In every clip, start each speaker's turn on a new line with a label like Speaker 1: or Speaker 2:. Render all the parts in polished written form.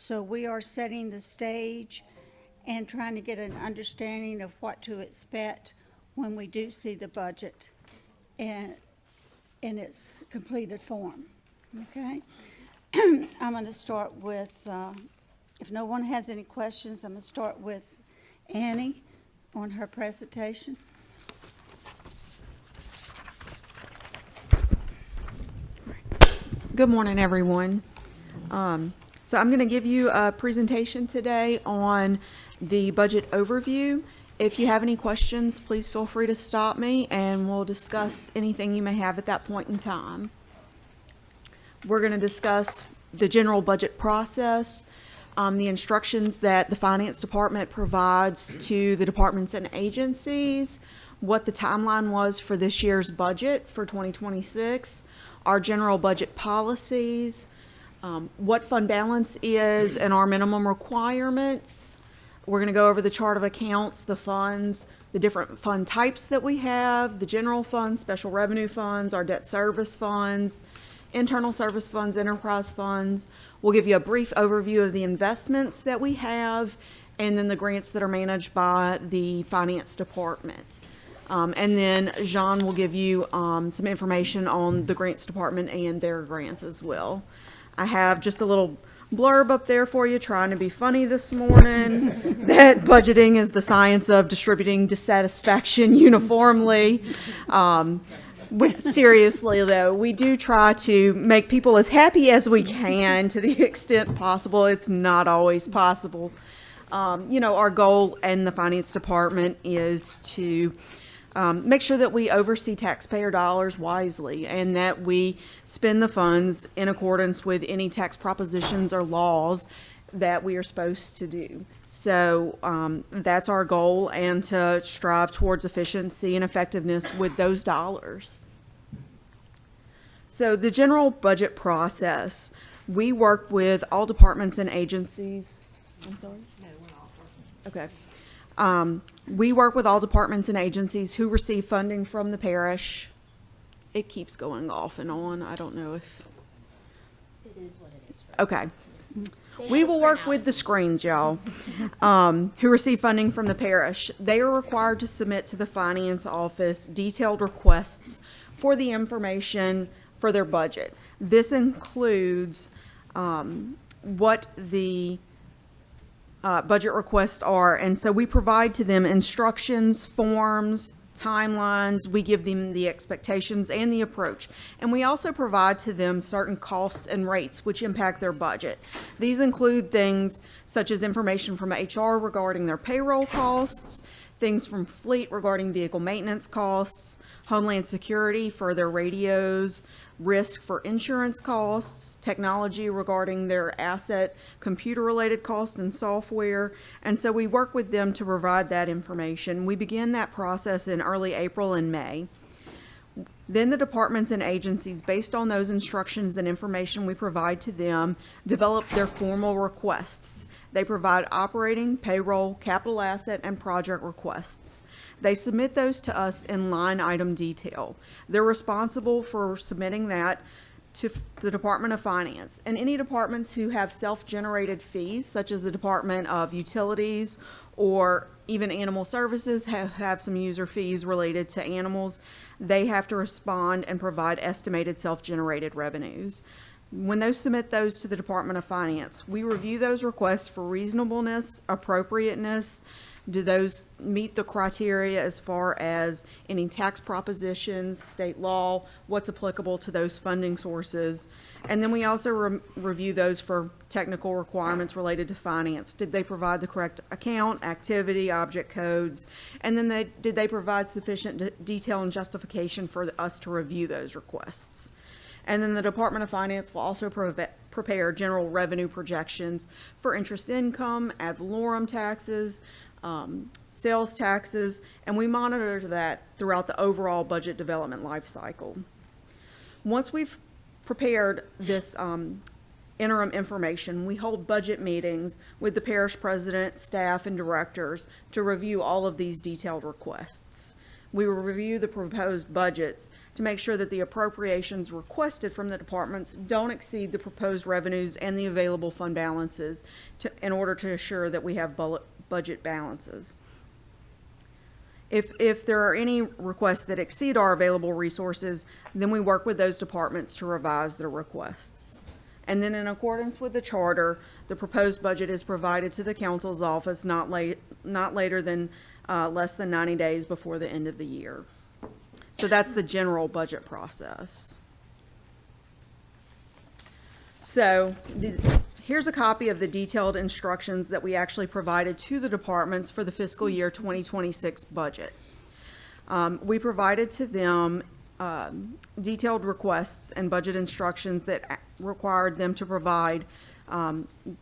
Speaker 1: So we are setting the stage and trying to get an understanding of what to expect when we do see the budget in its completed form, okay? I'm going to start with, if no one has any questions, I'm going to start with Annie on her presentation.
Speaker 2: Good morning, everyone. So I'm going to give you a presentation today on the budget overview. If you have any questions, please feel free to stop me and we'll discuss anything you may have at that point in time. We're going to discuss the general budget process, the instructions that the finance department provides to the departments and agencies, what the timeline was for this year's budget for 2026, our general budget policies, what fund balance is and our minimum requirements. We're going to go over the chart of accounts, the funds, the different fund types that we have, the general fund, special revenue funds, our debt service funds, internal service funds, enterprise funds. We'll give you a brief overview of the investments that we have and then the grants that are managed by the finance department. And then Jean will give you some information on the grants department and their grants as well. I have just a little blurb up there for you, trying to be funny this morning, that budgeting is the science of distributing dissatisfaction uniformly. Seriously, though, we do try to make people as happy as we can to the extent possible. It's not always possible. Our goal in the finance department is to make sure that we oversee taxpayer dollars wisely and that we spend the funds in accordance with any tax propositions or laws that we are supposed to do. So that's our goal, and to strive towards efficiency and effectiveness with those dollars. So the general budget process, we work with all departments and agencies. I'm sorry? No, we're not. Okay. We work with all departments and agencies who receive funding from the parish. It keeps going off and on. I don't know if...
Speaker 3: It is what it is.
Speaker 2: Okay. We will work with the screens, y'all, who receive funding from the parish. They are required to submit to the finance office detailed requests for the information for their budget. This includes what the budget requests are, and so we provide to them instructions, forms, timelines. We give them the expectations and the approach, and we also provide to them certain costs and rates which impact their budget. These include things such as information from HR regarding their payroll costs, things from fleet regarding vehicle maintenance costs, Homeland Security for their radios, risk for insurance costs, technology regarding their asset, computer-related costs and software. And so we work with them to provide that information. We begin that process in early April and May. Then the departments and agencies, based on those instructions and information we provide to them, develop their formal requests. They provide operating, payroll, capital asset, and project requests. They submit those to us in line item detail. They're responsible for submitting that to the Department of Finance. And any departments who have self-generated fees, such as the Department of Utilities or even Animal Services have some user fees related to animals, they have to respond and provide estimated self-generated revenues. When they submit those to the Department of Finance, we review those requests for reasonableness, appropriateness. Do those meet the criteria as far as any tax propositions, state law, what's applicable to those funding sources? And then we also review those for technical requirements related to finance. Did they provide the correct account, activity, object codes? And then did they provide sufficient detail and justification for us to review those requests? And then the Department of Finance will also prepare general revenue projections for interest income, ad valorem taxes, sales taxes, and we monitor that throughout the overall budget development life cycle. Once we've prepared this interim information, we hold budget meetings with the parish president, staff, and directors to review all of these detailed requests. we will review the proposed budgets to make sure that the appropriations requested from the departments don't exceed the proposed revenues and the available fund balances in order to assure that we have budget balances. If there are any requests that exceed our available resources, then we work with those departments to revise their requests. And then in accordance with the charter, the proposed budget is provided to the council's office not later than less than 90 days before the end of the year. So that's the general budget process. So here's a copy of the detailed instructions that we actually provided to the departments for the fiscal year 2026 budget. We provided to them detailed requests and budget instructions that required them to provide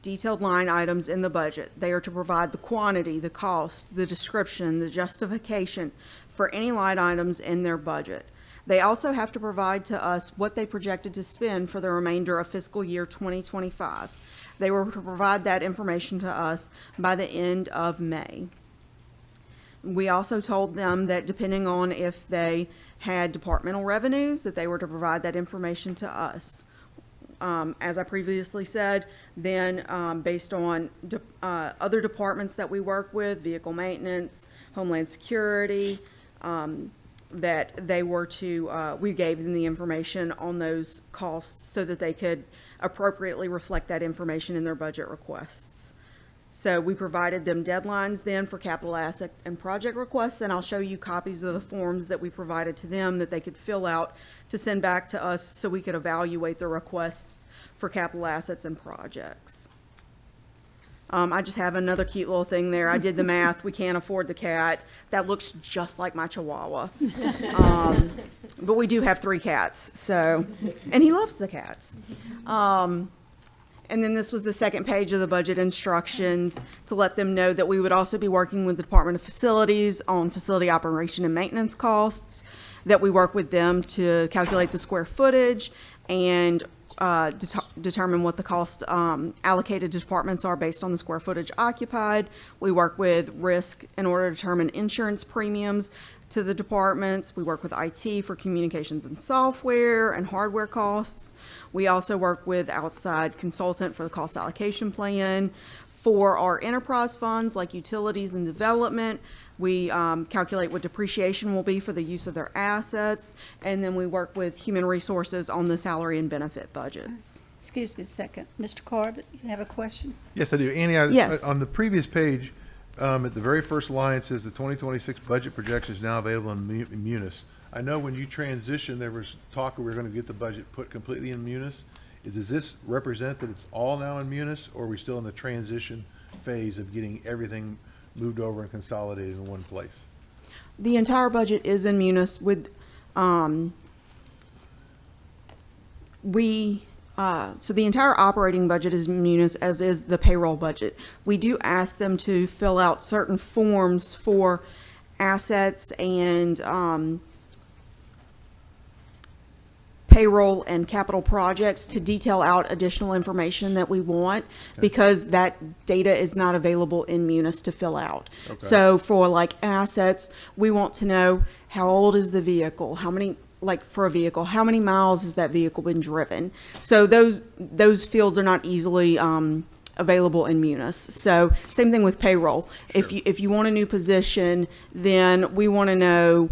Speaker 2: detailed line items in the budget. They are to provide the quantity, the cost, the description, the justification for any line items in their budget. They also have to provide to us what they projected to spend for the remainder of fiscal year 2025. They were to provide that information to us by the end of May. We also told them that depending on if they had departmental revenues, that they were to provide that information to us. As I previously said, then based on other departments that we work with, vehicle maintenance, Homeland Security, that they were to, we gave them the information on those costs so that they could appropriately reflect that information in their budget requests. So we provided them deadlines then for capital asset and project requests, and I'll show you copies of the forms that we provided to them that they could fill out to send back to us so we could evaluate the requests for capital assets and projects. I just have another cute little thing there. I did the math. We can't afford the cat. That looks just like my Chihuahua. But we do have 3 cats, so, and he loves the cats. And then this was the second page of the budget instructions to let them know that we would also be working with the Department of Facilities on facility operation and maintenance costs, that we work with them to calculate the square footage and determine what the cost allocated to departments are based on the square footage occupied. We work with risk in order to determine insurance premiums to the departments. We work with IT for communications and software and hardware costs. We also work with outside consultant for the cost allocation plan. For our enterprise funds like utilities and development, we calculate what depreciation will be for the use of their assets, and then we work with human resources on the salary and benefit budgets.
Speaker 1: Excuse me a second. Mr. Corbett, you have a question?
Speaker 4: Yes, I do. Annie,
Speaker 2: Yes.
Speaker 4: on the previous page, at the very first line, it says the 2026 budget projection is now available in Munis. I know when you transitioned, there was talk we were going to get the budget put completely in Munis. Does this represent that it's all now in Munis, or are we still in the transition phase of getting everything moved over and consolidated in one place?
Speaker 2: The entire budget is in Munis with, so the entire operating budget is Munis, as is the payroll budget. We do ask them to fill out certain forms for assets and payroll and capital projects to detail out additional information that we want, because that data is not available in Munis to fill out.
Speaker 4: Okay.
Speaker 2: So for like assets, we want to know how old is the vehicle, how many, like for a vehicle, how many miles has that vehicle been driven? So those fields are not easily available in Munis. So same thing with payroll.
Speaker 4: Sure.
Speaker 2: If you want a new position, then we want to know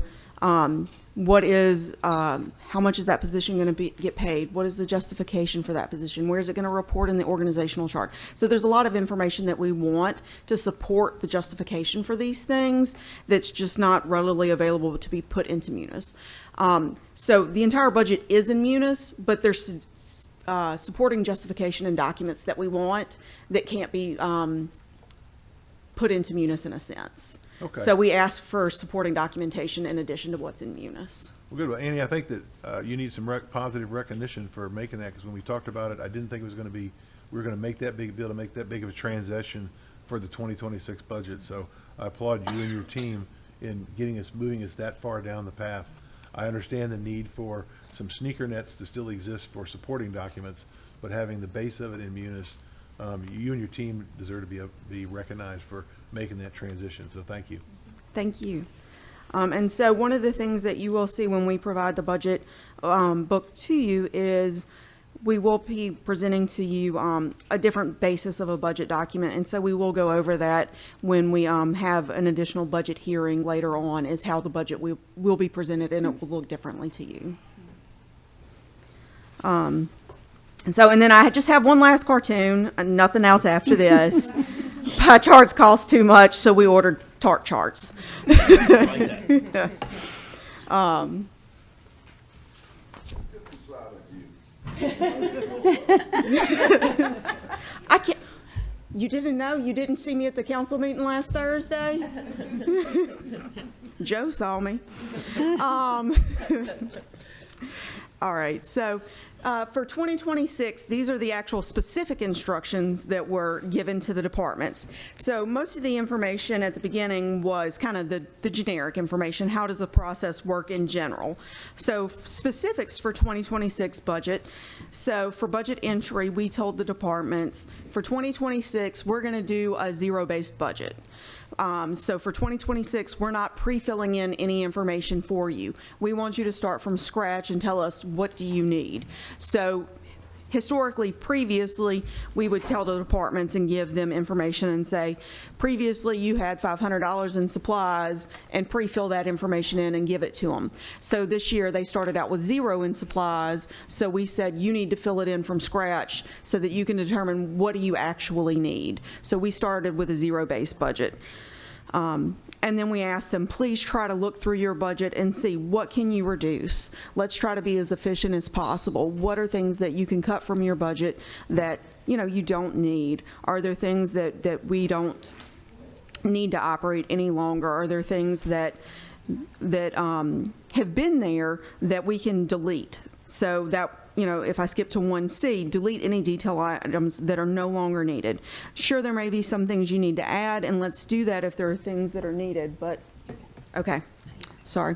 Speaker 2: what is, how much is that position going to get paid? What is the justification for that position? Where is it going to report in the organizational chart? So there's a lot of information that we want to support the justification for these things that's just not readily available to be put into Munis. So the entire budget is in Munis, but there's supporting justification and documents that we want that can't be put into Munis in a sense.
Speaker 4: Okay.
Speaker 2: So we ask for supporting documentation in addition to what's in Munis.
Speaker 4: Well, good. Well, Annie, I think that you need some positive recognition for making that, because when we talked about it, I didn't think it was going to be, we were going to make that big, be able to make that big of a transition for the 2026 budget. So I applaud you and your team in moving us that far down the path. I understand the need for some sneaker nets to still exist for supporting documents, but having the base of it in Munis, you and your team deserve to be recognized for making that transition. So thank you.
Speaker 2: Thank you. And so one of the things that you will see when we provide the budget book to you is we will be presenting to you a different basis of a budget document. And so we will go over that when we have an additional budget hearing later on, is how the budget will be presented, and it will look differently to you. And then I just have one last cartoon, nothing else after this. Pie charts cost too much, so we ordered tart charts. I can't. You didn't know? You didn't see me at the council meeting last Thursday? Joe saw me. All right, so for 2026, these are the actual specific instructions that were given to the departments. So most of the information at the beginning was kind of the generic information. How does the process work in general? So specifics for 2026 budget. So for budget entry, we told the departments, for 2026, we're going to do a zero-based budget. So for 2026, we're not pre-filling in any information for you. We want you to start from scratch and tell us, what do you need? So historically, previously, we would tell the departments and give them information and say, previously you had $500 in supplies, and pre-fill that information in and give it to them. So this year they started out with 0 in supplies, so we said you need to fill it in from scratch so that you can determine what do you actually need. So we started with a zero-based budget. And then we asked them, please try to look through your budget and see what can you reduce. Let's try to be as efficient as possible. What are things that you can cut from your budget that, you don't need? Are there things that we don't need to operate any longer? Are there things that have been there that we can delete? So that, if I skip to 1C, delete any detail items that are no longer needed. Sure, there may be some things you need to add, and let's do that if there are things that are needed, but, okay, sorry.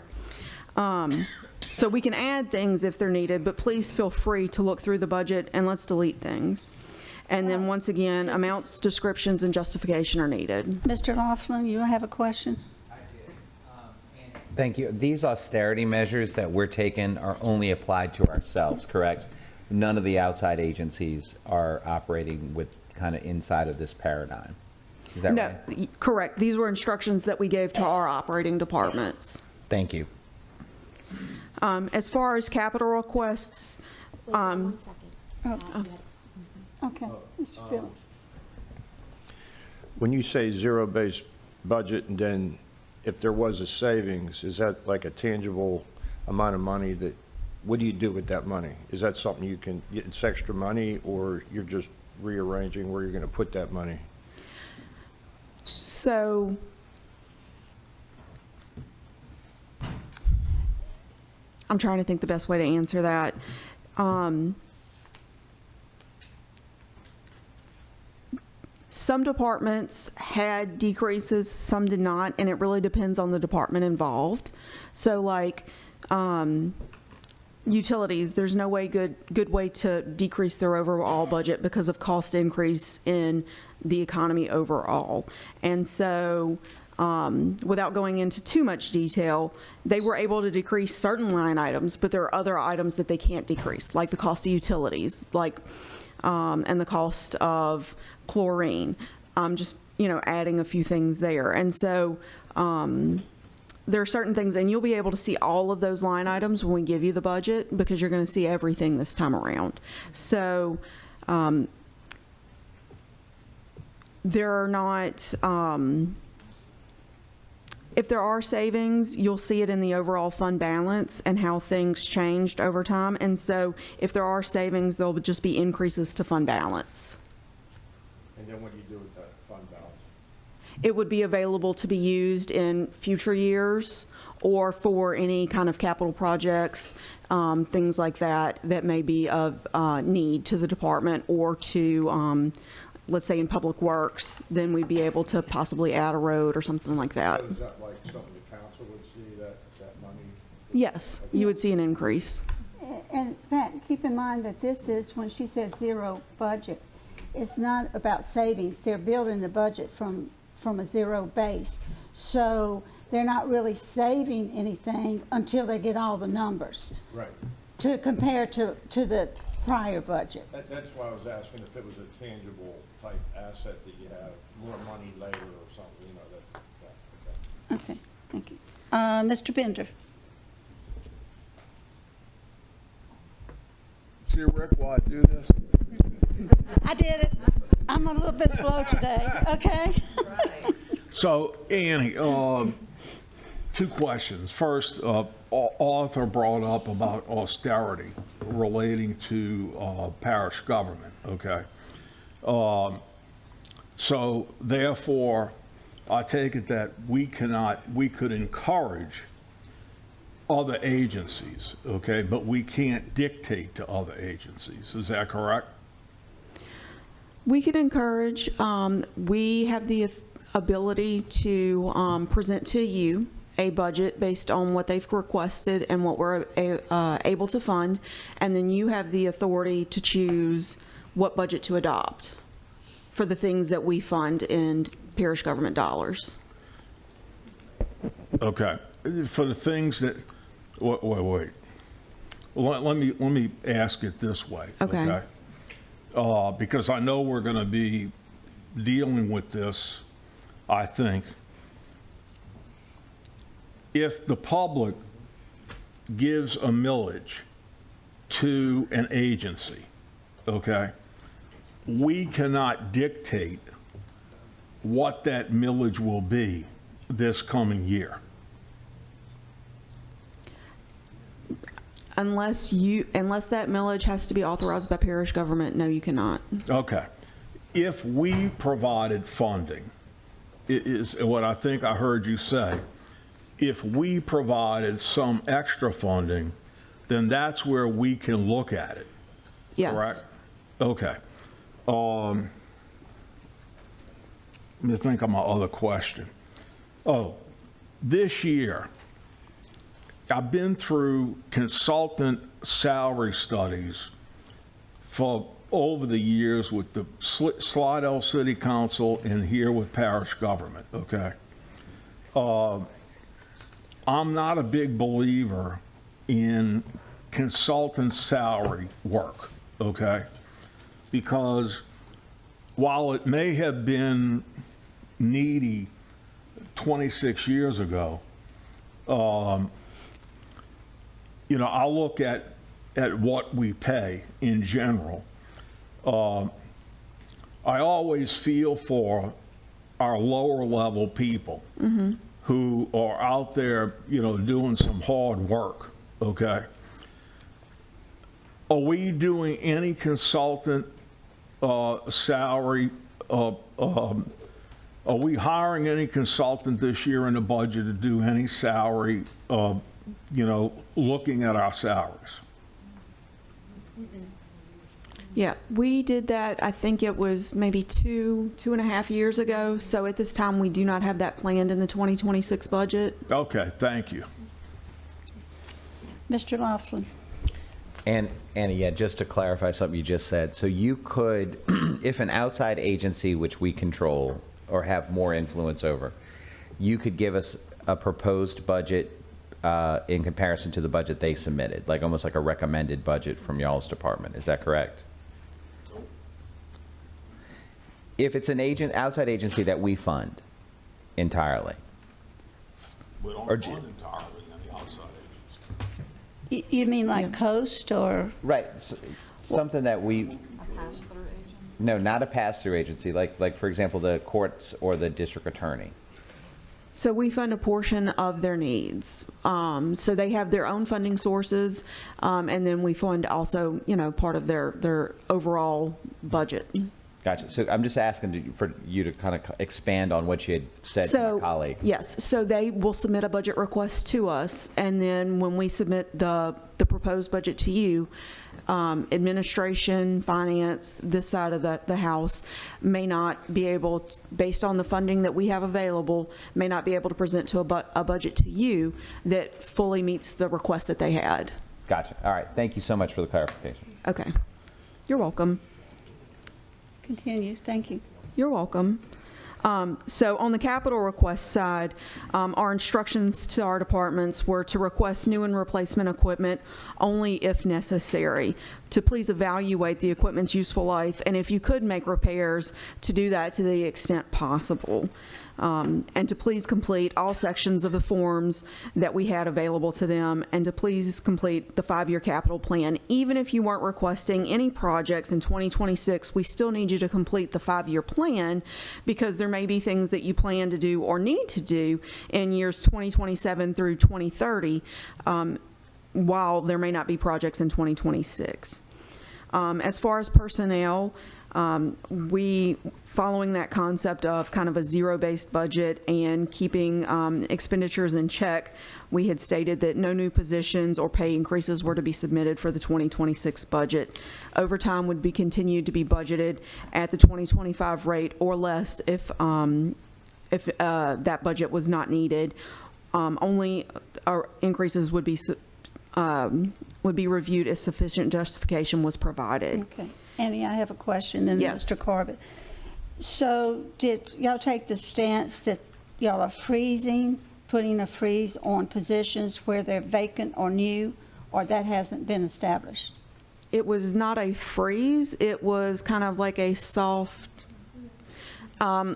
Speaker 2: So we can add things if they're needed, but please feel free to look through the budget and let's delete things. And then once again, amounts, descriptions, and justification are needed.
Speaker 1: Mr. Laughlin, you have a question?
Speaker 5: Thank you. These austerity measures that we're taking are only applied to ourselves, correct? None of the outside agencies are operating with kind of inside of this paradigm. Is that right?
Speaker 2: No, correct. These were instructions that we gave to our operating departments.
Speaker 5: Thank you.
Speaker 2: As far as capital requests,
Speaker 3: Wait, 1 second.
Speaker 1: Okay, Mr. Phillips.
Speaker 6: When you say zero-based budget, and then if there was a savings, is that like a tangible amount of money that, what do you do with that money? Is that something you can, it's extra money, or you're just rearranging where you're going to put that money?
Speaker 2: so I'm trying to think the best way to answer that. Some departments had decreases, some did not, and it really depends on the department involved. So like utilities, there's no way good way to decrease their overall budget because of cost increase in the economy overall. And so without going into too much detail, they were able to decrease certain line items, but there are other items that they can't decrease, like the cost of utilities, and the cost of chlorine, just, adding a few things there. And so there are certain things, and you'll be able to see all of those line items when we give you the budget, because you're going to see everything this time around. So there are not, if there are savings, you'll see it in the overall fund balance and how things changed over time. And so if there are savings, there'll just be increases to fund balance.
Speaker 6: And then what do you do with that fund balance?
Speaker 2: It would be available to be used in future years or for any kind of capital projects, things like that, that may be of need to the department or to, let's say in public works, then we'd be able to possibly add a road or something like that.
Speaker 6: So is that like something the council would see, that money?
Speaker 2: Yes, you would see an increase.
Speaker 1: And Pat, keep in mind that this is, when she says zero budget, it's not about savings. They're building the budget from a zero base. So they're not really saving anything until they get all the numbers
Speaker 6: Right.
Speaker 1: to compare to the prior budget.
Speaker 6: That's why I was asking if it was a tangible type asset that you have more money later or something, you know, okay.
Speaker 1: Okay, thank you. Mr. Bender?
Speaker 7: See, Rick, why I do this?
Speaker 1: I did it. I'm a little bit slow today, okay?
Speaker 7: So, Annie, two questions. First, Arthur brought up about austerity relating to parish government, okay? So therefore, I take it that we could encourage other agencies, okay, but we can't dictate to other agencies. Is that correct?
Speaker 2: We could encourage, we have the ability to present to you a budget based on what they've requested and what we're able to fund, and then you have the authority to choose what budget to adopt for the things that we fund in parish government dollars.
Speaker 7: Okay. For the things that, wait. Let me ask it this way.
Speaker 2: Okay.
Speaker 7: Because I know we're going to be dealing with this, I think. If the public gives a millage to an agency, okay, we cannot dictate what that millage will be this coming year.
Speaker 2: Unless that millage has to be authorized by parish government, no, you cannot.
Speaker 7: Okay. If we provided funding, is what I think I heard you say, if we provided some extra funding, then that's where we can look at it,
Speaker 2: Yes.
Speaker 7: correct? Okay. Let me think of my other question. Oh, this year, I've been through consultant salary studies for over the years with the Slidell City Council and here with parish government, okay? I'm not a big believer in consultant salary work, okay? Because while it may have been needy 26 years ago, you know, I look at what we pay in general. I always feel for our lower level people who are out there, you know, doing some hard work, okay? Are we doing any consultant salary? Are we hiring any consultant this year in the budget to do any salary, you know, looking at our salaries?
Speaker 2: Yeah, we did that, I think it was maybe two and a half years ago. So at this time, we do not have that planned in the 2026 budget.
Speaker 7: Okay, thank you.
Speaker 1: Mr. Laughlin?
Speaker 5: And yeah, just to clarify something you just said, so you could, if an outside agency which we control or have more influence over, you could give us a proposed budget in comparison to the budget they submitted, like almost like a recommended budget from y'all's department. Is that correct? If it's an outside agency that we fund entirely.
Speaker 7: We don't
Speaker 5: Or
Speaker 7: fund
Speaker 5: j-
Speaker 7: entirely any outside agency.
Speaker 1: You mean like Coast or?
Speaker 5: Right, something that we. No, not a pass-through agency, like for example, the courts or the district attorney.
Speaker 2: So we fund a portion of their needs. So they have their own funding sources, and then we fund also, you know, part of their overall budget.
Speaker 5: Gotcha. So I'm just asking for you to kind of expand on what you had said to my colleague.
Speaker 2: Yes, so they will submit a budget request to us, and then when we submit the proposed budget to you, administration, finance, this side of the house may not be able, based on the funding that we have available, may not be able to present to a budget to you that fully meets the request that they had.
Speaker 5: Gotcha. All right. Thank you so much for the clarification.
Speaker 2: Okay. You're welcome.
Speaker 1: Continue, thank you.
Speaker 2: You're welcome. So on the capital request side, our instructions to our departments were to request new and replacement equipment only if necessary, to please evaluate the equipment's useful life, and if you could make repairs, to do that to the extent possible. And to please complete all sections of the forms that we had available to them, and to please complete the 5-year capital plan. Even if you weren't requesting any projects in 2026, we still need you to complete the 5-year plan, because there may be things that you plan to do or need to do in years 2027 through 2030, while there may not be projects in 2026. As far as personnel, we, following that concept of kind of a zero-based budget and keeping expenditures in check, we had stated that no new positions or pay increases were to be submitted for the 2026 budget. Overtime would be continued to be budgeted at the 2025 rate or less if that budget was not needed. Only increases would be reviewed if sufficient justification was provided.
Speaker 1: Okay. Annie, I have a question, and
Speaker 2: Yes.
Speaker 1: Mr. Corbett. So did y'all take the stance that y'all are putting a freeze on positions where they're vacant or new, or that hasn't been established?
Speaker 2: It was not a freeze, it was kind of like a soft, I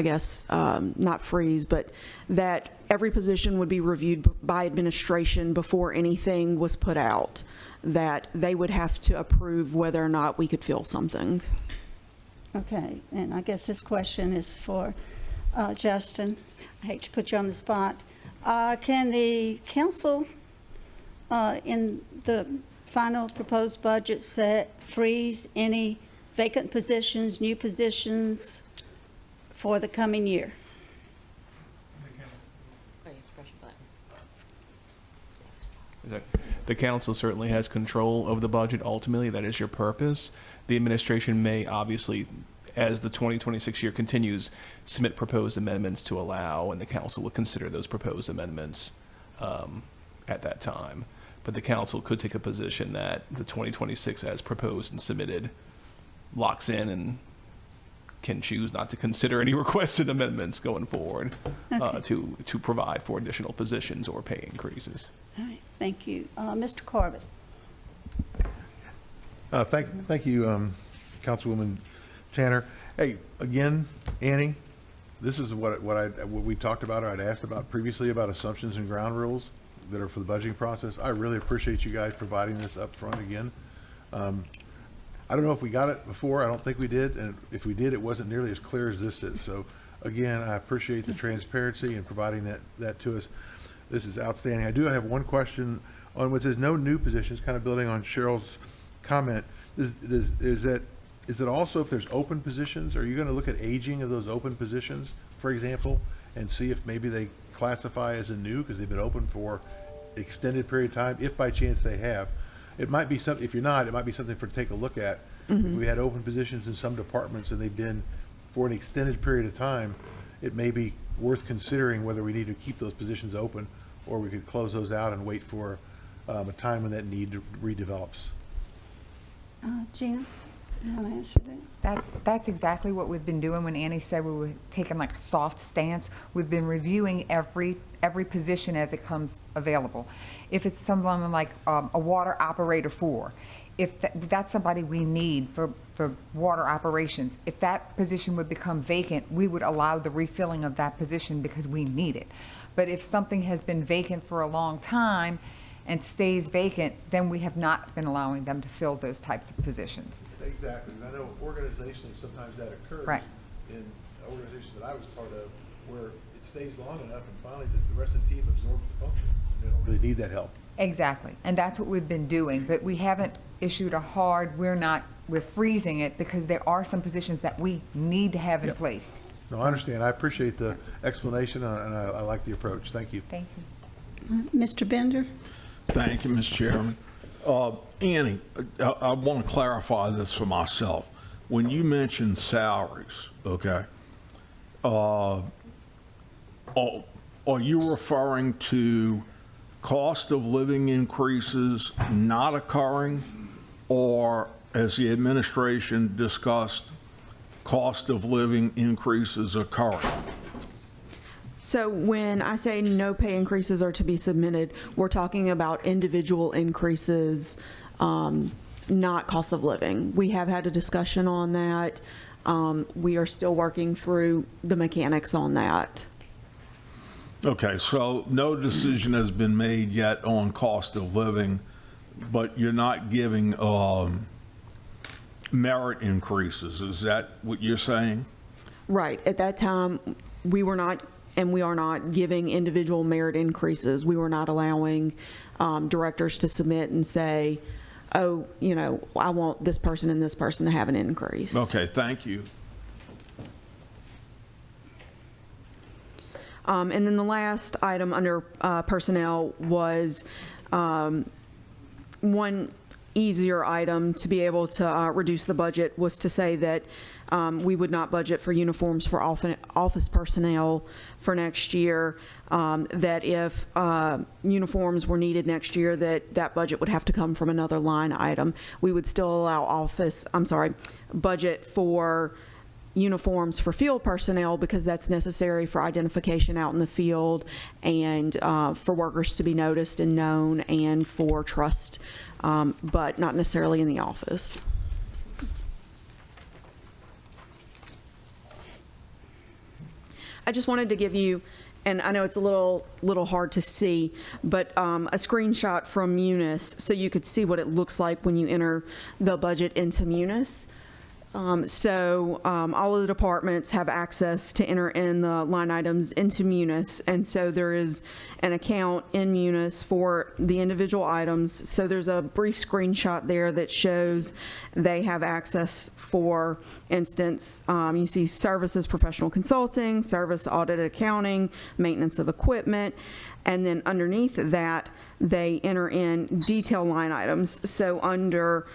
Speaker 2: guess, not freeze, but that every position would be reviewed by administration before anything was put out, that they would have to approve whether or not we could fill something.
Speaker 1: Okay, and I guess this question is for Justin. I hate to put you on the spot. Can the council, in the final proposed budget, freeze any vacant positions, new positions for the coming year?
Speaker 8: The council certainly has control over the budget. Ultimately, that is your purpose. The administration may obviously, as the 2026 year continues, submit proposed amendments to allow, and the council will consider those proposed amendments at that time. But the council could take a position that the 2026 as proposed and submitted locks in and can choose not to consider any requested amendments going forward to provide for additional positions or pay increases.
Speaker 1: All right, thank you. Mr. Corbett.
Speaker 4: Thank you, Councilwoman Tanner. Hey, again, Annie, this is what we talked about, or I'd asked about previously, about assumptions and ground rules that are for the budgeting process. I really appreciate you guys providing this up front again. I don't know if we got it before. I don't think we did. And if we did, it wasn't nearly as clear as this is. So again, I appreciate the transparency and providing that to us. This is outstanding. I do have one question on what says no new positions, kind of building on Cheryl's comment. Is it also if there's open positions, are you going to look at aging of those open positions, for example, and see if maybe they classify as a new because they've been open for extended period of time, if by chance they have? It might be something, if you're not, it might be something to take a look at. If we had open positions in some departments and they've been for an extended period of time, it may be worth considering whether we need to keep those positions open or we could close those out and wait for a time when that need redevelops.
Speaker 1: Gina, you want to answer that?
Speaker 3: That's exactly what we've been doing. When Annie said we were taking like a soft stance, we've been reviewing every position as it comes available. If it's someone like a water operator 4, if that's somebody we need for water operations, if that position would become vacant, we would allow the refilling of that position because we need it. But if something has been vacant for a long time and stays vacant, then we have not been allowing them to fill those types of positions.
Speaker 4: Exactly. I know organizationally sometimes that occurs.
Speaker 3: Right.
Speaker 4: In organizations that I was part of, where it stays long enough and finally the rest of the team absorbs the function. They don't really need that help.
Speaker 3: Exactly, and that's what we've been doing, but we haven't issued a hard, we're freezing it because there are some positions that we need to have in place.
Speaker 4: No, I understand. I appreciate the explanation and I like the approach. Thank you.
Speaker 3: Thank you.
Speaker 1: Mr. Bender?
Speaker 7: Thank you, Mr. Chairman. Annie, I want to clarify this for myself. When you mention salaries, okay, are you referring to cost of living increases not occurring, or as the administration discussed, cost of living increases occurring?
Speaker 2: So when I say no pay increases are to be submitted, we're talking about individual increases, not cost of living. We have had a discussion on that. We are still working through the mechanics on that.
Speaker 7: Okay, so no decision has been made yet on cost of living, but you're not giving merit increases. Is that what you're saying?
Speaker 2: Right. At that time, we were not, and we are not giving individual merit increases. We were not allowing directors to submit and say, oh, you know, I want this person and this person to have an increase.
Speaker 7: Okay, thank you.
Speaker 2: And then the last item under personnel was one easier item to be able to reduce the budget was to say that we would not budget for uniforms for office personnel for next year, that if uniforms were needed next year, that budget would have to come from another line item. We would still allow budget for uniforms for field personnel because that's necessary for identification out in the field and for workers to be noticed and known and for trust, but not necessarily in the office. I just wanted to give you, and I know it's a little hard to see, but a screenshot from Munis so you could see what it looks like when you enter the budget into Munis. So all of the departments have access to enter in the line items into Munis, and so there is an account in Munis for the individual items. So there's a brief screenshot there that shows they have access. For instance, you see services, professional consulting, service, audit, accounting, maintenance of equipment, and then underneath that they enter in detail line items. So under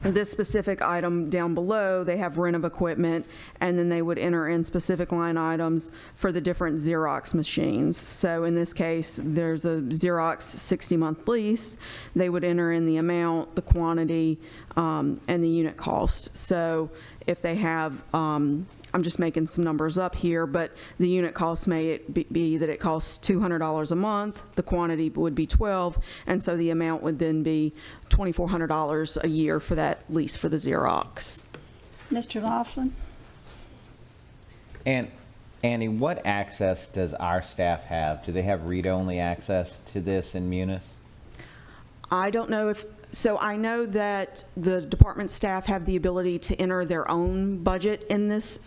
Speaker 2: this specific item down below, they have rent of equipment, and then they would enter in specific line items for the different Xerox machines. So in this case, there's a Xerox 60-month lease. They would enter in the amount, the quantity, and the unit cost. So if they have, I'm just making some numbers up here, but the unit cost may be that it costs $200 a month, the quantity would be 12, and so the amount would then be $2,400 a year for that lease for the Xerox.
Speaker 1: Mr. Laughlin?
Speaker 5: And Annie, what access does our staff have? Do they have read-only access to this in Munis?
Speaker 2: I don't know if, so I know that the department staff have the ability to enter their own budget in this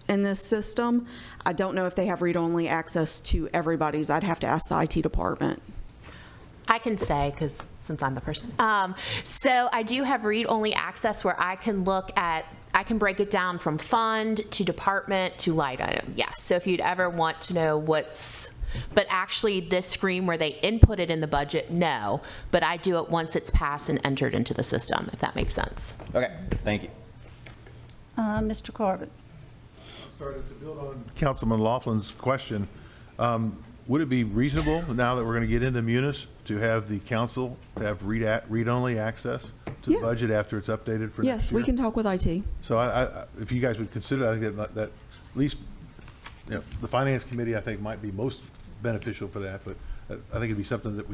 Speaker 2: system. I don't know if they have read-only access to everybody's. I'd have to ask the IT department.
Speaker 9: I can say, because since I'm the person. So I do have read-only access where I can look at, I can break it down from fund to department to line item. Yes. So if you'd ever want to know what's, but actually this screen where they input it in the budget, no. But I do it once it's passed and entered into the system, if that makes sense.
Speaker 5: Okay, thank you.
Speaker 1: Mr. Corbett?
Speaker 4: I'm sorry, to build on Councilman Laughlin's question, would it be reasonable, now that we're going to get into Munis, to have the council have read-only access to the budget after it's updated for next year?
Speaker 2: Yes, we can talk with IT.
Speaker 4: So if you guys would consider, I think that at least, you know, the finance committee, I think, might be most beneficial for that, but I think it'd be something that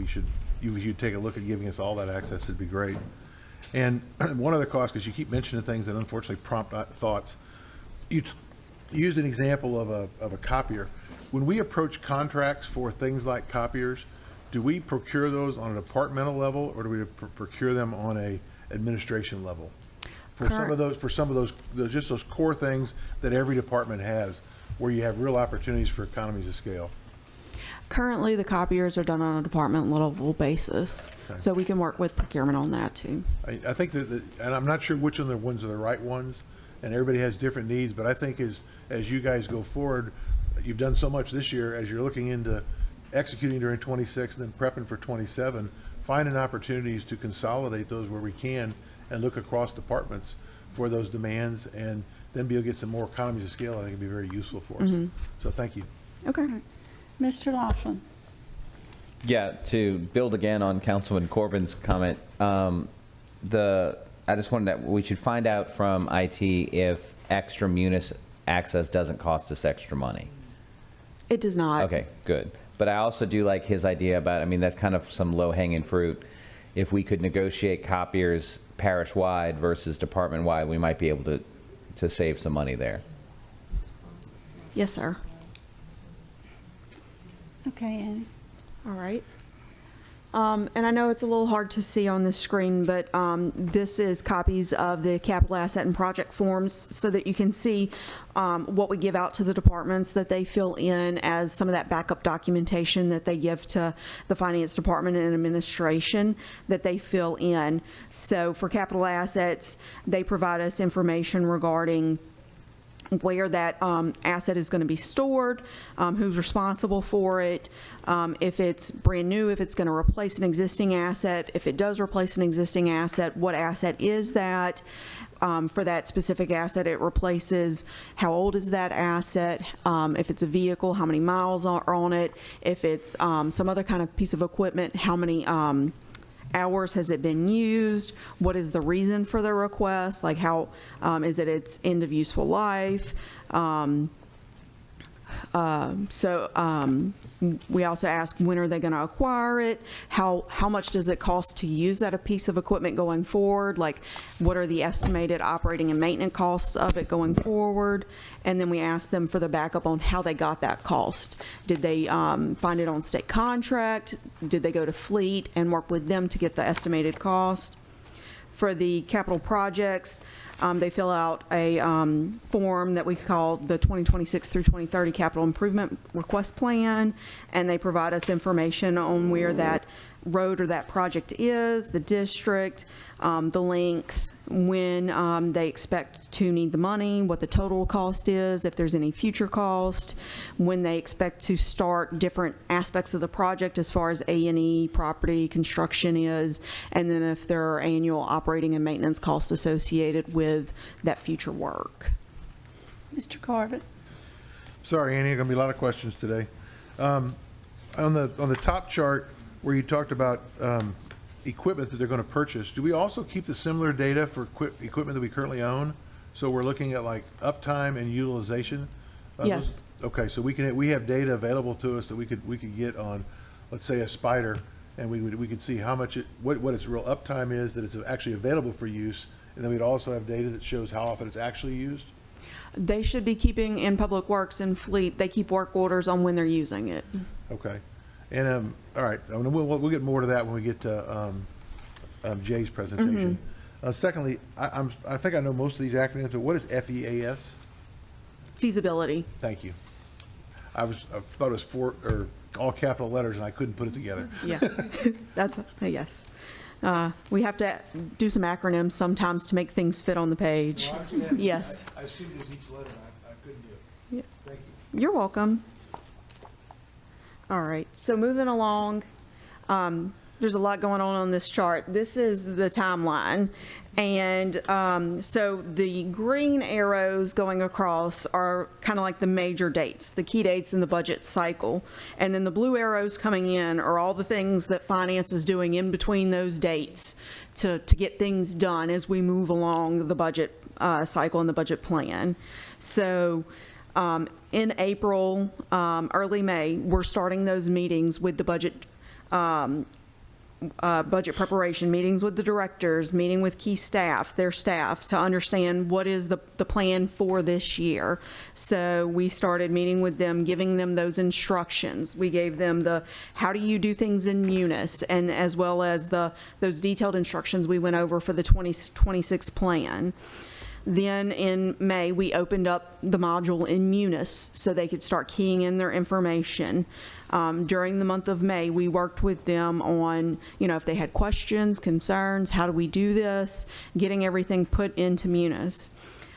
Speaker 4: you'd take a look at giving us all that access. It'd be great. And one other cost, because you keep mentioning things that unfortunately prompt thoughts. You used an example of a copier. When we approach contracts for things like copiers, do we procure those on a departmental level, or do we procure them on a administration level? For some of those, just those core things that every department has, where you have real opportunities for economies of scale.
Speaker 2: Currently, the copiers are done on a department level basis, so we can work with procurement on that too.
Speaker 4: I think that, and I'm not sure which of the ones are the right ones, and everybody has different needs, but I think as you guys go forward, you've done so much this year, as you're looking into executing during 26 and then prepping for 27, finding opportunities to consolidate those where we can and look across departments for those demands, and then be able to get some more economies of scale. I think it'd be very useful for us. So thank you.
Speaker 2: Okay.
Speaker 1: Mr. Laughlin?
Speaker 5: Yeah, to build again on Councilman Corbin's comment, the I just wanted that, we should find out from IT if extra Munis access doesn't cost us extra money.
Speaker 2: It does not.
Speaker 5: Okay, good. But I also do like his idea about, I mean, that's kind of some low-hanging fruit. If we could negotiate copiers parish-wide versus department-wide, we might be able to save some money there.
Speaker 2: Yes, sir.
Speaker 1: Okay, Annie.
Speaker 2: All right. And I know it's a little hard to see on the screen, but this is copies of the capital asset and project forms so that you can see what we give out to the departments that they fill in as some of that backup documentation that they give to the finance department and administration that they fill in. So for capital assets, they provide us information regarding where that asset is going to be stored, who's responsible for it, if it's brand new, if it's going to replace an existing asset, if it does replace an existing asset, what asset is that? For that specific asset it replaces, how old is that asset? If it's a vehicle, how many miles are on it? If it's some other kind of piece of equipment, how many hours has it been used? What is the reason for the request? Like how is it its end of useful life? We also ask, when are they going to acquire it? How much does it cost to use that a piece of equipment going forward? Like, what are the estimated operating and maintenance costs of it going forward? And then we ask them for the backup on how they got that cost. Did they find it on state contract? Did they go to fleet and work with them to get the estimated cost? For the capital projects, they fill out a form that we call the 2026 through 2030 Capital Improvement Request Plan, and they provide us information on where that road or that project is, the district, the length, when they expect to need the money, what the total cost is, if there's any future cost, when they expect to start different aspects of the project as far as A&E, property, construction is, and then if there are annual operating and maintenance costs associated with that future work.
Speaker 1: Mr. Carvin.
Speaker 4: Sorry, Annie, going to be a lot of questions today. On the top chart where you talked about equipment that they're going to purchase, do we also keep the similar data for equipment that we currently own? So we're looking at like uptime and utilization?
Speaker 2: Yes.
Speaker 4: Okay, so we have data available to us that we could get on, let's say, a Spider, and we could see how much what its real uptime is, that it's actually available for use, and then we'd also have data that shows how often it's actually used?
Speaker 2: They should be keeping, in Public Works and Fleet, they keep work orders on when they're using it.
Speaker 4: Okay. And, all right, I mean, we'll get more to that when we get to Jay's presentation. Secondly, I think I know most of these acronyms, but what is FEAS?
Speaker 2: Feasibility.
Speaker 4: Thank you. I thought it was all capital letters, and I couldn't put it together.
Speaker 2: Yeah, that's a yes. We have to do some acronyms sometimes to make things fit on the page. Yes.
Speaker 4: I assumed it was each letter, I couldn't do it.
Speaker 2: Yeah.
Speaker 4: Thank you.
Speaker 2: You're welcome. All right, so moving along, there's a lot going on this chart. This is the timeline. And so the green arrows going across are kind of like the major dates, the key dates in the budget cycle. And then the blue arrows coming in are all the things that finance is doing in between those dates to get things done as we move along the budget cycle and the budget plan. So in April, early May, we're starting those meetings with the budget preparation, meetings with the directors, meeting with key staff, their staff, to understand what is the plan for this year. So we started meeting with them, giving them those instructions. We gave them the how do you do things in Munis, and as well as those detailed instructions we went over for the 2026 plan. Then in May, we opened up the module in Munis so they could start keying in their information. During the month of May, we worked with them on, if they had questions, concerns, how do we do this, getting everything put into Munis.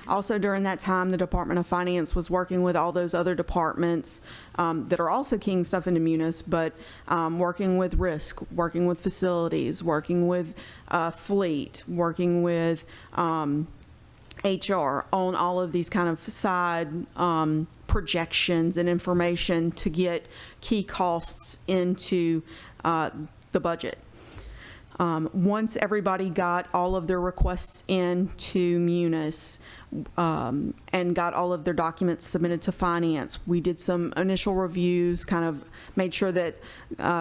Speaker 2: Also during that time, the Department of Finance was working with all those other departments that are also keying stuff into Munis, but working with risk, working with facilities, working with fleet, working with HR on all of these kind of side projections and information to get key costs into the budget. Once everybody got all of their requests into Munis and got all of their documents submitted to finance, we did some initial reviews, kind of made sure that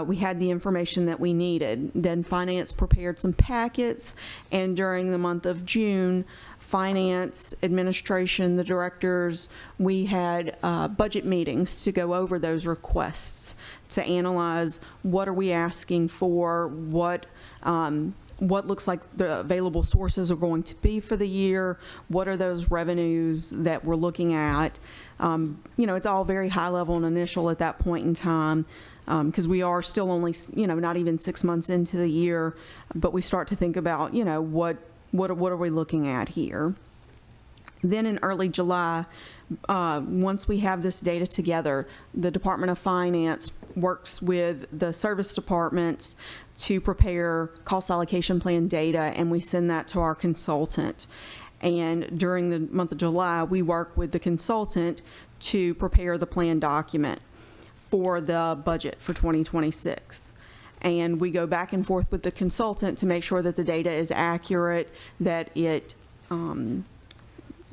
Speaker 2: we had the information that we needed. Then finance prepared some packets, and during the month of June, finance, administration, the directors, we had budget meetings to go over those requests, to analyze what are we asking for, what looks like the available sources are going to be for the year, what are those revenues that we're looking at. It's all very high level and initial at that point in time, because we are still only, not even 6 months into the year, but we start to think about, what are we looking at here. Then in early July, once we have this data together, the Department of Finance works with the service departments to prepare cost allocation plan data, and we send that to our consultant. And during the month of July, we work with the consultant to prepare the plan document for the budget for 2026. And we go back and forth with the consultant to make sure that the data is accurate, that it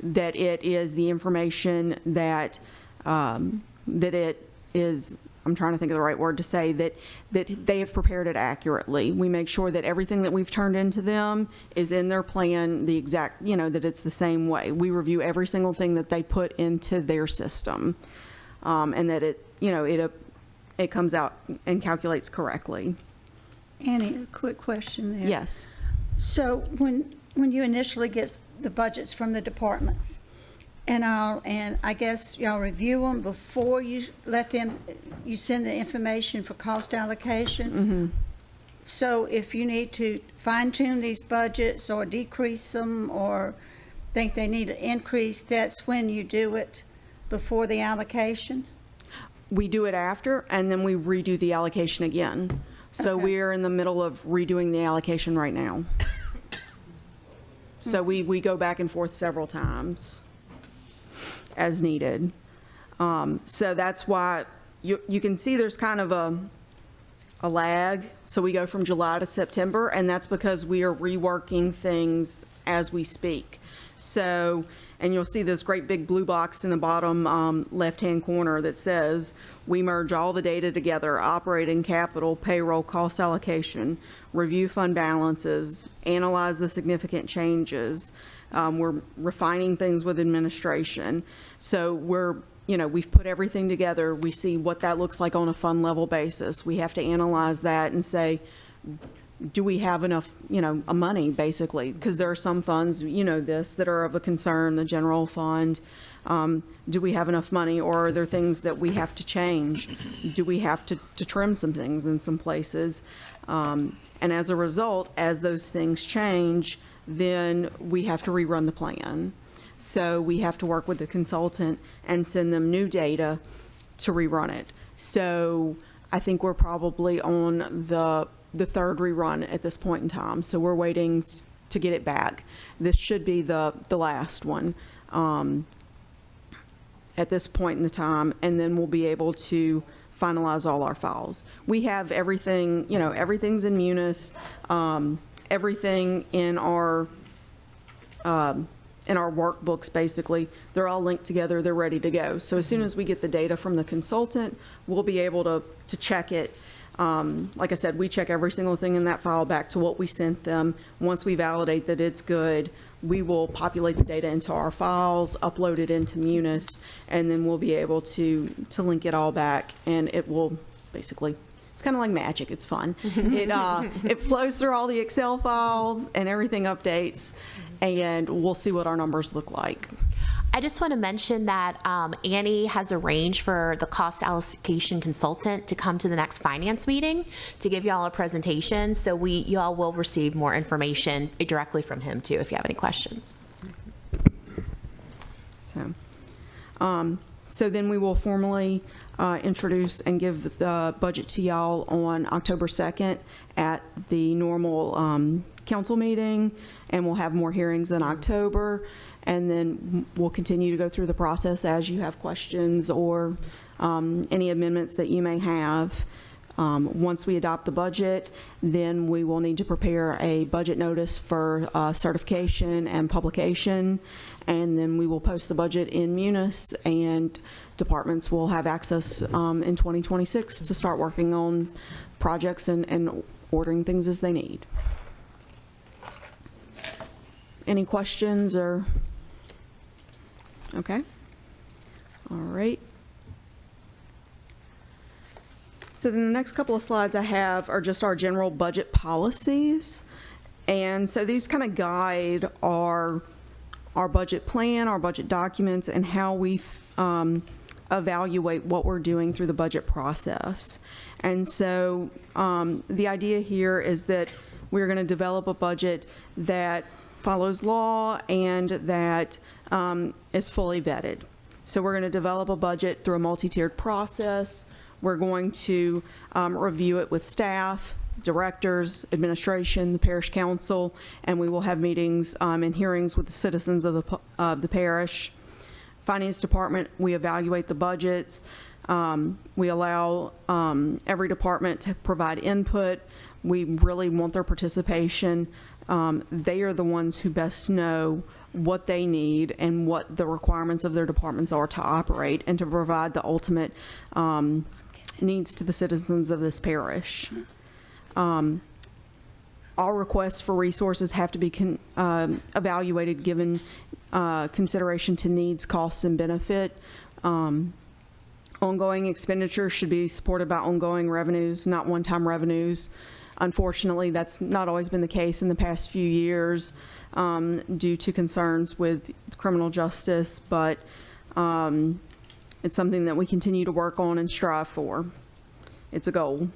Speaker 2: is the information that it is. I'm trying to think of the right word to say, that they have prepared it accurately. We make sure that everything that we've turned into them is in their plan, the exact, that it's the same way. We review every single thing that they put into their system, and that it comes out and calculates correctly.
Speaker 1: Annie, a quick question there.
Speaker 2: Yes.
Speaker 1: So when you initially get the budgets from the departments, and I guess y'all review them before you you send the information for cost allocation.
Speaker 2: Mm-hmm.
Speaker 1: So if you need to fine tune these budgets or decrease them or think they need an increase, that's when you do it, before the allocation?
Speaker 2: We do it after, and then we redo the allocation again. So
Speaker 1: Okay.
Speaker 2: we're in the middle of redoing the allocation right now. So we go back and forth several times as needed. So that's why you can see there's kind of a lag. So we go from July to September, and that's because we are reworking things as we speak. So, and you'll see this great big blue box in the bottom left-hand corner that says, we merge all the data together: operating, capital, payroll, cost allocation, review fund balances, analyze the significant changes. We're refining things with administration. So we've put everything together. We see what that looks like on a fund level basis. We have to analyze that and say, do we have enough, money, basically? Because there are some funds, that are of a concern, the general fund. Do we have enough money, or are there things that we have to change? Do we have to trim some things in some places? And as a result, as those things change, then we have to rerun the plan. So we have to work with the consultant and send them new data to rerun it. So I think we're probably on the third rerun at this point in time. So we're waiting to get it back. This should be the last one at this point in the time, and then we'll be able to finalize all our files. We have everything, everything's in Munis, everything in our workbooks, basically. They're all linked together, they're ready to go. So as soon as we get the data from the consultant, we'll be able to check it. Like I said, we check every single thing in that file back to what we sent them. Once we validate that it's good, we will populate the data into our files, upload it into Munis, and then we'll be able to link it all back, and it will basically, it's kind of like magic. It's fun. It flows through all the Excel files, and everything updates, and we'll see what our numbers look like.
Speaker 9: I just want to mention that Annie has arranged for the cost allocation consultant to come to the next finance meeting to give y'all a presentation. So y'all will receive more information directly from him too, if you have any questions.
Speaker 2: So then we will formally introduce and give the budget to y'all on October 2nd at the normal council meeting, and we'll have more hearings in October. And then we'll continue to go through the process as you have questions or any amendments that you may have. Once we adopt the budget, then we will need to prepare a budget notice for certification and publication, and then we will post the budget in Munis, and departments will have access in 2026 to start working on projects and ordering things as they need. Any questions or? Okay. All right. So then the next couple of slides I have are just our general budget policies. And so these kind of guide our budget plan, our budget documents, and how we evaluate what we're doing through the budget process. And so the idea here is that we're going to develop a budget that follows law and that is fully vetted. So we're going to develop a budget through a multi-tiered process. We're going to review it with staff, directors, administration, the parish council, and we will have meetings and hearings with the citizens of the parish. Finance department, we evaluate the budgets. We allow every department to provide input. We really want their participation. They are the ones who best know what they need and what the requirements of their departments are to operate and to provide the ultimate needs to the citizens of this parish. All requests for resources have to be evaluated given consideration to needs, costs, and benefit. Ongoing expenditures should be supported by ongoing revenues, not one-time revenues. Unfortunately, that's not always been the case in the past few years due to concerns with criminal justice, but it's something that we continue to work on and strive for. It's a goal.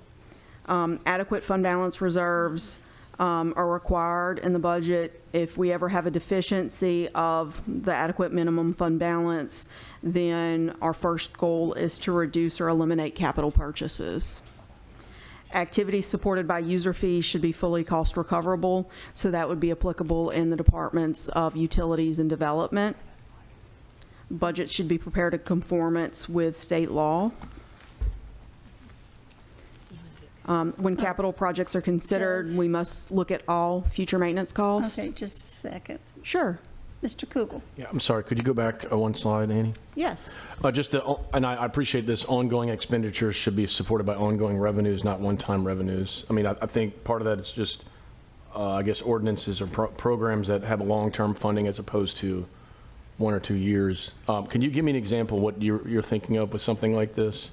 Speaker 2: Adequate fund balance reserves are required in the budget. If we ever have a deficiency of the adequate minimum fund balance, then our first goal is to reduce or eliminate capital purchases. Activities supported by user fees should be fully cost recoverable, so that would be applicable in the departments of utilities and development. Budget should be prepared in conformance with state law. When capital projects are considered, we must look at all future maintenance costs.
Speaker 1: Okay, just a second.
Speaker 2: Sure.
Speaker 1: Mr. Kugel.
Speaker 10: Yeah, I'm sorry, could you go back one slide, Annie?
Speaker 2: Yes.
Speaker 10: And I appreciate this, ongoing expenditures should be supported by ongoing revenues, not one-time revenues. I mean, I think part of that is just, I guess, ordinances or programs that have a long-term funding as opposed to 1 or 2 years. Can you give me an example of what you're thinking of with something like this?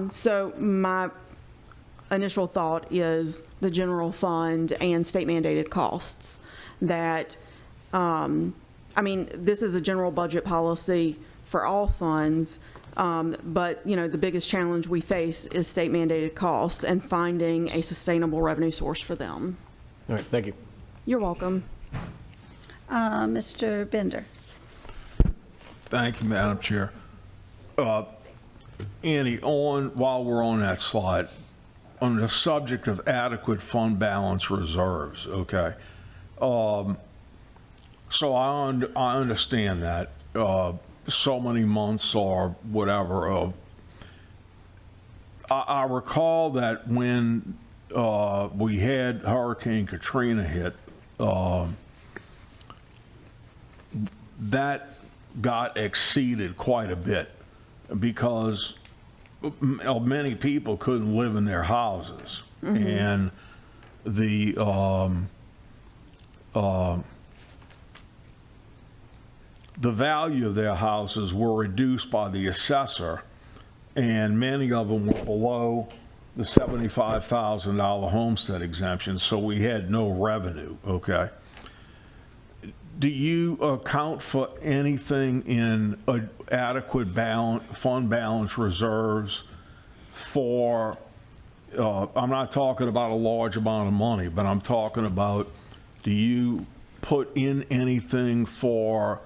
Speaker 2: So my initial thought is the general fund and state mandated costs that, I mean, this is a general budget policy for all funds, but, you know, the biggest challenge we face is state mandated costs and finding a sustainable revenue source for them.
Speaker 10: All right, thank you.
Speaker 2: You're welcome.
Speaker 1: Mr. Bender.
Speaker 7: Thank you, Madam Chair. Annie, while we're on that slide, on the subject of adequate fund balance reserves, okay? So I understand that so many months or whatever. I recall that when we had Hurricane Katrina hit, that got exceeded quite a bit because many people couldn't live in their houses. And the value of their houses were reduced by the assessor, and many of them were below the $75,000 homestead exemption, so we had no revenue, okay? Do you account for anything in adequate fund balance reserves for, I'm not talking about a large amount of money, but I'm talking about, do you put in anything for,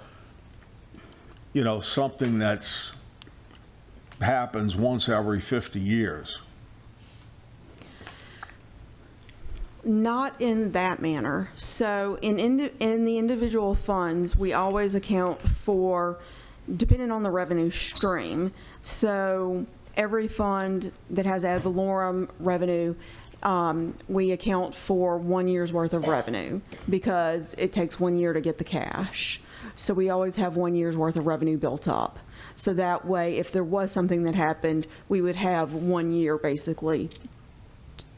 Speaker 7: you know, something that's happens once every 50 years?
Speaker 2: Not in that manner. So in the individual funds, we always account for, depending on the revenue stream. So every fund that has ad valorem revenue, we account for 1 year's worth of revenue because it takes 1 year to get the cash. So we always have 1 year's worth of revenue built up. So that way, if there was something that happened, we would have 1 year basically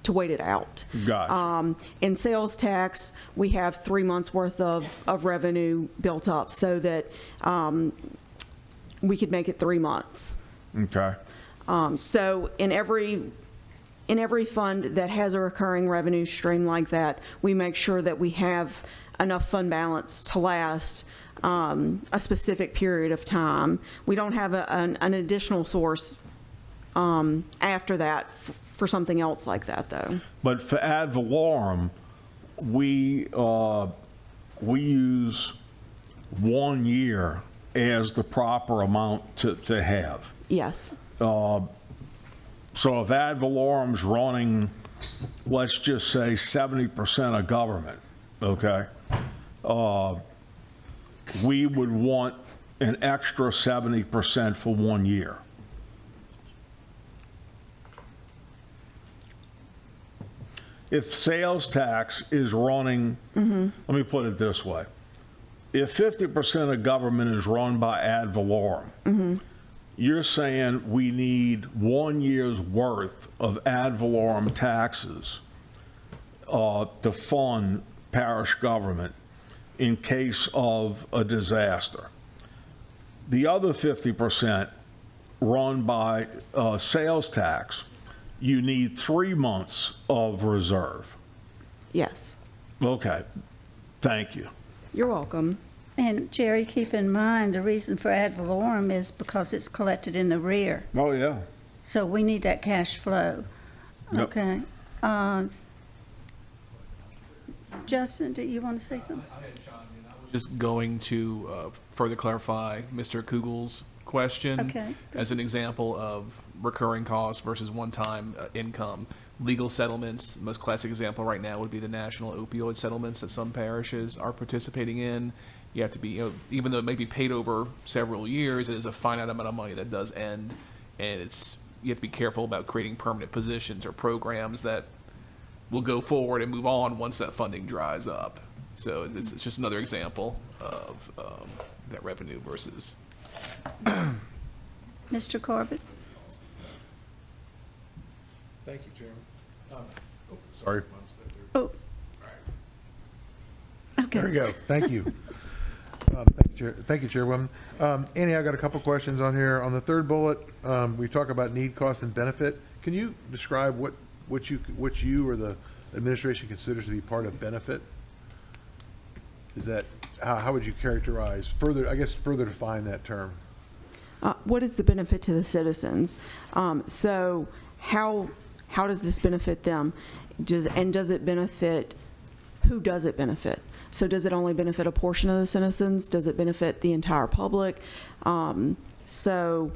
Speaker 2: to wait it out.
Speaker 7: Gotcha.
Speaker 2: In sales tax, we have 3 months worth of revenue built up so that we could make it 3 months.
Speaker 7: Okay.
Speaker 2: So in every fund that has a recurring revenue stream like that, we make sure that we have enough fund balance to last a specific period of time. We don't have an additional source after that for something else like that, though.
Speaker 7: But for ad valorem, we use 1 year as the proper amount to have.
Speaker 2: Yes.
Speaker 7: So if ad valorem's running, let's just say 70% of government, okay? We would want an extra 70% for 1 year. If sales tax is running, let me put it this way. If 50% of government is run by ad valorem, you're saying we need 1 year's worth of ad valorem taxes to fund parish government in case of a disaster. The other 50% run by sales tax, you need 3 months of reserve.
Speaker 2: Yes.
Speaker 7: Okay, thank you.
Speaker 2: You're welcome.
Speaker 1: And Jerry, keep in mind, the reason for ad valorem is because it's collected in the rear.
Speaker 7: Oh, yeah.
Speaker 1: So we need that cash flow.
Speaker 7: Yep.
Speaker 1: Okay. Justin, do you want to say something?
Speaker 8: Just going to further clarify Mr. Kugel's question.
Speaker 1: Okay.
Speaker 8: As an example of recurring costs versus one-time income. Legal settlements, most classic example right now would be the national opioid settlements that some parishes are participating in. You have to be, even though it may be paid over several years, it is a finite amount of money that does end, and you have to be careful about creating permanent positions or programs that will go forward and move on once that funding dries up. So it's just another example of that revenue versus.
Speaker 1: Mr. Corbett?
Speaker 4: Thank you, Chairman. Sorry.
Speaker 1: Oh. Okay.
Speaker 4: There we go. Thank you. Thank you, Chairwoman. Annie, I've got a couple questions on here. On the third bullet, we talk about need, cost, and benefit. Can you describe what you or the administration considers to be part of benefit? Is that, how would you characterize, further define that term?
Speaker 2: What is the benefit to the citizens? So how does this benefit them? Does it benefit, who does it benefit? So does it only benefit a portion of the citizens? Does it benefit the entire public? So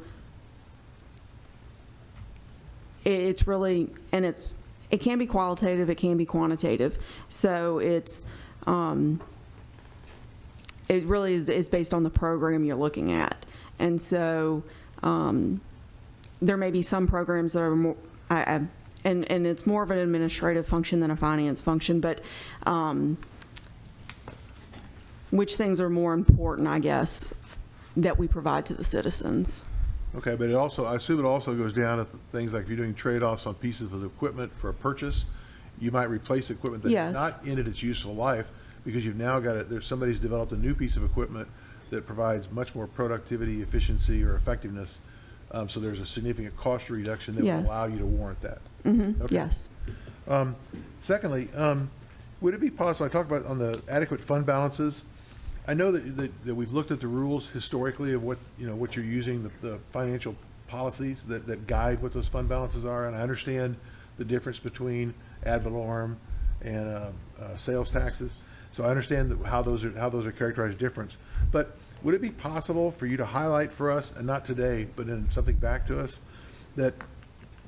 Speaker 2: it's really, and it can be qualitative, it can be quantitative. So it really is based on the program you're looking at. And so there may be some programs that are more, and it's more of an administrative function than a finance function, but which things are more important, I guess, that we provide to the citizens.
Speaker 4: Okay, but I assume it also goes down to things like if you're doing trade-offs on pieces of equipment for a purchase, you might replace equipment that's
Speaker 2: Yes.
Speaker 4: not ended its useful life because you've now got it, somebody's developed a new piece of equipment that provides much more productivity, efficiency, or effectiveness. So there's a significant cost reduction that
Speaker 2: Yes.
Speaker 4: will allow you to warrant that. Okay.
Speaker 2: Yes.
Speaker 4: Secondly, would it be possible, I talked about on the adequate fund balances, I know that we've looked at the rules historically of what you're using, the financial policies that guide what those fund balances are, and I understand the difference between ad valorem and sales taxes. So I understand how those are characterized different. But would it be possible for you to highlight for us, and not today, but in something back to us, that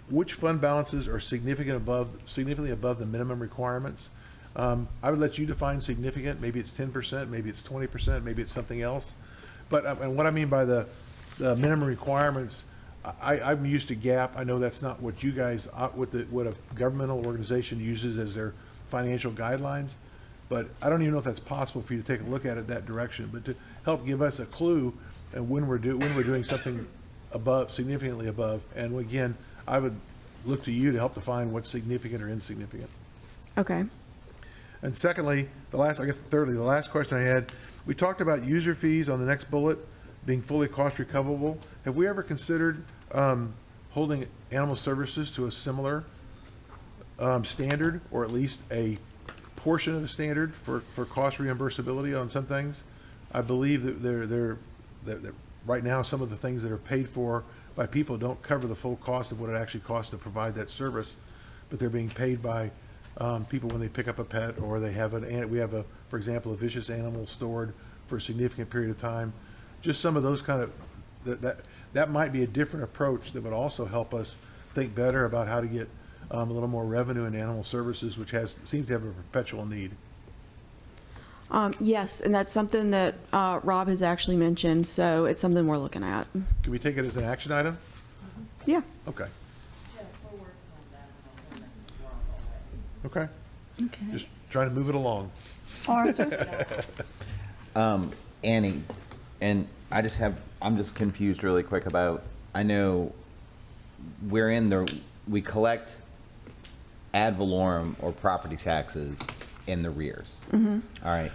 Speaker 4: which fund balances are significantly above the minimum requirements? I would let you define significant. Maybe it's 10%, maybe it's 20%, maybe it's something else. But and what I mean by the minimum requirements, I'm used to GAAP. I know that's not what you guys, what a governmental organization uses as their financial guidelines. But I don't even know if that's possible for you to take a look at it that direction, but to help give us a clue and when we're doing something above, significantly above. And again, I would look to you to help define what's significant or insignificant.
Speaker 2: Okay.
Speaker 4: And secondly, thirdly, the last question I had, we talked about user fees on the next bullet being fully cost recoverable. Have we ever considered holding animal services to a similar standard, or at least a portion of the standard for cost reimbursability on some things? I believe that that right now some of the things that are paid for by people don't cover the full cost of what it actually costs to provide that service, but they're being paid by people when they pick up a pet, or they have for example, a vicious animal stored for a significant period of time. Just some of those kind of, that might be a different approach that would also help us think better about how to get a little more revenue in animal services, which seems to have a perpetual need.
Speaker 2: Yes, and that's something that Rob has actually mentioned, so it's something we're looking at.
Speaker 4: Can we take it as an action item?
Speaker 2: Yeah.
Speaker 4: Okay. Okay.
Speaker 1: Okay.
Speaker 4: Just trying to move it along.
Speaker 1: Arthur?
Speaker 5: Annie, and I'm just confused really quick about, I know we collect ad valorem or property taxes in the rears. All right.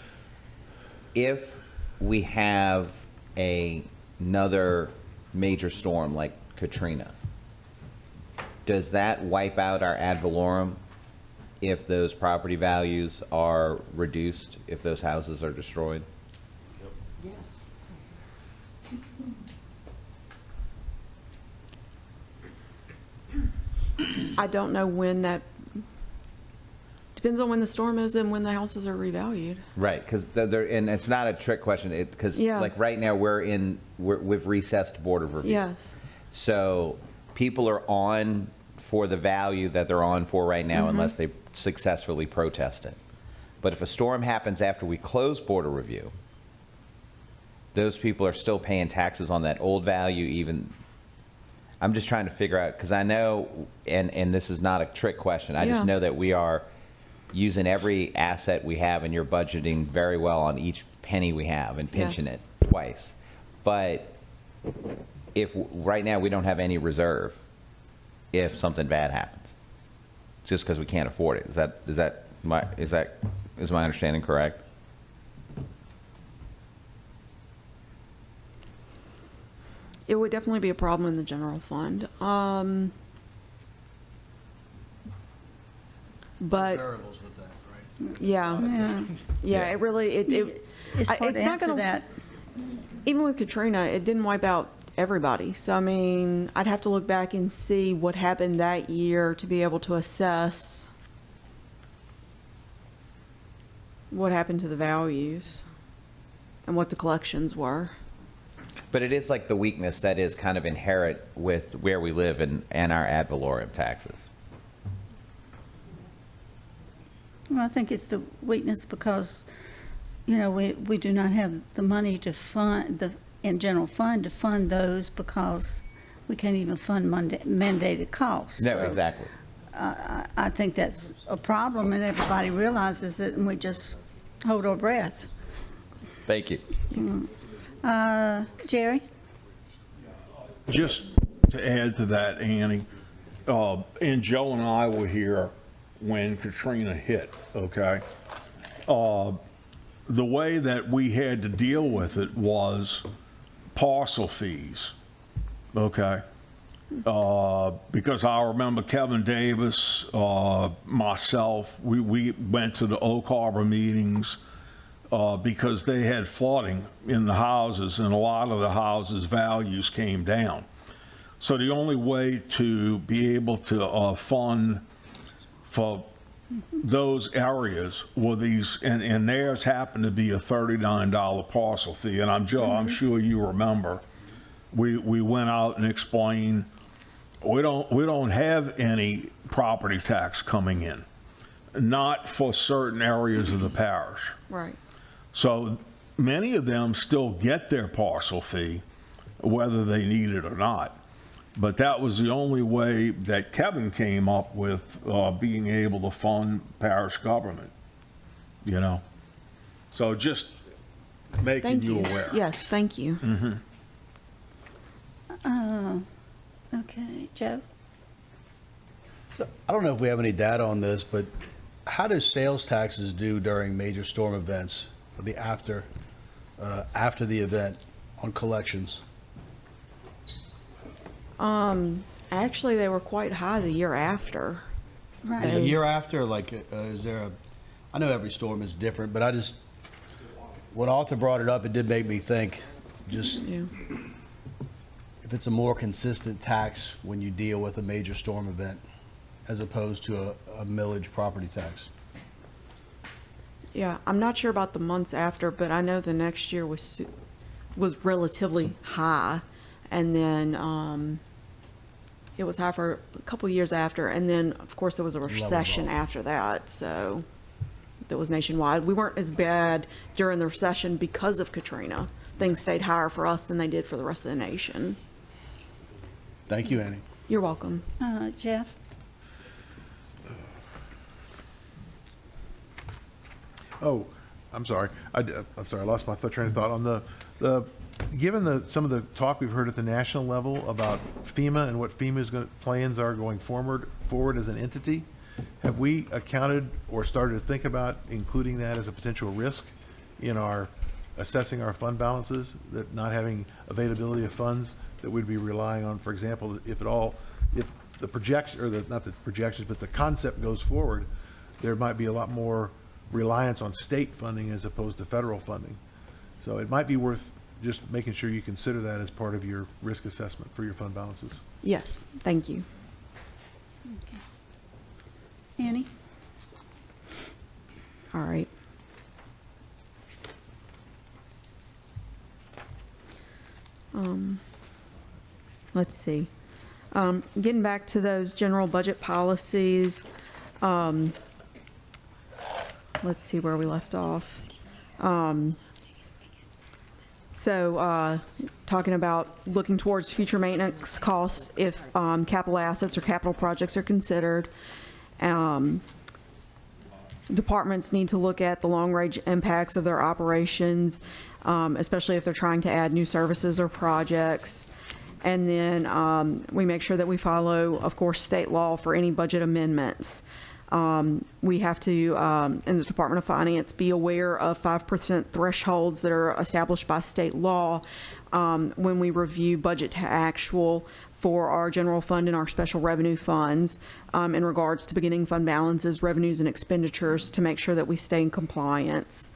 Speaker 5: If we have another major storm like Katrina, does that wipe out our ad valorem if those property values are reduced, if those houses are destroyed?
Speaker 2: Yes. I don't know when that, depends on when the storm is and when the houses are revalued.
Speaker 5: Right, because and it's not a trick question, because
Speaker 2: Yeah.
Speaker 5: like right now we've recessed board of review.
Speaker 2: Yes.
Speaker 5: So people are on for the value that they're on for right now unless they successfully protest it. But if a storm happens after we close board of review, those people are still paying taxes on that old value even. I'm just trying to figure out, because I know, and this is not a trick question, I just
Speaker 2: Yeah.
Speaker 5: know that we are using every asset we have, and you're budgeting very well on each penny we have and pinching
Speaker 2: Yes.
Speaker 5: it twice. But if right now we don't have any reserve if something bad happens, just because we can't afford it. Is my understanding correct?
Speaker 2: It would definitely be a problem in the general fund. But,
Speaker 11: Variables with that, right?
Speaker 2: yeah, yeah, it really,
Speaker 1: It's hard to
Speaker 2: it's not
Speaker 1: answer
Speaker 2: gonna,
Speaker 1: that.
Speaker 2: even with Katrina, it didn't wipe out everybody. So, I mean, I'd have to look back and see what happened that year to be able to assess what happened to the values and what the collections were.
Speaker 5: But it is like the weakness that is kind of inherent with where we live and our ad valorem taxes.
Speaker 1: Well, I think it's the weakness because, we do not have the money to fund, in general fund, to fund those because we can't even fund mandated costs.
Speaker 5: No,
Speaker 1: So,
Speaker 5: exactly.
Speaker 1: I think that's a problem, and everybody realizes it, and we just hold our breath.
Speaker 5: Thank you.
Speaker 1: Jerry?
Speaker 7: Just to add to that, Annie, and Joe and I were here when Katrina hit, okay? The way that we had to deal with it was parcel fees, okay? Because I remember Kevin Davis, myself, we went to the Oak Harbor meetings because they had flooding in the houses, and a lot of the houses' values came down. So the only way to be able to fund for those areas were these, and theirs happened to be a $39 parcel fee. And I'm sure you remember, we went out and explained, we don't have any property tax coming in, not for certain areas of the parish.
Speaker 2: Right.
Speaker 7: So many of them still get their parcel fee, whether they need it or not. But that was the only way that Kevin came up with being able to fund parish government, you know? So just making
Speaker 2: Thank
Speaker 7: you
Speaker 2: you.
Speaker 7: aware.
Speaker 2: Yes, thank you.
Speaker 1: Okay, Joe?
Speaker 11: So, I don't know if we have any data on this, but how do sales taxes do during major storm events, the after the event on collections?
Speaker 2: Actually, they were quite high the year after.
Speaker 1: Right.
Speaker 11: The year after, like, is there a, I know every storm is different, but when Arthur brought it up, it did make me think, just
Speaker 2: Yeah.
Speaker 11: if it's a more consistent tax when you deal with a major storm event as opposed to a millage property tax.
Speaker 2: Yeah, I'm not sure about the months after, but I know the next year was relatively high, and then it was high for a couple years after, and then of course there was a recession
Speaker 11: off.
Speaker 2: after that, so that was nationwide. We weren't as bad during the recession because of Katrina. Things stayed higher for us than they did for the rest of the nation.
Speaker 11: Thank you, Annie.
Speaker 2: You're welcome.
Speaker 1: Jeff?
Speaker 4: Oh, I'm sorry. I'm sorry, I lost my train of thought. On given some of the talk we've heard at the national level about FEMA and what FEMA's plans are going forward as an entity, have we accounted or started to think about including that as a potential risk in our assessing our fund balances, that not having availability of funds that we'd be relying on, for example, if the projection, or not the projections, but the concept goes forward, there might be a lot more reliance on state funding as opposed to federal funding. So it might be worth just making sure you consider that as part of your risk assessment for your fund balances.
Speaker 2: Yes, thank you.
Speaker 1: Annie?
Speaker 2: All right. Let's see. Getting back to those general budget policies, let's see where we left off. Talking about looking towards future maintenance costs if capital assets or capital projects are considered. Departments need to look at the long-range impacts of their operations, especially if they're trying to add new services or projects. And then we make sure that we follow, of course, state law for any budget amendments. We have to, in the Department of Finance, be aware of 5% thresholds that are established by state law when we review budget to actual for our general fund and our special revenue funds in regards to beginning fund balances, revenues, and expenditures to make sure that we stay in compliance.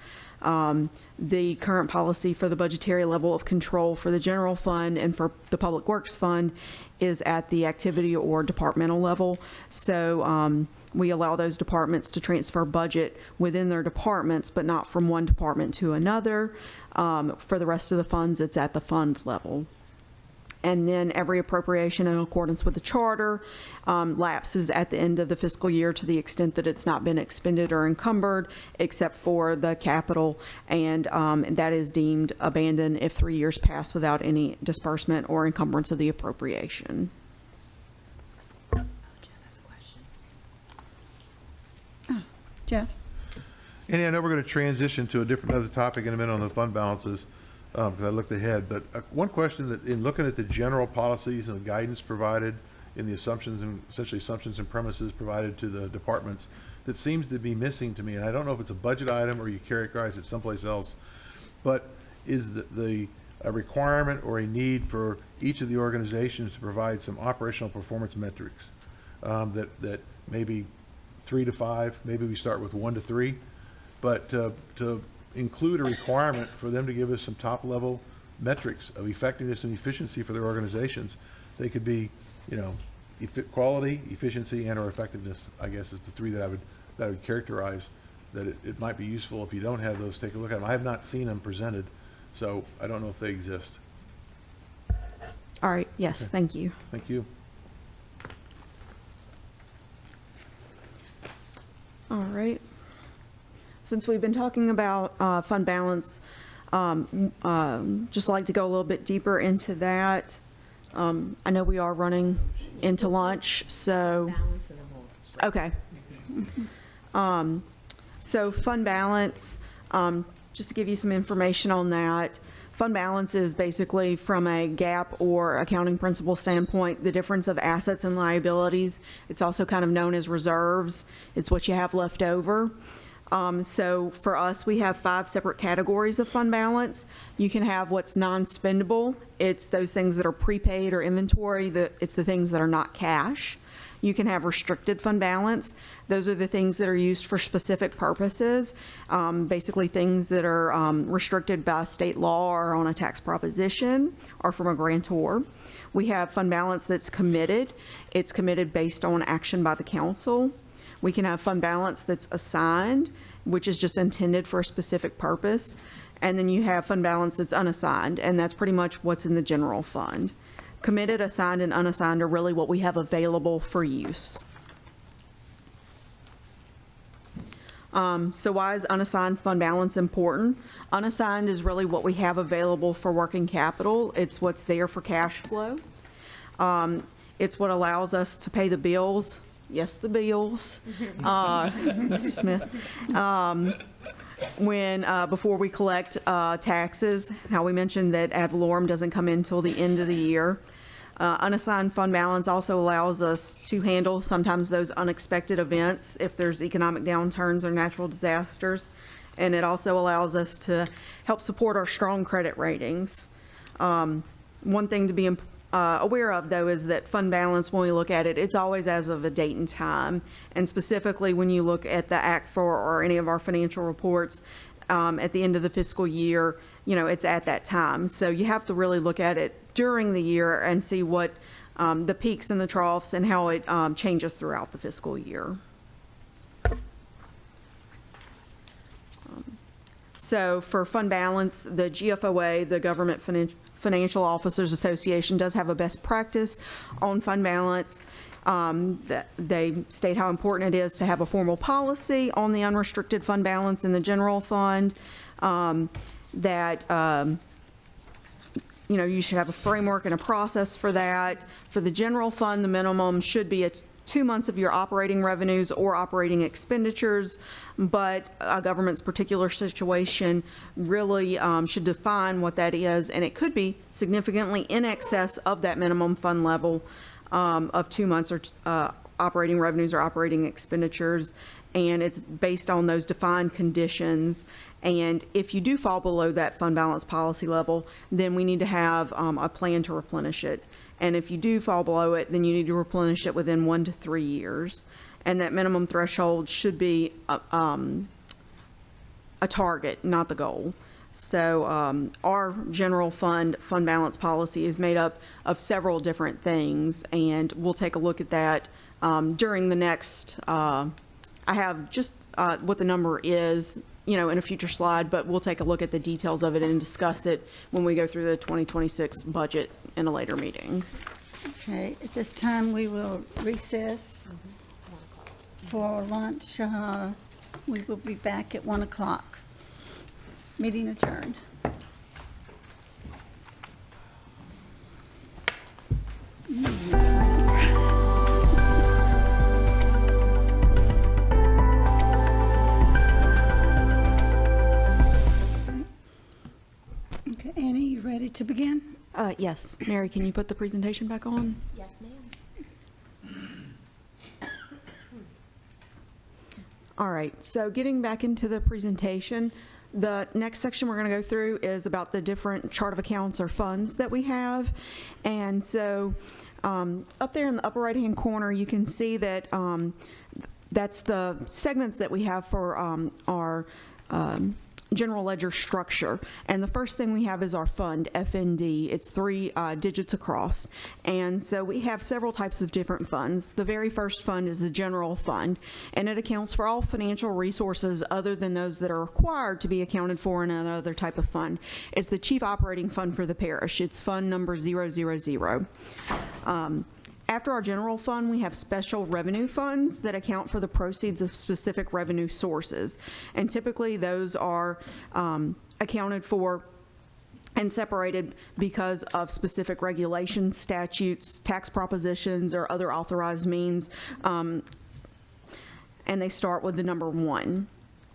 Speaker 2: The current policy for the budgetary level of control for the general fund and for the public works fund is at the activity or departmental level. So we allow those departments to transfer budget within their departments, but not from one department to another. For the rest of the funds, it's at the fund level. And then every appropriation in accordance with the charter lapses at the end of the fiscal year to the extent that it's not been expended or encumbered, except for the capital, and that is deemed abandoned if 3 years pass without any disbursement or encumbrance of the appropriation.
Speaker 1: Jeff?
Speaker 4: And I know we're going to transition to another topic in a minute on the fund balances, because I looked ahead. But one question that, in looking at the general policies and the guidance provided in the assumptions and essentially assumptions and premises provided to the departments, that seems to be missing to me, and I don't know if it's a budget item or you characterize it someplace else, but is a requirement or a need for each of the organizations to provide some operational performance metrics that maybe 3 to 5, maybe we start with 1 to 3, but to include a requirement for them to give us some top-level metrics of effectiveness and efficiency for their organizations. They could be, quality, efficiency, and/or effectiveness, I guess, is the 3 that I would characterize. That it might be useful if you don't have those, take a look at them. I have not seen them presented, so I don't know if they exist.
Speaker 2: All right, yes,
Speaker 4: Okay.
Speaker 2: thank you.
Speaker 4: Thank you.
Speaker 2: All right. Since we've been talking about fund balance, just like to go a little bit deeper into that. I know we are running into lunch, so. Okay. So fund balance, just to give you some information on that, fund balance is basically from a GAAP or accounting principle standpoint, the difference of assets and liabilities. It's also kind of known as reserves. It's what you have left over. So for us, we have 5 separate categories of fund balance. You can have what's non-spendable. It's those things that are prepaid or inventory. It's the things that are not cash. You can have restricted fund balance. Those are the things that are used for specific purposes, basically things that are restricted by state law or on a tax proposition or from a grantor. We have fund balance that's committed. It's committed based on action by the council. We can have fund balance that's assigned, which is just intended for a specific purpose. And then you have fund balance that's unassigned, and that's pretty much what's in the general fund. Committed, assigned, and unassigned are really what we have available for use. So why is unassigned fund balance important? Unassigned is really what we have available for working capital. It's what's there for cash flow. It's what allows us to pay the bills. Yes, the bills, Mrs. Smith. Before we collect taxes, how we mentioned that ad valorem doesn't come in until the end of the year. Unassigned fund balance also allows us to handle sometimes those unexpected events if there's economic downturns or natural disasters. And it also allows us to help support our strong credit ratings. One thing to be aware of, though, is that fund balance, when we look at it, it's always as of a date and time. And specifically, when you look at the ACT4 or any of our financial reports at the end of the fiscal year, it's at that time. So you have to really look at it during the year and see what the peaks and the troughs and how it changes throughout the fiscal year. So for fund balance, the GFOA, the Government Financial Officers Association, does have a best practice on fund balance. They state how important it is to have a formal policy on the unrestricted fund balance in the general fund, you should have a framework and a process for that. For the general fund, the minimum should be 2 months of your operating revenues or operating expenditures, but a government's particular situation really should define what that is, and it could be significantly in excess of that minimum fund level of 2 months or operating revenues or operating expenditures, and it's based on those defined conditions. And if you do fall below that fund balance policy level, then we need to have a plan to replenish it. And if you do fall below it, then you need to replenish it within 1 to 3 years. And that minimum threshold should be a target, not the goal. So our general fund balance policy is made up of several different things, and we'll take a look at that during the next, I have just what the number is, in a future slide, but we'll take a look at the details of it and discuss it when we go through the 2026 budget in a later meeting.
Speaker 1: Okay, at this time, we will recess for lunch. We will be back at 1 o'clock. Meeting adjourned. Okay, Annie, you ready to begin?
Speaker 2: Yes. Mary, can you put the presentation back on?
Speaker 9: Yes, ma'am.
Speaker 2: All right, so getting back into the presentation, the next section we're going to go through is about the different chart of accounts or funds that we have. And so up there in the upper right-hand corner, you can see that that's the segments that we have for our general ledger structure. And the first thing we have is our fund, FND. It's 3 digits across. And so we have several types of different funds. The very first fund is the general fund, and it accounts for all financial resources other than those that are required to be accounted for in another type of fund. It's the chief operating fund for the parish. It's fund number 000. After our general fund, we have special revenue funds that account for the proceeds of specific revenue sources. And typically those are accounted for and separated because of specific regulations, statutes, tax propositions, or other authorized means. And they start with the number 1.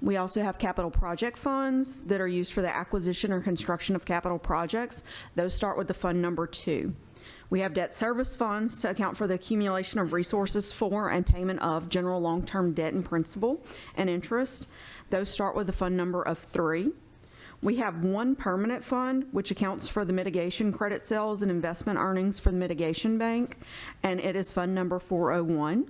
Speaker 2: We also have capital project funds that are used for the acquisition or construction of capital projects. Those start with the fund number 2. We have debt service funds to account for the accumulation of resources for and payment of general long-term debt and principal and interest. Those start with the fund number of 3. We have one permanent fund, which accounts for the mitigation credit sales and investment earnings for the mitigation bank, and it is fund number 401.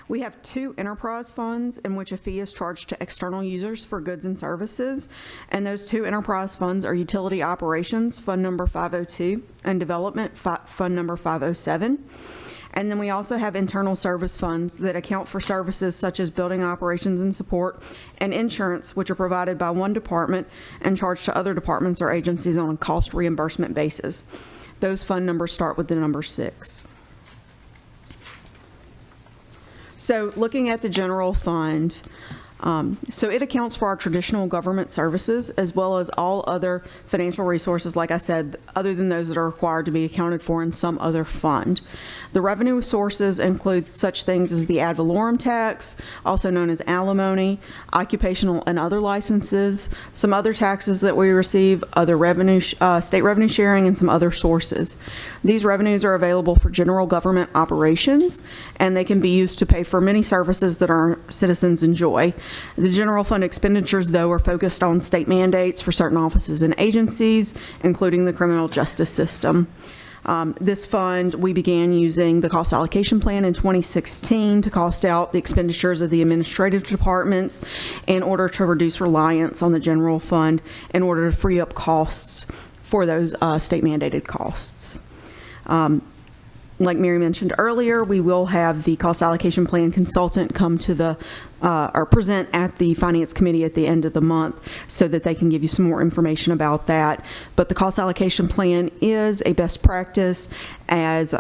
Speaker 2: We have 2 enterprise funds in which a fee is charged to external users for goods and services, and those 2 enterprise funds are utility operations, fund number 502, and development, fund number 507. And then we also have internal service funds that account for services such as building operations and support and insurance, which are provided by one department and charged to other departments or agencies on a cost reimbursement basis. Those fund numbers start with the number 6. So looking at the general fund, so it accounts for our traditional government services as well as all other financial resources, like I said, other than those that are required to be accounted for in some other fund. The revenue sources include such things as the ad valorem tax, also known as alimony, occupational and other licenses, some other taxes that we receive, other revenue, state revenue sharing, and some other sources. These revenues are available for general government operations, and they can be used to pay for many services that our citizens enjoy. The general fund expenditures, though, are focused on state mandates for certain offices and agencies, including the criminal justice system. This fund, we began using the cost allocation plan in 2016 to cost out the expenditures of the administrative departments in order to reduce reliance on the general fund in order to free up costs for those state mandated costs. Like Mary mentioned earlier, we will have the cost allocation plan consultant come to the or present at the Finance Committee at the end of the month so that they can give you some more information about that. But the cost allocation plan is a best practice as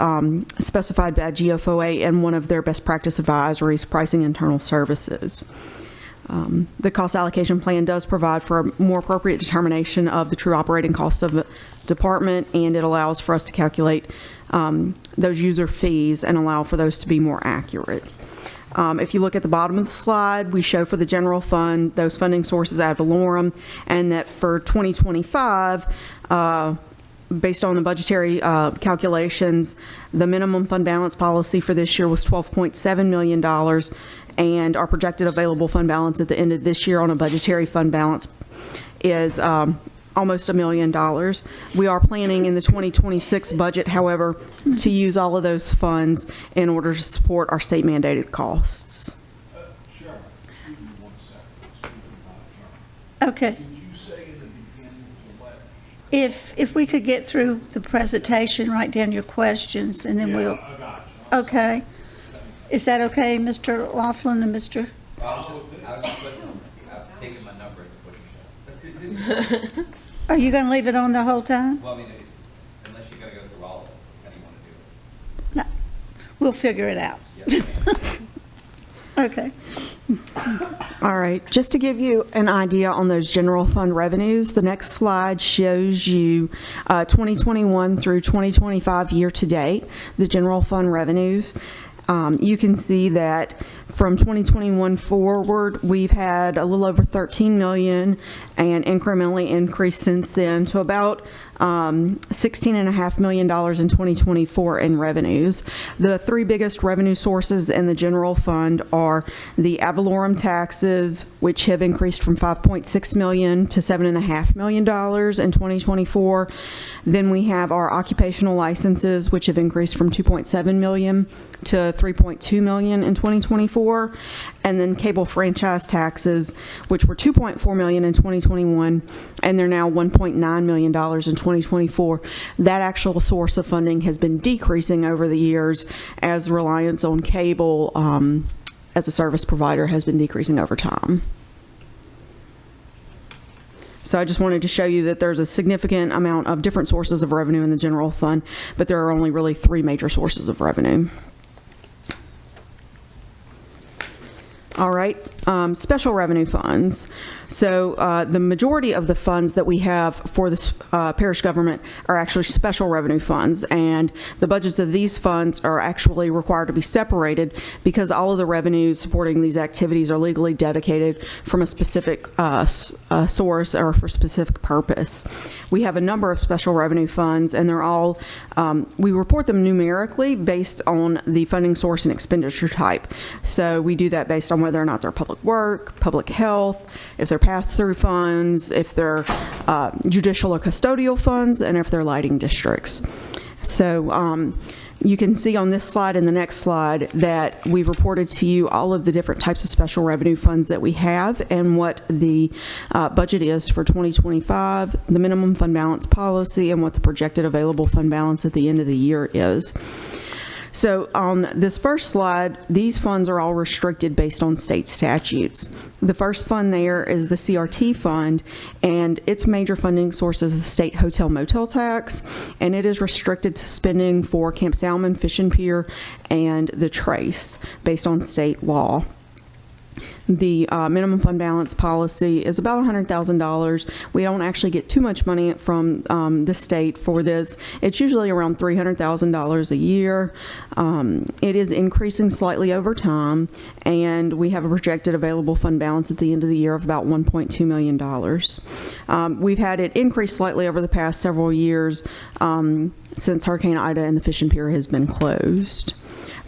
Speaker 2: specified by GFOA and one of their best practice advisories, Pricing Internal Services. The cost allocation plan does provide for a more appropriate determination of the true operating costs of the department, and it allows for us to calculate those user fees and allow for those to be more accurate. If you look at the bottom of the slide, we show for the general fund those funding sources ad valorem, and that for 2025, based on the budgetary calculations, the minimum fund balance policy for this year was $12.7 million, and our projected available fund balance at the end of this year on a budgetary fund balance is almost $1 million. We are planning in the 2026 budget, however, to use all of those funds in order to support our state mandated costs.
Speaker 1: Okay. If we could get through the presentation, write down your questions, and then we'll. Okay. Is that okay, Mr. Laughlin and Mr.?
Speaker 5: I've taken my number at the butcher shop.
Speaker 1: Are you going to leave it on the whole time?
Speaker 5: Well, I mean, unless you're going to go through all of this, how do you want to do it?
Speaker 1: No, we'll figure it out. Okay.
Speaker 2: All right, just to give you an idea on those general fund revenues, the next slide shows you 2021 through 2025 year to date, the general fund revenues. You can see that from 2021 forward, we've had a little over 13 million and incrementally increased since then to about $16.5 million in 2024 in revenues. The 3 biggest revenue sources in the general fund are the ad valorem taxes, which have increased from $5.6 million to $7.5 million in 2024. Then we have our occupational licenses, which have increased from $2.7 million to $3.2 million in 2024. And then cable franchise taxes, which were $2.4 million in 2021, and they're now $1.9 million in 2024. That actual source of funding has been decreasing over the years as reliance on cable as a service provider has been decreasing over time. So I just wanted to show you that there's a significant amount of different sources of revenue in the general fund, but there are only really 3 major sources of revenue. All right, special revenue funds. So the majority of the funds that we have for this parish government are actually special revenue funds, and the budgets of these funds are actually required to be separated because all of the revenues supporting these activities are legally dedicated from a specific source or for a specific purpose. We have a number of special revenue funds, and they're all, we report them numerically based on the funding source and expenditure type. So we do that based on whether or not they're public work, public health, if they're pass-through funds, if they're judicial or custodial funds, and if they're lighting districts. So you can see on this slide and the next slide that we've reported to you all of the different types of special revenue funds that we have and what the budget is for 2025, the minimum fund balance policy, and what the projected available fund balance at the end of the year is. So on this first slide, these funds are all restricted based on state statutes. The first fund there is the CRT fund, and its major funding source is the state hotel motel tax, and it is restricted to spending for Camp Salmon, Fish and Pier, and the Trace based on state law. The minimum fund balance policy is about $100,000. We don't actually get too much money from the state for this. It's usually around $300,000 a year. It is increasing slightly over time, and we have a projected available fund balance at the end of the year of about $1.2 million. We've had it increase slightly over the past several years since Hurricane Ida and the Fish and Pier has been closed.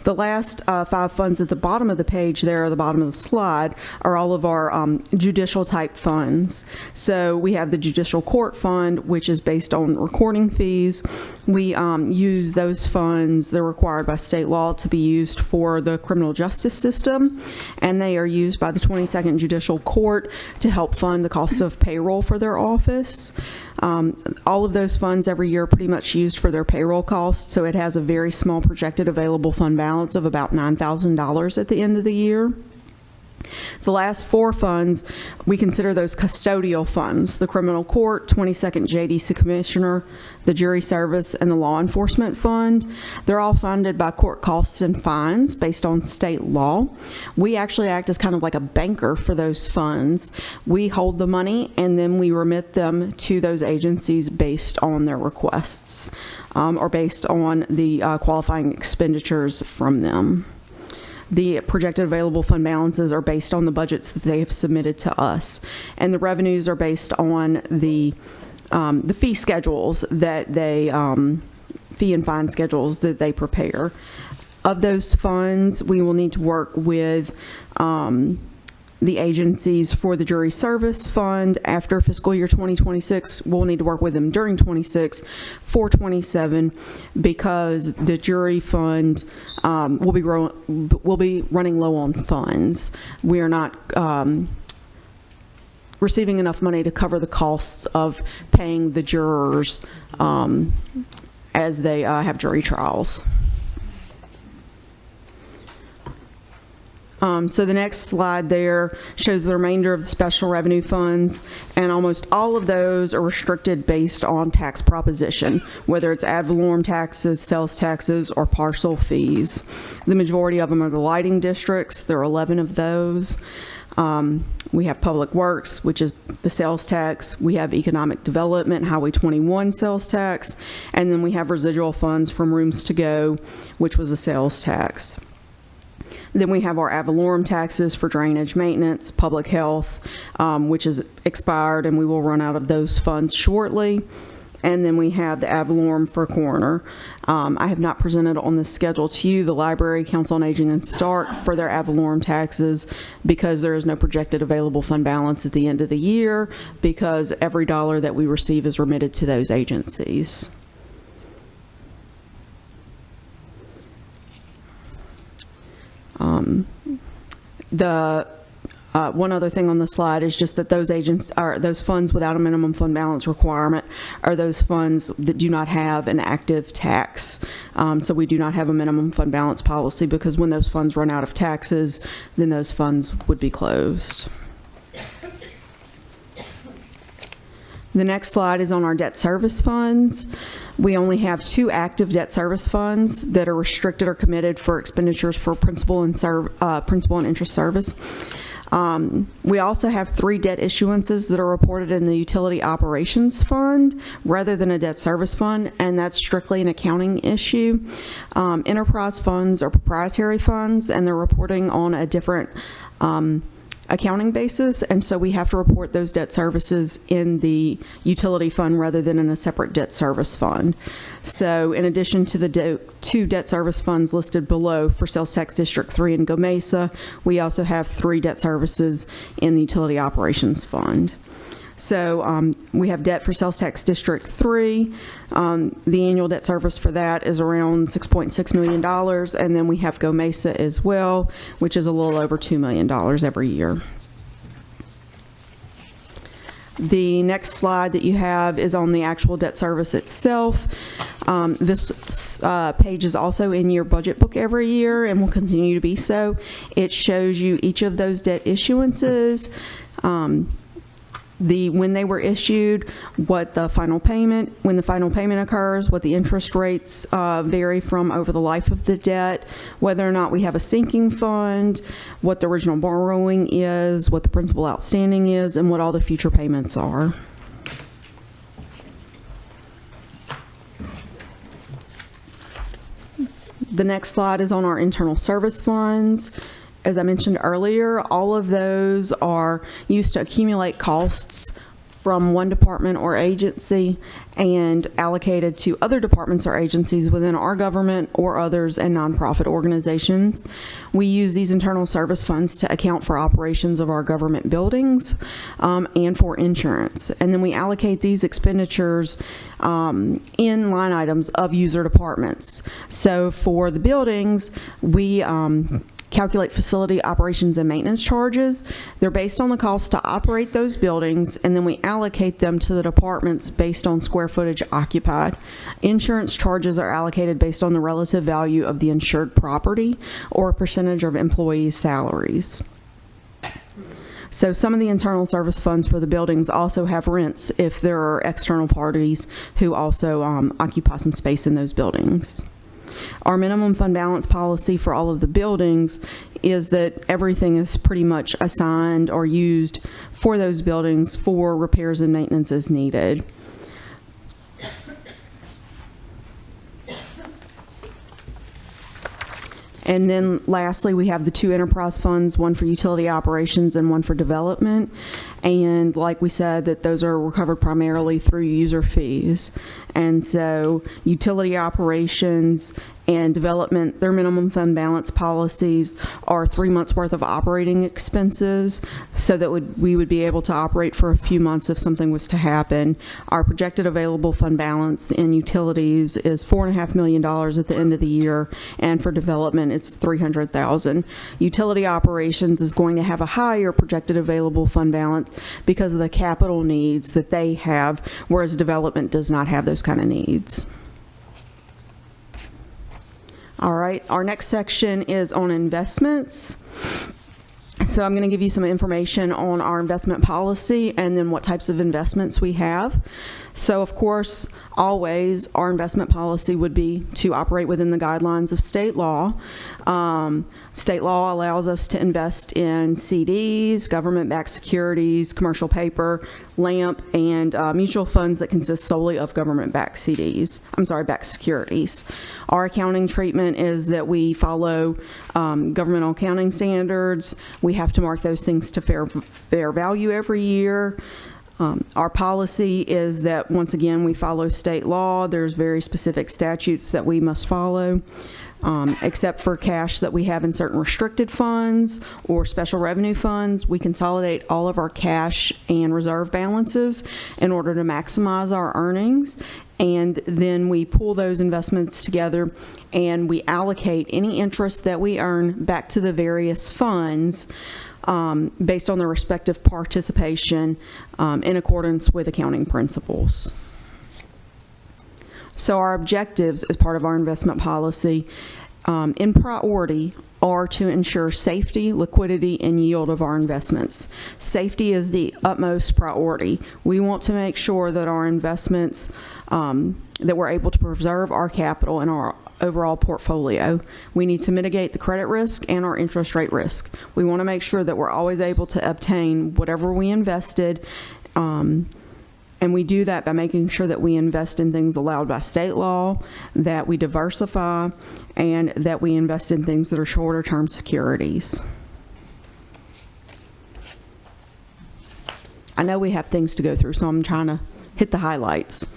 Speaker 2: The last 5 funds at the bottom of the page there, at the bottom of the slide, are all of our judicial type funds. So we have the Judicial Court Fund, which is based on recording fees. We use those funds, they're required by state law to be used for the criminal justice system, and they are used by the 22nd Judicial Court to help fund the cost of payroll for their office. All of those funds every year are pretty much used for their payroll costs, so it has a very small projected available fund balance of about $9,000 at the end of the year. The last 4 funds, we consider those custodial funds: the Criminal Court, 22nd JDC Commissioner, the Jury Service, and the Law Enforcement Fund. They're all funded by court costs and fines based on state law. We actually act as kind of like a banker for those funds. We hold the money and then we remit them to those agencies based on their requests or based on the qualifying expenditures from them. The projected available fund balances are based on the budgets that they have submitted to us, and the revenues are based on the fee schedules that they fee and fine schedules that they prepare. Of those funds, we will need to work with the agencies for the Jury Service Fund after fiscal year 2026. We'll need to work with them during 26 for 27 because the jury fund will be running low on funds. We are not receiving enough money to cover the costs of paying the jurors as they have jury trials. So the next slide there shows the remainder of the special revenue funds, and almost all of those are restricted based on tax proposition, whether it's ad valorem taxes, sales taxes, or parcel fees. The majority of them are the lighting districts. There are 11 of those. We have Public Works, which is the sales tax. We have Economic Development, Highway 21 sales tax, and then we have residual funds from Rooms to Go, which was a sales tax. Then we have our ad valorem taxes for drainage maintenance, public health, which is expired, and we will run out of those funds shortly. And then we have the ad valorem for coroner. I have not presented on this schedule to you the Library, Council on Aging, and Stark for their ad valorem taxes because there is no projected available fund balance at the end of the year because every dollar that we receive is remitted to those agencies. One other thing on the slide is just that those funds without a minimum fund balance requirement are those funds that do not have an active tax. So we do not have a minimum fund balance policy because when those funds run out of taxes, then those funds would be closed. The next slide is on our debt service funds. We only have 2 active debt service funds that are restricted or committed for expenditures for principal and interest service. We also have 3 debt issuances that are reported in the Utility Operations Fund rather than a debt service fund, and that's strictly an accounting issue. Enterprise funds are proprietary funds, and they're reporting on a different accounting basis, and so we have to report those debt services in the utility fund rather than in a separate debt service fund. So in addition to the 2 debt service funds listed below for Sales Tax District 3 and Gomesa, we also have 3 debt services in the Utility Operations Fund. So we have debt for Sales Tax District 3. The annual debt service for that is around $6.6 million. And then we have Gomesa as well, which is a little over $2 million every year. The next slide that you have is on the actual debt service itself. This page is also in your budget book every year and will continue to be so. It shows you each of those debt issuances, when they were issued, when the final payment occurs, what the interest rates vary from over the life of the debt, whether or not we have a sinking fund, what the original borrowing is, what the principal outstanding is, and what all the future payments are. The next slide is on our internal service funds. As I mentioned earlier, all of those are used to accumulate costs from one department or agency and allocated to other departments or agencies within our government or others and nonprofit organizations. We use these internal service funds to account for operations of our government buildings and for insurance. And then we allocate these expenditures in line items of user departments. So for the buildings, we calculate facility operations and maintenance charges. They're based on the cost to operate those buildings, and then we allocate them to the departments based on square footage occupied. Insurance charges are allocated based on the relative value of the insured property or a percentage of employees' salaries. So some of the internal service funds for the buildings also have rents if there are external parties who also occupy some space in those buildings. Our minimum fund balance policy for all of the buildings is that everything is pretty much assigned or used for those buildings for repairs and maintenance as needed. And then lastly, we have the 2 enterprise funds, one for utility operations and one for development. And like we said, that those are recovered primarily through user fees. And so utility operations and development, their minimum fund balance policies are 3 months worth of operating expenses so that we would be able to operate for a few months if something was to happen. Our projected available fund balance in utilities is $4.5 million at the end of the year, and for development it's $300,000. Utility operations is going to have a higher projected available fund balance because of the capital needs that they have, whereas development does not have those kind of needs. All right, our next section is on investments. So I'm going to give you some information on our investment policy and then what types of investments we have. So of course, always our investment policy would be to operate within the guidelines of state law. State law allows us to invest in CDs, government-backed securities, commercial paper, LAMP, and mutual funds that consist solely of government-backed backed securities. Our accounting treatment is that we follow governmental accounting standards. We have to mark those things to fair value every year. Our policy is that, once again, we follow state law. There's very specific statutes that we must follow. Except for cash that we have in certain restricted funds or special revenue funds, we consolidate all of our cash and reserve balances in order to maximize our earnings. And then we pull those investments together and we allocate any interest that we earn back to the various funds based on their respective participation in accordance with accounting principles. So our objectives as part of our investment policy in priority are to ensure safety, liquidity, and yield of our investments. Safety is the utmost priority. We want to make sure that our investments, that we're able to preserve our capital and overall portfolio. We need to mitigate the credit risk and our interest rate risk. We want to make sure that we're always able to obtain whatever we invested, and we do that by making sure that we invest in things allowed by state law, that we diversify, and that we invest in things that are shorter term securities. I know we have things to go through, so I'm trying to hit the highlights.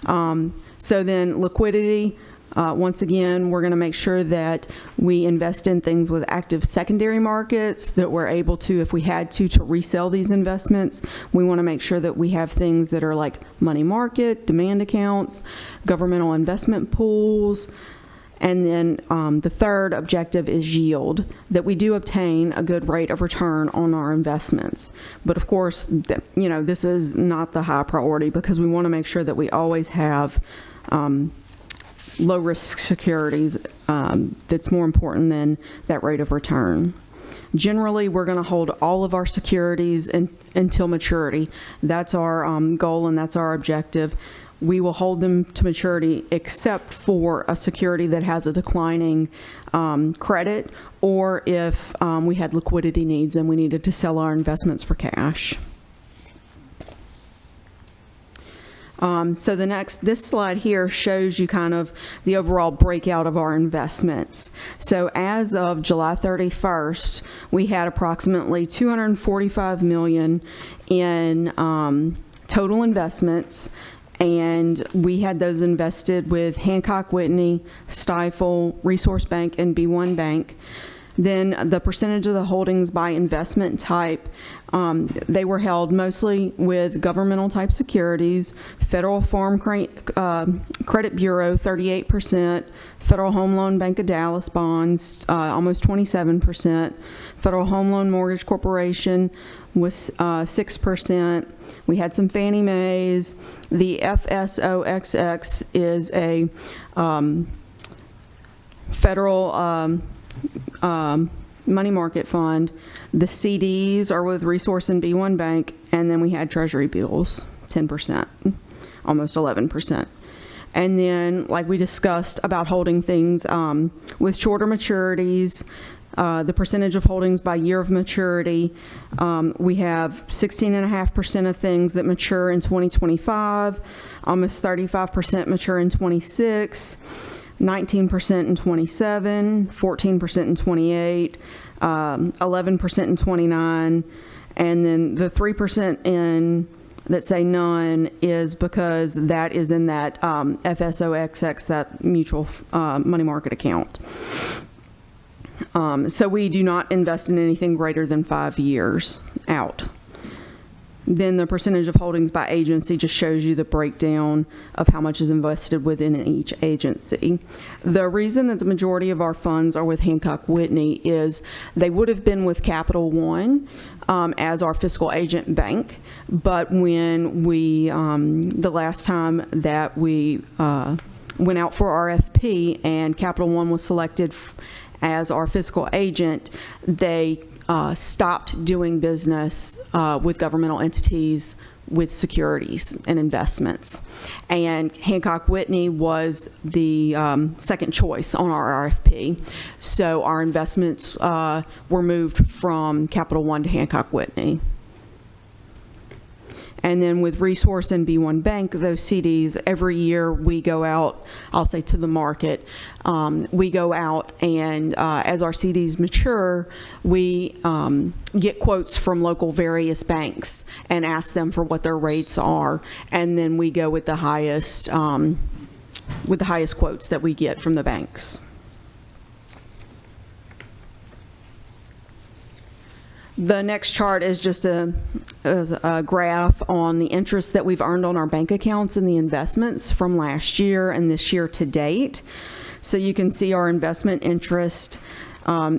Speaker 2: So then liquidity, once again, we're going to make sure that we invest in things with active secondary markets, that we're able to, if we had to resell these investments. We want to make sure that we have things that are like money market, demand accounts, governmental investment pools. And then the third objective is yield, that we do obtain a good rate of return on our investments. But of course, this is not the high priority, because we want to make sure that we always have low-risk securities that's more important than that rate of return. Generally, we're going to hold all of our securities until maturity. That's our goal and that's our objective. We will hold them to maturity except for a security that has a declining credit, or if we had liquidity needs and we needed to sell our investments for cash. So this slide here shows you kind of the overall breakout of our investments. So as of July 31st, we had approximately $245 million in total investments, and we had those invested with Hancock Whitney, Stifel, Resource Bank, and B1 Bank. Then the percentage of the holdings by investment type, they were held mostly with governmental type securities, Federal Farm Credit Bureau 38%, Federal Home Loan Bank of Dallas bonds almost 27%, Federal Home Loan Mortgage Corporation was 6%. We had some Fannie Mae's. The FSOXX is a federal money market fund. The CDs are with Resource and B1 Bank, and then we had Treasury bills, 10%, almost 11%. And then, like we discussed about holding things with shorter maturities, the percentage of holdings by year of maturity, we have 16.5% of things that mature in 2025, almost 35% mature in 26, 19% in 27, 14% in 28, 11% in 29, and then the 3% in that say none is because that is in that FSOXX, that mutual money market account. So we do not invest in anything greater than 5 years out. Then the percentage of holdings by agency just shows you the breakdown of how much is invested within each agency. The reason that the majority of our funds are with Hancock Whitney is they would have been with Capital One as our fiscal agent bank, but when we, the last time that we went out for RFP and Capital One was selected as our fiscal agent, they stopped doing business with governmental entities with securities and investments. And Hancock Whitney was the second choice on our RFP. So our investments were moved from Capital One to Hancock Whitney. And then with Resource and B1 Bank, those CDs, every year we go out, I'll say to the market, we go out and as our CDs mature, we get quotes from local various banks and ask them for what their rates are. And then we go with the highest quotes that we get from the banks. The next chart is just a graph on the interest that we've earned on our bank accounts and the investments from last year and this year to date. So you can see our investment interest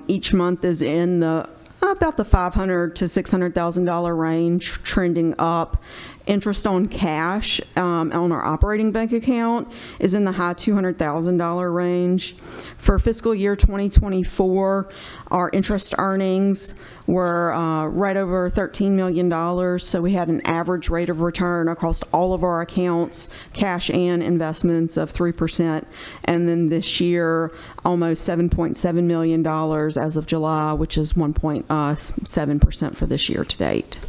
Speaker 2: each month is in the about the $500,000 to $600,000 range, trending up. Interest on cash on our operating bank account is in the high $200,000 range. For fiscal year 2024, our interest earnings were right over $13 million, so we had an average rate of return across all of our accounts, cash and investments, of 3%, and then this year, almost $7.7 million as of July, which is 1.7% for this year to date.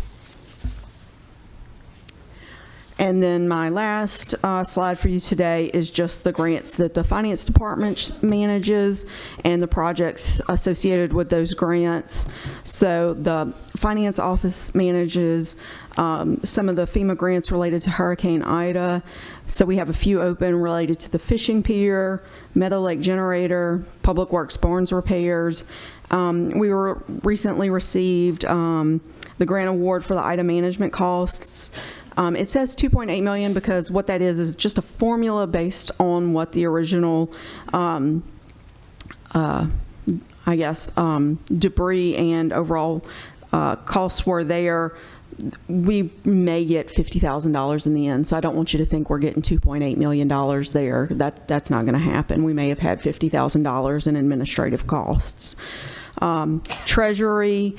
Speaker 2: And then my last slide for you today is just the grants that the Finance Department manages and the projects associated with those grants. So the Finance Office manages some of the FEMA grants related to Hurricane Ida. So we have a few open related to the fishing pier, Meadow Lake generator, Public Works barns repairs. We were recently received the grant award for the Ida management costs. It says 2.8 million because what that is just a formula based on what the original, debris and overall costs were there. We may get $50,000 in the end, so I don't want you to think we're getting $2.8 million there. That's not going to happen. We may have had $50,000 in administrative costs. Treasury,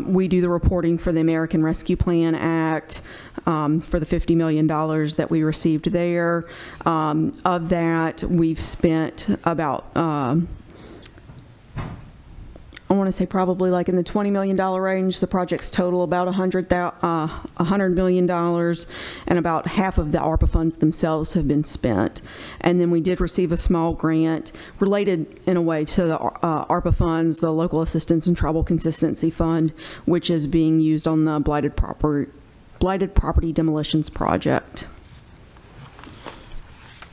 Speaker 2: we do the reporting for the American Rescue Plan Act for the $50 million that we received there. Of that, we've spent about, I want to say probably like in the $20 million range. The project's total about $100 million, and about half of the ARPA funds themselves have been spent. And then we did receive a small grant related in a way to the ARPA funds, the Local Assistance and Tribal Consistency Fund, which is being used on the blighted property demolitions project.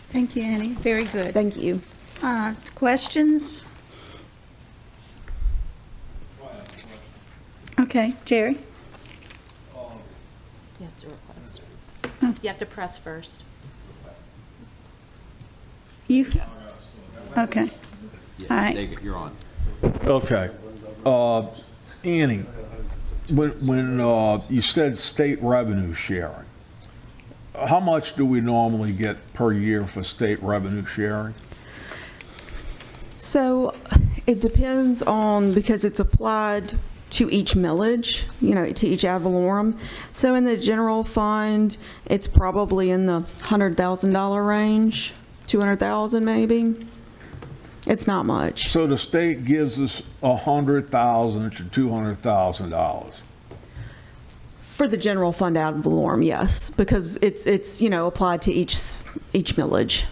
Speaker 1: Thank you, Annie. Very good.
Speaker 2: Thank you.
Speaker 1: Questions? Okay, Jerry?
Speaker 9: Yes, to request. You have to press first.
Speaker 1: You? Okay. All right.
Speaker 5: You're on.
Speaker 7: Okay. Annie, when you said state revenue sharing, how much do we normally get per year for state revenue sharing?
Speaker 2: So it depends on, because it's applied to each millage, to each ad valorem. So in the general fund, it's probably in the $100,000 range, $200,000 maybe. It's not much.
Speaker 7: So the state gives us $100,000 to $200,000.
Speaker 2: For the general fund ad valorem, yes, because it's applied to each millage.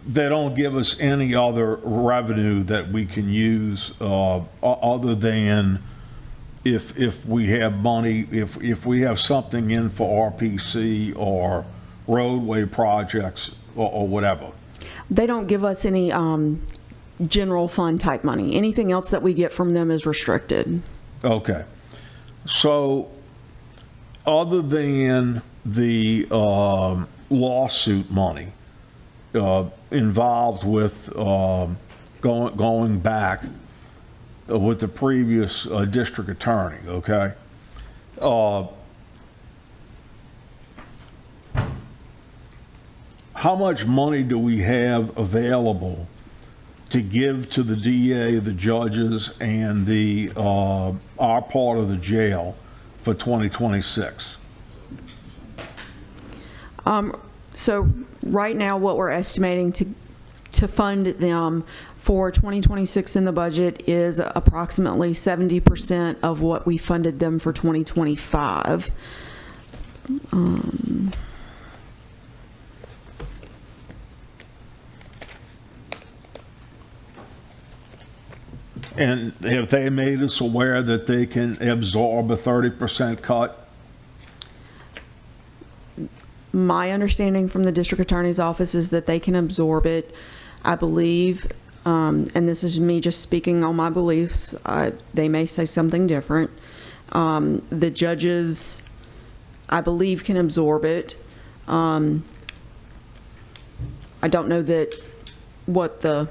Speaker 7: They don't give us any other revenue that we can use other than if we have money, if we have something in for RPC or roadway projects or whatever.
Speaker 2: They don't give us any general fund type money. Anything else that we get from them is restricted.
Speaker 7: Okay. So other than the lawsuit money involved with going back with the previous district attorney, okay? How much money do we have available to give to the DA, the judges, and the our part of the jail for 2026?
Speaker 2: So right now, what we're estimating to fund them for 2026 in the budget is approximately 70% of what we funded them for 2025.
Speaker 7: And have they made us aware that they can absorb a 30% cut?
Speaker 2: My understanding from the district attorney's office is that they can absorb it, I believe, and this is me just speaking on my beliefs. They may say something different. The judges, I believe, can absorb it. I don't know that what the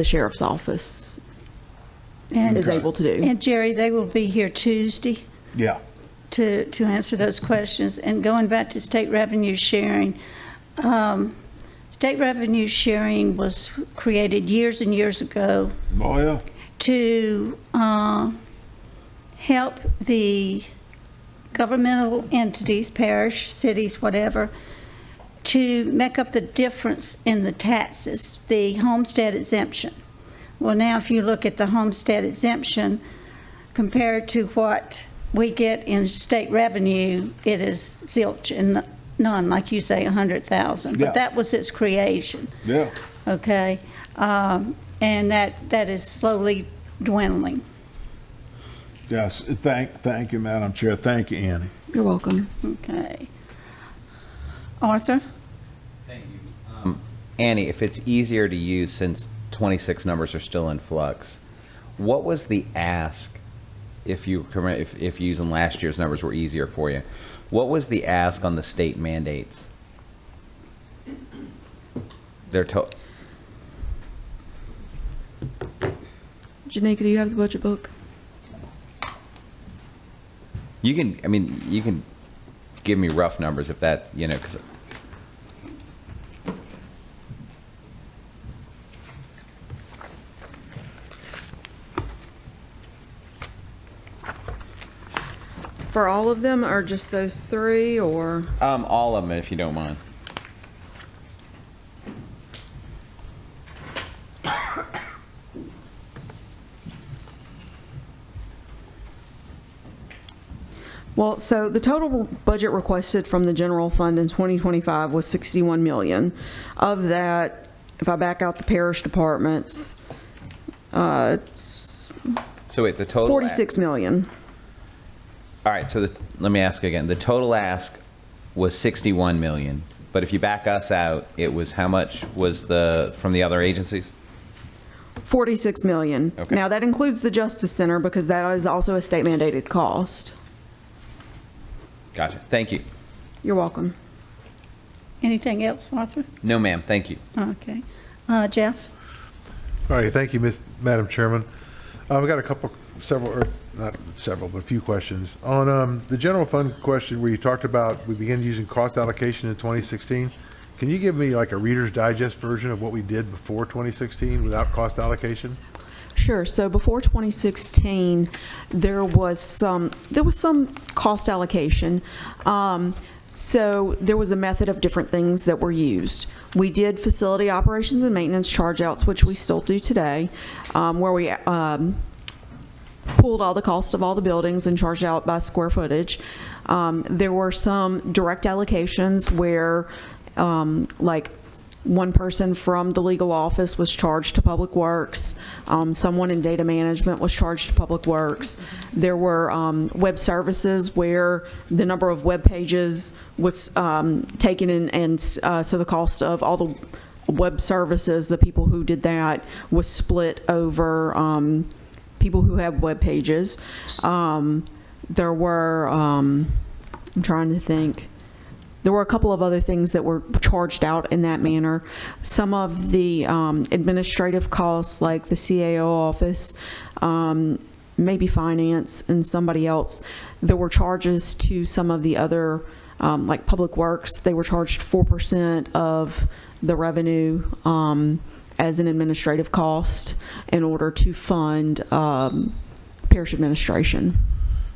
Speaker 2: sheriff's office is able to do.
Speaker 1: And Jerry, they will be here Tuesday.
Speaker 7: Yeah.
Speaker 1: to answer those questions. And going back to state revenue sharing, state revenue sharing was created years and years ago
Speaker 7: Oh, yeah.
Speaker 1: to help the governmental entities, parish, cities, whatever, to make up the difference in the taxes, the homestead exemption. Well, now if you look at the homestead exemption compared to what we get in state revenue, it is zilch and none, like you say, 100,000.
Speaker 7: Yeah.
Speaker 1: But that was its creation.
Speaker 7: Yeah.
Speaker 1: Okay, and that is slowly dwindling.
Speaker 7: Yes, thank you, Madam Chair. Thank you, Annie.
Speaker 2: You're welcome.
Speaker 1: Okay. Arthur?
Speaker 5: Annie, if it's easier to use since 26 numbers are still in flux, what was the ask if using last year's numbers were easier for you? What was the ask on the state mandates?
Speaker 2: Janika, do you have the budget book?
Speaker 5: You can give me rough numbers if that, because
Speaker 2: For all of them, or just those three, or?
Speaker 5: all of them, if you don't mind.
Speaker 2: Well, so the total budget requested from the general fund in 2025 was 61 million. Of that, if I back out the parish departments,
Speaker 5: So wait, the total.
Speaker 2: 46 million.
Speaker 5: All right, so let me ask again. The total ask was 61 million, but if you back us out, it was how much was from the other agencies?
Speaker 2: 46 million.
Speaker 5: Okay.
Speaker 2: Now, that includes the Justice Center because that is also a state mandated cost.
Speaker 5: Gotcha. Thank you.
Speaker 2: You're welcome.
Speaker 1: Anything else, Arthur?
Speaker 5: No, ma'am. Thank you.
Speaker 1: Okay. Jeff?
Speaker 4: All right, thank you, Madam Chairman. We got not several, but a few questions. On the general fund question where you talked about we began using cost allocation in 2016, can you give me like a Reader's Digest version of what we did before 2016 without cost allocation?
Speaker 2: Sure. So before 2016, there was some cost allocation. So there was a method of different things that were used. We did facility operations and maintenance charge-outs, which we still do today, where we pooled all the cost of all the buildings and charged out by square footage. There were some direct allocations where, like, one person from the legal office was charged to Public Works. Someone in data management was charged to Public Works. There were web services where the number of web pages was taken in, and so the cost of all the web services, the people who did that, was split over people who have web pages. There were, I'm trying to think. There were a couple of other things that were charged out in that manner. Some of the administrative costs, like the CAO office, maybe finance and somebody else, there were charges to some of the other, like Public Works. They were charged 4% of the revenue as an administrative cost in order to fund parish administration.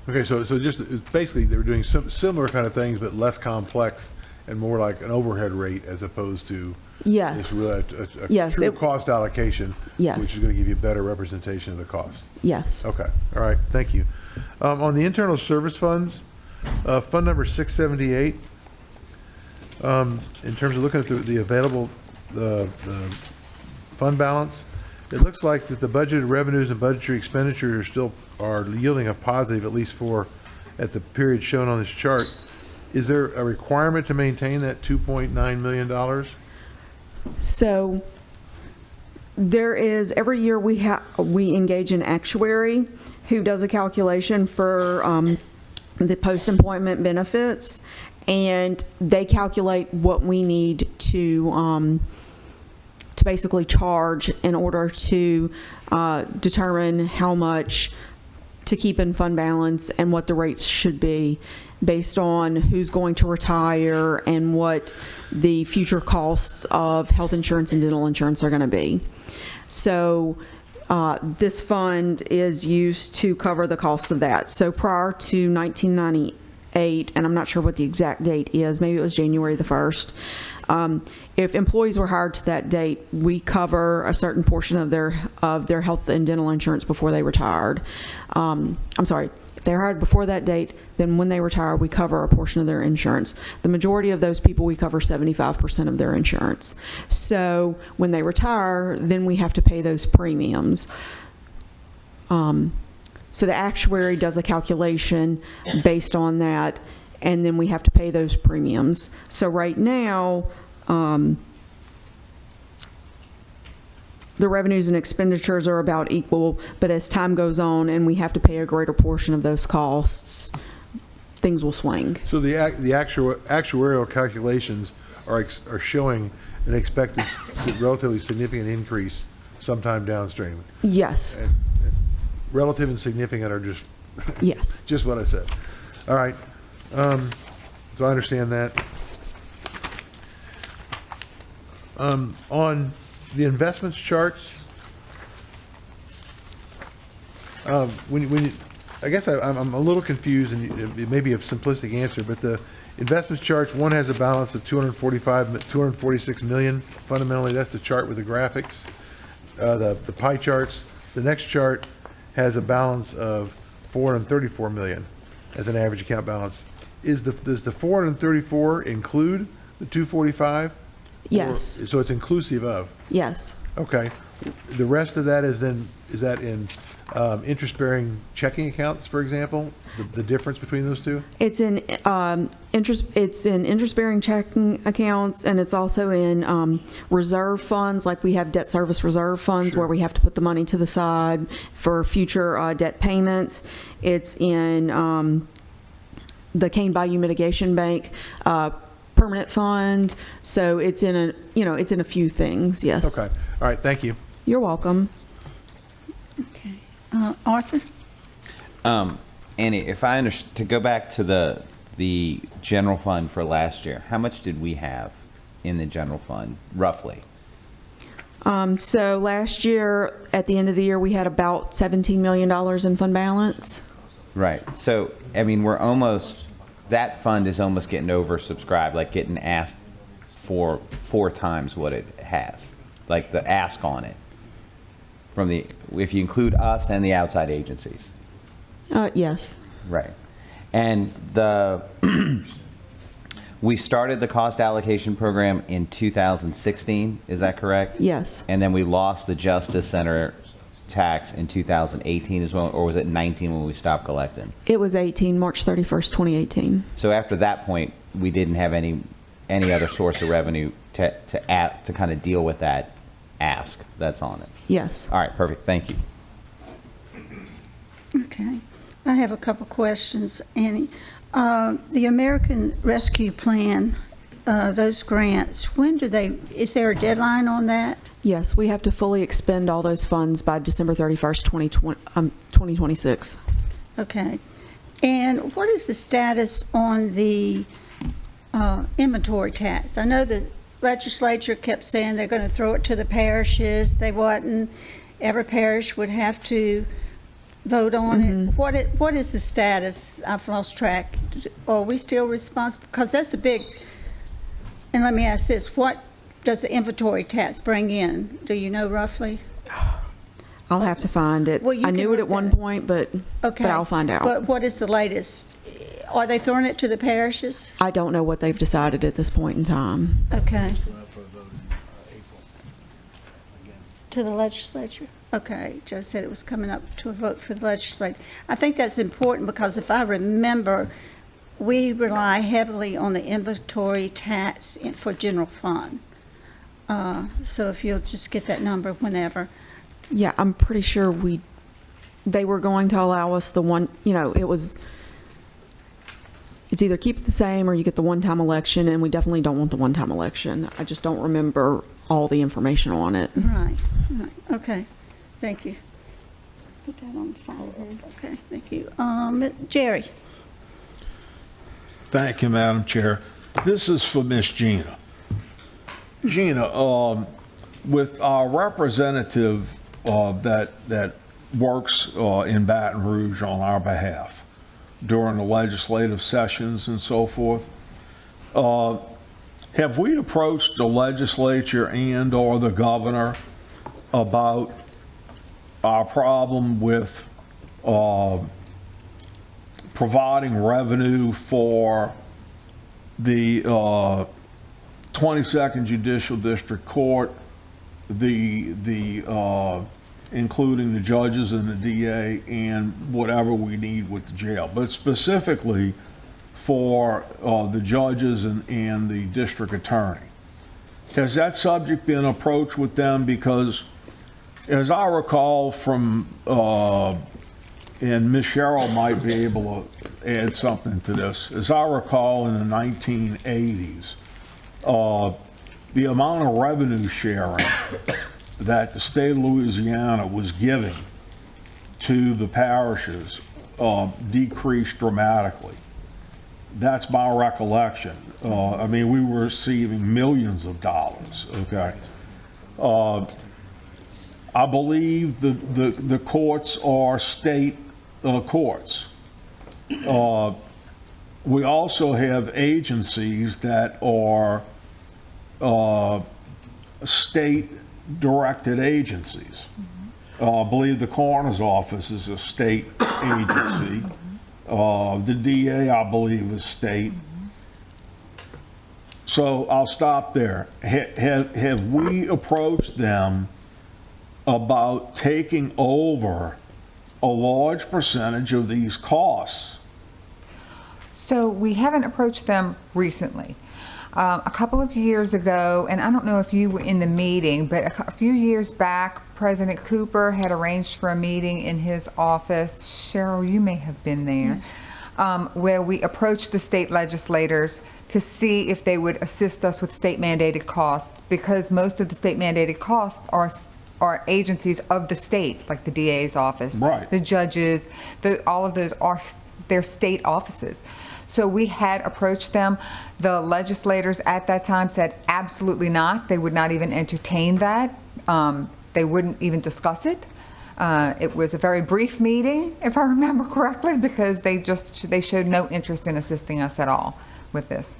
Speaker 4: Okay, so just basically they were doing some similar kind of things, but less complex and more like an overhead rate as opposed to
Speaker 2: Yes.
Speaker 4: just really
Speaker 2: Yes,
Speaker 4: true
Speaker 2: it-
Speaker 4: cost allocation,
Speaker 2: Yes.
Speaker 4: which is going to give you a better representation of the cost.
Speaker 2: Yes.
Speaker 4: Okay, all right, thank you. On the internal service funds, fund number 678, in terms of looking at the available the fund balance, it looks like that the budgeted revenues and budgetary expenditures are yielding a positive, at least at the period shown on this chart. Is there a requirement to maintain that $2.9 million?
Speaker 2: So there is, every year we engage an actuary who does a calculation for the post-employment benefits, and they calculate what we need to basically charge in order to determine how much to keep in fund balance and what the rates should be based on who's going to retire and what the future costs of health insurance and dental insurance are going to be. So this fund is used to cover the costs of that. So prior to 1998, and I'm not sure what the exact date is, maybe it was January the 1st, if employees were hired to that date, we cover a certain portion of their health and dental insurance before they retired. I'm sorry, if they're hired before that date, then when they retire, we cover a portion of their insurance. The majority of those people, we cover 75% of their insurance. So when they retire, then we have to pay those premiums. So the actuary does a calculation based on that, and then we have to pay those premiums. So right now, the revenues and expenditures are about equal, but as time goes on and we have to pay a greater portion of those costs, things will swing.
Speaker 4: So the actuarial calculations are showing an expected relatively significant increase sometime downstream.
Speaker 2: Yes.
Speaker 4: And relative and significant are just
Speaker 2: Yes.
Speaker 4: just what I said. All right. So I understand that. On the investments charts, I guess I'm a little confused, and it may be a simplistic answer, but the investments charts, one has a balance of 246 million. Fundamentally, that's the chart with the graphics, the pie charts. The next chart has a balance of 434 million as an average account balance. Does the 434 include the 245?
Speaker 2: Yes.
Speaker 4: So it's inclusive of?
Speaker 2: Yes.
Speaker 4: Okay. The rest of that is that in interest-bearing checking accounts, for example? The difference between those two?
Speaker 2: It's in interest-bearing checking accounts, and it's also in reserve funds, like we have debt service reserve funds where we have to put the money to the side for future debt payments. It's in the Cane Bayou Mitigation Bank permanent fund. So it's in a few things. Yes.
Speaker 4: Okay. All right. Thank you.
Speaker 2: You're welcome.
Speaker 1: Okay. Arthur?
Speaker 5: Annie, if I understand, to go back to the general fund for last year, how much did we have in the general fund, roughly?
Speaker 2: So last year, at the end of the year, we had about $17 million in fund balance.
Speaker 5: Right. So, I mean, that fund is almost getting oversubscribed, like getting asked for 4 times what it has, like the ask on it. If you include us and the outside agencies.
Speaker 2: Yes.
Speaker 5: Right. And we started the cost allocation program in 2016, is that correct?
Speaker 2: Yes.
Speaker 5: And then we lost the Justice Center tax in 2018 as well, or was it 19 when we stopped collecting?
Speaker 2: It was March 31st, 2018.
Speaker 5: So after that point, we didn't have any other source of revenue to kind of deal with that ask that's on it.
Speaker 2: Yes.
Speaker 5: All right, perfect. Thank you.
Speaker 1: Okay. I have a couple questions, Annie. The American Rescue Plan, those grants, is there a deadline on that?
Speaker 2: Yes, we have to fully expend all those funds by December 31st, 2026.
Speaker 1: Okay. And what is the status on the inventory tax? I know the legislature kept saying they're going to throw it to the parishes. They wouldn't. Every parish would have to vote on it. What is the status? I've lost track. Are we still responsible? Because that's a big, and let me ask this, what does the inventory tax bring in? Do you know roughly?
Speaker 2: I'll have to find it.
Speaker 1: Well, you
Speaker 2: I
Speaker 1: can
Speaker 2: knew it
Speaker 1: look
Speaker 2: at one
Speaker 1: that.
Speaker 2: point, but
Speaker 1: Okay.
Speaker 2: I'll find out.
Speaker 1: But what is the latest? Are they throwing it to the parishes?
Speaker 2: I don't know what they've decided at this point in time.
Speaker 1: Okay. To the legislature? Okay, Joe said it was coming up to a vote for the legislature. I think that's important because if I remember, we rely heavily on the inventory tax for general fund. So if you'll just get that number whenever.
Speaker 2: Yeah, I'm pretty sure they were going to allow us the one, it's either keep it the same or you get the one-time election, and we definitely don't want the one-time election. I just don't remember all the information on it.
Speaker 1: Right, okay, thank you. Put that on the follow-up. Okay, thank you. Jerry?
Speaker 7: Thank you, Madam Chair. This is for Miss Gina. Gina, with our representative that works in Baton Rouge on our behalf during the legislative sessions and so forth, have we approached the legislature and/or the governor about our problem with providing revenue for the 22nd Judicial District Court, including the judges and the DA and whatever we need with the jail, but specifically for the judges and the district attorney? Has that subject been approached with them? Because as I recall from, and Ms. Sherrill might be able to add something to this, as I recall in the 1980s, the amount of revenue sharing that the state of Louisiana was giving to the parishes decreased dramatically. That's my recollection. I mean, we were receiving millions of dollars, okay? I believe the courts are state courts. We also have agencies that are state-directed agencies. I believe the coroner's office is a state agency. The DA, I believe, is state. So I'll stop there. Have we approached them about taking over a large percentage of these costs?
Speaker 3: So we haven't approached them recently. A couple of years ago, and I don't know if you were in the meeting, but a few years back, President Cooper had arranged for a meeting in his office. Cheryl, you may have been there. Yes. Where we approached the state legislators to see if they would assist us with state mandated costs, because most of the state mandated costs are agencies of the state, like the DA's office,
Speaker 7: right,
Speaker 3: the judges, all of those are their state offices. So we had approached them. The legislators at that time said absolutely not. They would not even entertain that. They wouldn't even discuss it. It was a very brief meeting, if I remember correctly, because they showed no interest in assisting us at all with this.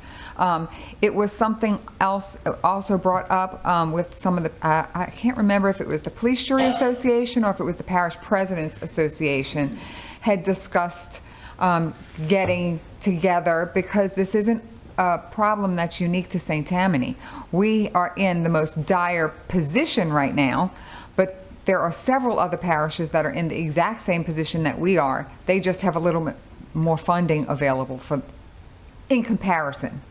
Speaker 3: It was something else also brought up with some of the, I can't remember if it was the Police Jury Association or if it was the Parish Presidents Association, had discussed getting together, because this isn't a problem that's unique to St. Tammany. We are in the most dire position right now, but there are several other parishes that are in the exact same position that we are. They just have a little bit more funding available in comparison.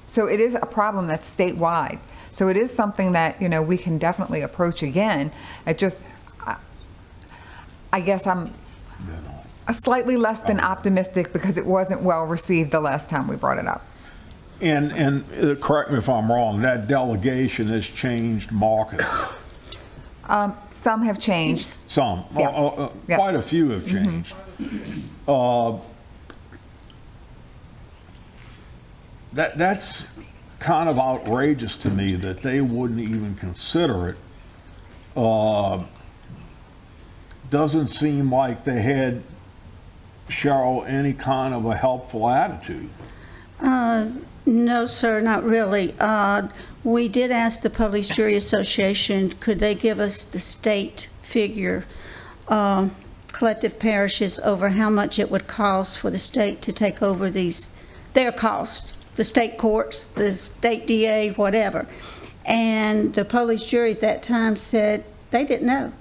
Speaker 3: So it is a problem that's statewide. So it is something that, we can definitely approach again. It just, I guess I'm slightly less than optimistic because it wasn't well received the last time we brought it up.
Speaker 7: And correct me if I'm wrong, that delegation has changed markedly.
Speaker 3: Some have changed.
Speaker 7: Some.
Speaker 3: Yes. Yes.
Speaker 7: Quite a few have changed. That's kind of outrageous to me that they wouldn't even consider it. Doesn't seem like they had, Cheryl, any kind of a helpful attitude.
Speaker 1: No, sir, not really. We did ask the Police Jury Association, could they give us the state figure, collective parishes, over how much it would cost for the state to take over their cost, the state courts, the state DA, whatever. And the police jury at that time said they didn't know.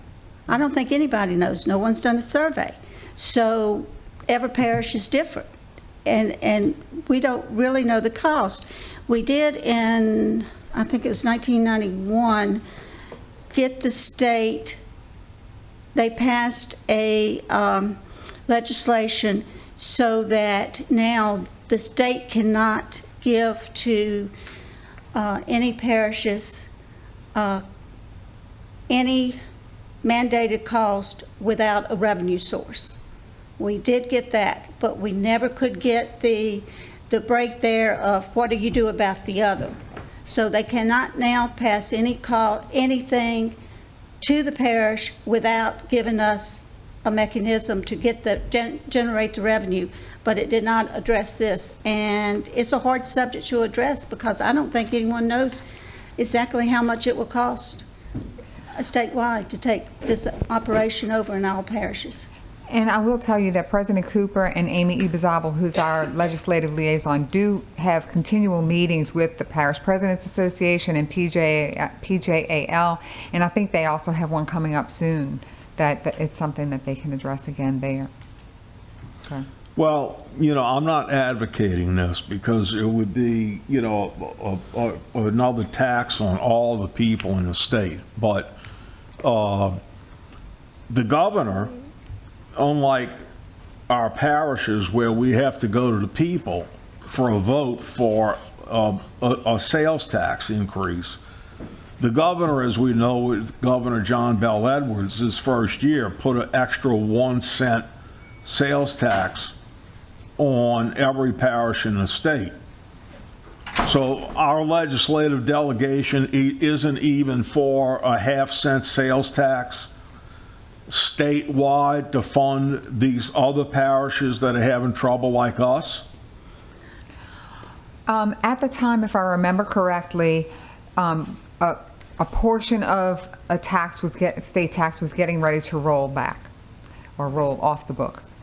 Speaker 1: I don't think anybody knows. No one's done a survey. So every parish is different. And we don't really know the cost. We did in, I think it was 1991, get the state, they passed a legislation so that now the state cannot give to any parishes any mandated cost without a revenue source. We did get that, but we never could get the break there of what do you do about the other. So they cannot now pass anything to the parish without giving us a mechanism to get generate the revenue, but it did not address this. And it's a hard subject to address because I don't think anyone knows exactly how much it will cost statewide to take this operation over in all parishes.
Speaker 3: And I will tell you that President Cooper and Amy Ibizabal, who's our legislative liaison, do have continual meetings with the Parish Presidents Association and PJAL, and I think they also have one coming up soon, that it's something that they can address again there. So.
Speaker 7: Well, I'm not advocating this because it would be, another tax on all the people in the state. But the governor, unlike our parishes where we have to go to the people for a vote for a sales tax increase, the governor, as we know, with Governor John Bell Edwards, his first year, put an extra 1 cent sales tax on every parish in the state. So our legislative delegation isn't even for a half-cent sales tax statewide to fund these other parishes that are having trouble like us?
Speaker 3: At the time, if I remember correctly, a portion of a tax state tax was getting ready to roll back or roll off the books.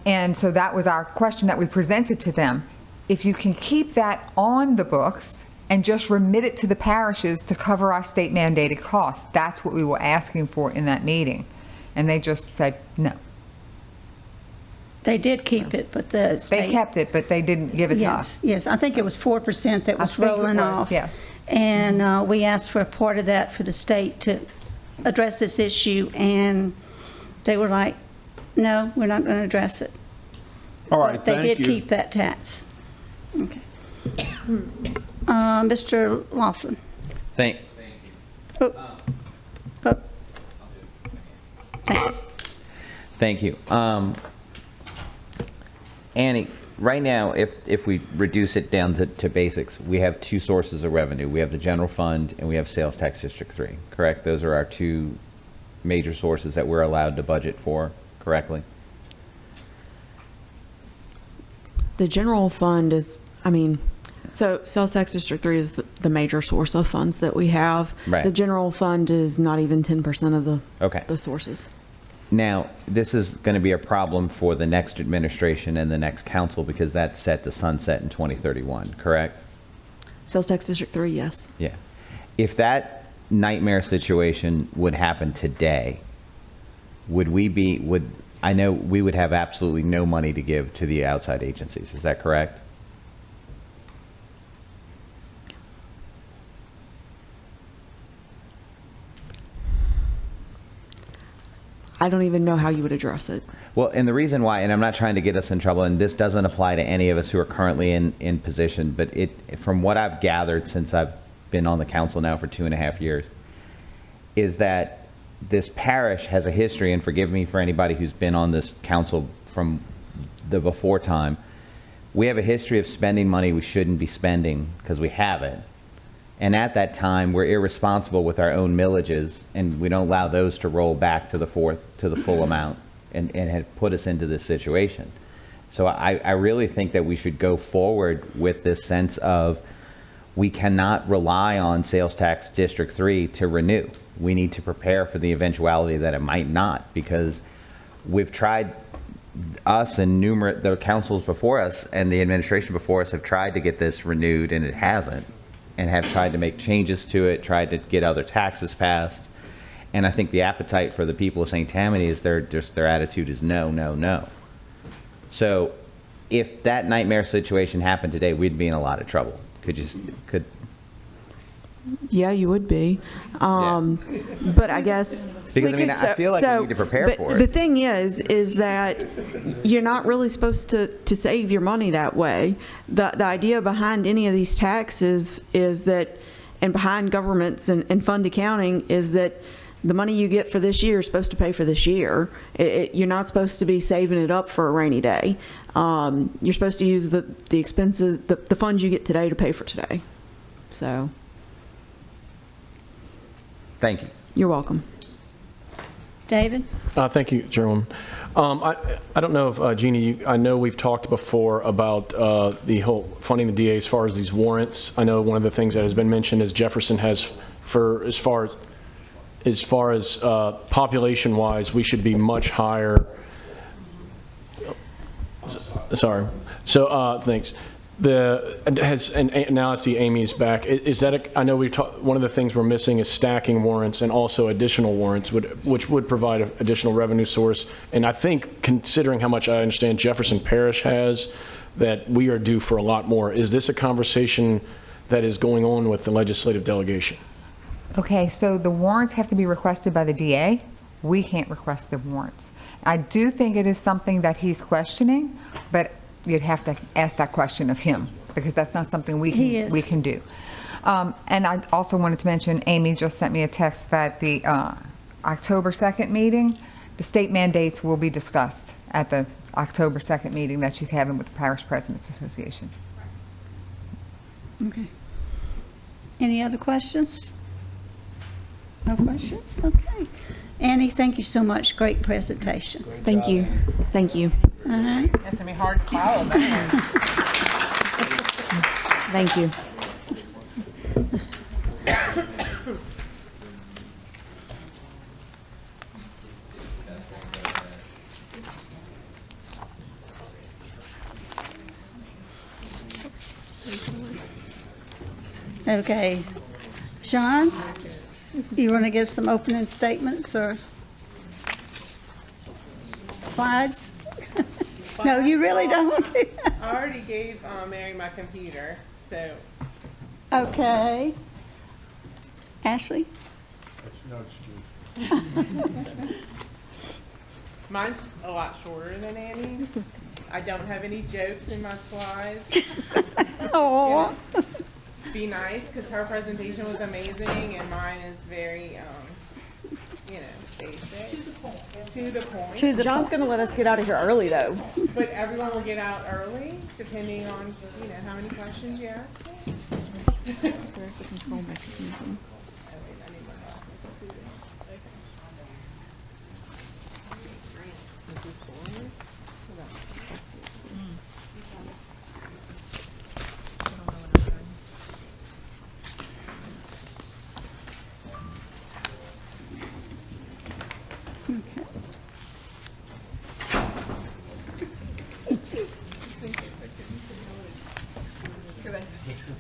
Speaker 3: And so that was our question that we presented to them. If you can keep that on the books and just remit it to the parishes to cover our state mandated costs, that's what we were asking for in that meeting. And they just said no.
Speaker 1: They did keep it, but the state...
Speaker 3: They kept it, but they didn't give it to us.
Speaker 1: Yes, I think it was 4% that was rolling off.
Speaker 3: Yes.
Speaker 1: And we asked for a part of that for the state to address this issue, and they were like, no, we're not going to address it.
Speaker 7: All right,
Speaker 1: But they
Speaker 7: thank you.
Speaker 1: did keep that tax. Okay. Mr. Laughlin.
Speaker 5: Thank
Speaker 1: Oh. Oh. Thanks.
Speaker 5: Thank you. Annie, right now, if we reduce it down to basics, we have two sources of revenue. We have the general fund and we have sales tax District 3, correct? Those are our two major sources that we're allowed to budget for correctly.
Speaker 2: The general fund is, so sales tax District 3 is the major source of funds that we have.
Speaker 5: Right.
Speaker 2: The general fund is not even 10% of
Speaker 5: Okay.
Speaker 2: the sources.
Speaker 5: Now, this is going to be a problem for the next administration and the next council because that's set to sunset in 2031, correct?
Speaker 2: Sales tax District 3, yes.
Speaker 5: Yeah. If that nightmare situation would happen today, I know we would have absolutely no money to give to the outside agencies. Is that correct?
Speaker 2: I don't even know how you would address it.
Speaker 5: Well, and the reason why, and I'm not trying to get us in trouble, and this doesn't apply to any of us who are currently in position, but from what I've gathered since I've been on the council now for 2.5 years, is that this parish has a history, and forgive me for anybody who's been on this council from the before time, we have a history of spending money we shouldn't be spending because we have it. And at that time, we're irresponsible with our own millages, and we don't allow those to roll back to the full amount and have put us into this situation. So I really think that we should go forward with this sense of we cannot rely on sales tax District 3 to renew. We need to prepare for the eventuality that it might not, because we've tried, us and the councils before us and the administration before us have tried to get this renewed, and it hasn't, and have tried to make changes to it, tried to get other taxes passed. And I think the appetite for the people of St. Tammany is their attitude is no, no, no. So if that nightmare situation happened today, we'd be in a lot of trouble.
Speaker 2: Yeah, you would be. But I guess.
Speaker 5: Because I feel like we need to prepare for it.
Speaker 2: The thing is that you're not really supposed to save your money that way. The idea behind any of these taxes is that, and behind governments and fund accounting, is that The money you get for this year is supposed to pay for this year. You're not supposed to be saving it up for a rainy day. You're supposed to use the expenses, the funds you get today to pay for today. So,
Speaker 5: Thank you.
Speaker 2: you're welcome.
Speaker 1: David?
Speaker 10: Thank you, Chairwoman. I don't know if, Jeannie, I know we've talked before about the whole funding the DA as far as these warrants. I know one of the things that has been mentioned is Jefferson has, for as far as population-wise, we should be much higher. Sorry. So, thanks. And now I see Amy's back. Is that I know one of the things we're missing is stacking warrants and also additional warrants, which would provide an additional revenue source. And I think, considering how much I understand Jefferson Parish has, that we are due for a lot more. Is this a conversation that is going on with the legislative delegation?
Speaker 3: Okay, so the warrants have to be requested by the DA. We can't request the warrants. I do think it is something that he's questioning, but you'd have to ask that question of him, because that's not something we can do. And I also wanted to mention, Amy just sent me a text that the October 2nd meeting, the state mandates will be discussed at the October 2nd meeting that she's having with the Parish Presidents Association.
Speaker 1: Okay. Any other questions? No questions? Okay. Annie, thank you so much. Great presentation.
Speaker 2: Thank you. Thank you.
Speaker 1: All right.
Speaker 12: That's gonna be hard to follow that.
Speaker 2: Thank you.
Speaker 1: Okay. Sean, you want to give some opening statements or slides? No, you really don't want to?
Speaker 12: I already gave Mary my computer, so
Speaker 1: Okay. Ashley?
Speaker 12: mine's a lot shorter than Annie's. I don't have any jokes in my slides.
Speaker 1: Oh.
Speaker 12: Be nice, because her presentation was amazing, and mine is very, basic. To the point.
Speaker 2: John's going to let us get out of here early, though.
Speaker 12: But everyone will get out early, depending on, how many questions you ask.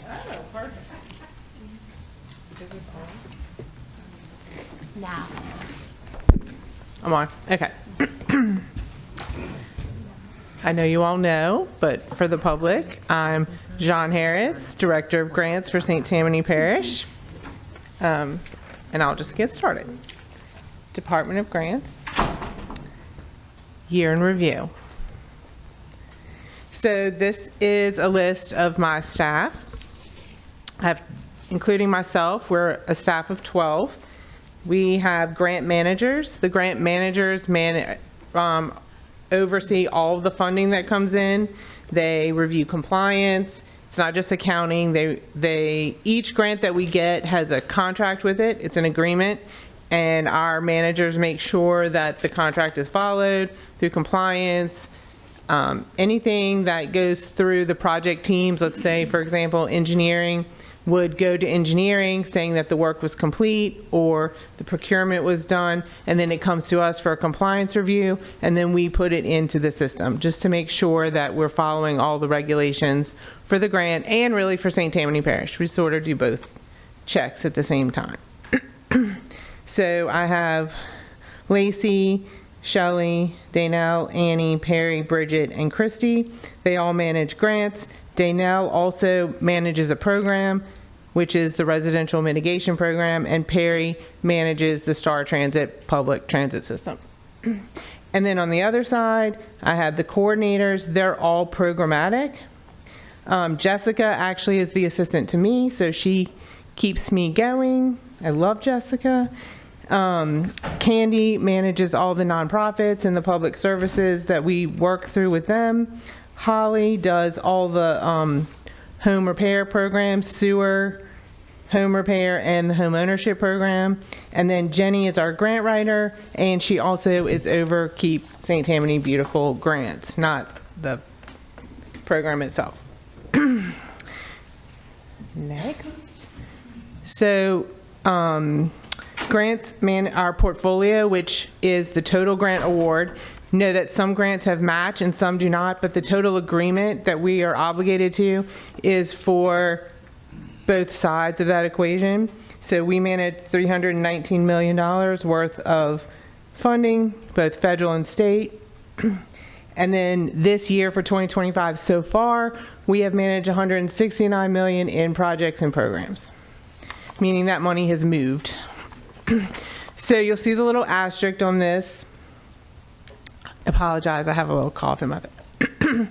Speaker 12: Oh, perfect. Is this on?
Speaker 9: Now.
Speaker 12: I'm on. Okay. I know you all know, but for the public, I'm John Harris, Director of Grants for St. Tammany Parish. And I'll just get started. Department of Grants, year in review. So this is a list of my staff. Including myself, we're a staff of 12. We have grant managers. The grant managers oversee all of the funding that comes in. They review compliance. It's not just accounting. Each grant that we get has a contract with it. It's an agreement, and our managers make sure that the contract is followed through compliance. Anything that goes through the project teams, let's say, for example, engineering, would go to engineering saying that the work was complete or the procurement was done, and then it comes to us for a compliance review, and then we put it into the system just to make sure that we're following all the regulations for the grant and really for St. Tammany Parish. We sort of do both checks at the same time. So I have Lacey, Shelley, Daynell, Annie, Perry, Bridget, and Christy. They all manage grants. Daynell also manages a program, which is the residential mitigation program, and Perry manages the Star Transit public transit system. And then on the other side, I have the coordinators. They're all programmatic. Jessica actually is the assistant to me, so she keeps me going. I love Jessica. Candy manages all the nonprofits and the public services that we work through with them. Holly does all the home repair programs, sewer, home repair, and the home ownership program. And then Jenny is our grant writer, and she also is over Keep St. Tammany Beautiful grants, not the program itself. Next. So, grants our portfolio, which is the total grant award. Know that some grants have match and some do not, but the total agreement that we are obligated to is for both sides of that equation. So we manage $319 million worth of funding, both federal and state. And then this year for 2025 so far, we have managed $169 million in projects and programs, meaning that money has moved. So you'll see the little asterisk on this. Apologize, I have a little cough in my throat.